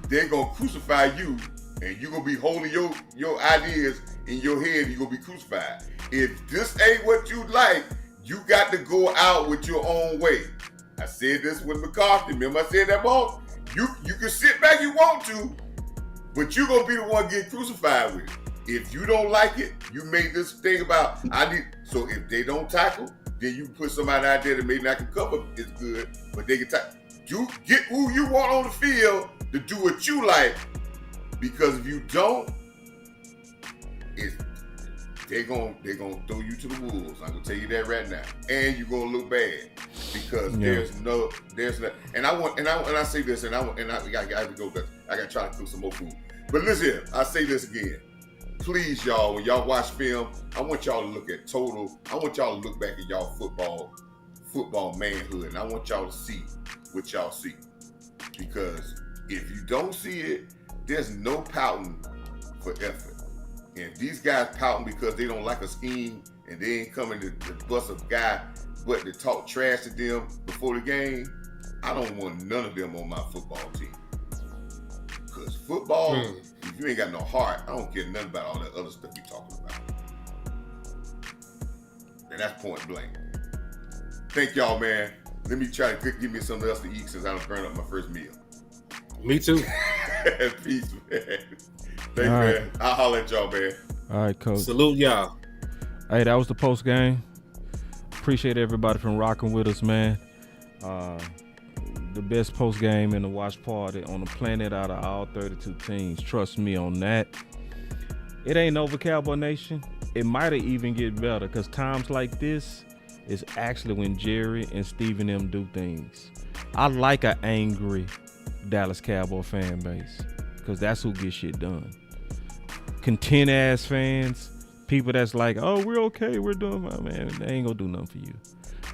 they're going to crucify you, and you're going to be holding your ideas in your head, and you're going to be crucified. If this ain't what you like, you got to go out with your own way. I said this with McCarthy. Remember I said that, boss? You can sit back you want to, but you're going to be the one getting crucified with it. If you don't like it, you made this thing about, so if they don't tackle, then you put somebody out there that maybe not can cover as good, but they can tackle. You get who you want on the field to do what you like, because if you don't, they're gonna throw you to the wolves. I'm gonna tell you that right now, and you're gonna look bad because there's no. And I say this, and I got to go because I got to try to cook some more food. But listen here, I say this again. Please, y'all, when y'all watch film, I want y'all to look at total. I want y'all to look back at y'all football manhood, and I want y'all to see what y'all see. Because if you don't see it, there's no pouting for effort. And if these guys pouting because they don't like a scheme and they ain't coming to bust a guy but to talk trash to them before the game, I don't want none of them on my football team. Because football, if you ain't got no heart, I don't care nothing about all that other stuff you talking about. And that's point blank. Thank y'all, man. Let me try to give me something else to eat since I done burned up my first meal. Me too. Peace, man. Thanks, man. I'll holler at y'all, man. All right, coach. Salute y'all. Hey, that was the post game. Appreciate everybody from rocking with us, man. The best post game in the watch party on the planet out of all 32 teams. Trust me on that. It ain't over, Cowboy Nation. It might have even get better because times like this is actually when Jerry and Steve and them do things. I like an angry Dallas Cowboy fan base because that's who gets shit done. Content ass fans, people that's like, oh, we're okay, we're doing fine, man. They ain't gonna do nothing for you.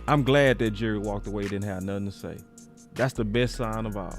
I'm glad that Jerry walked away, didn't have nothing to say. That's the best sign of all.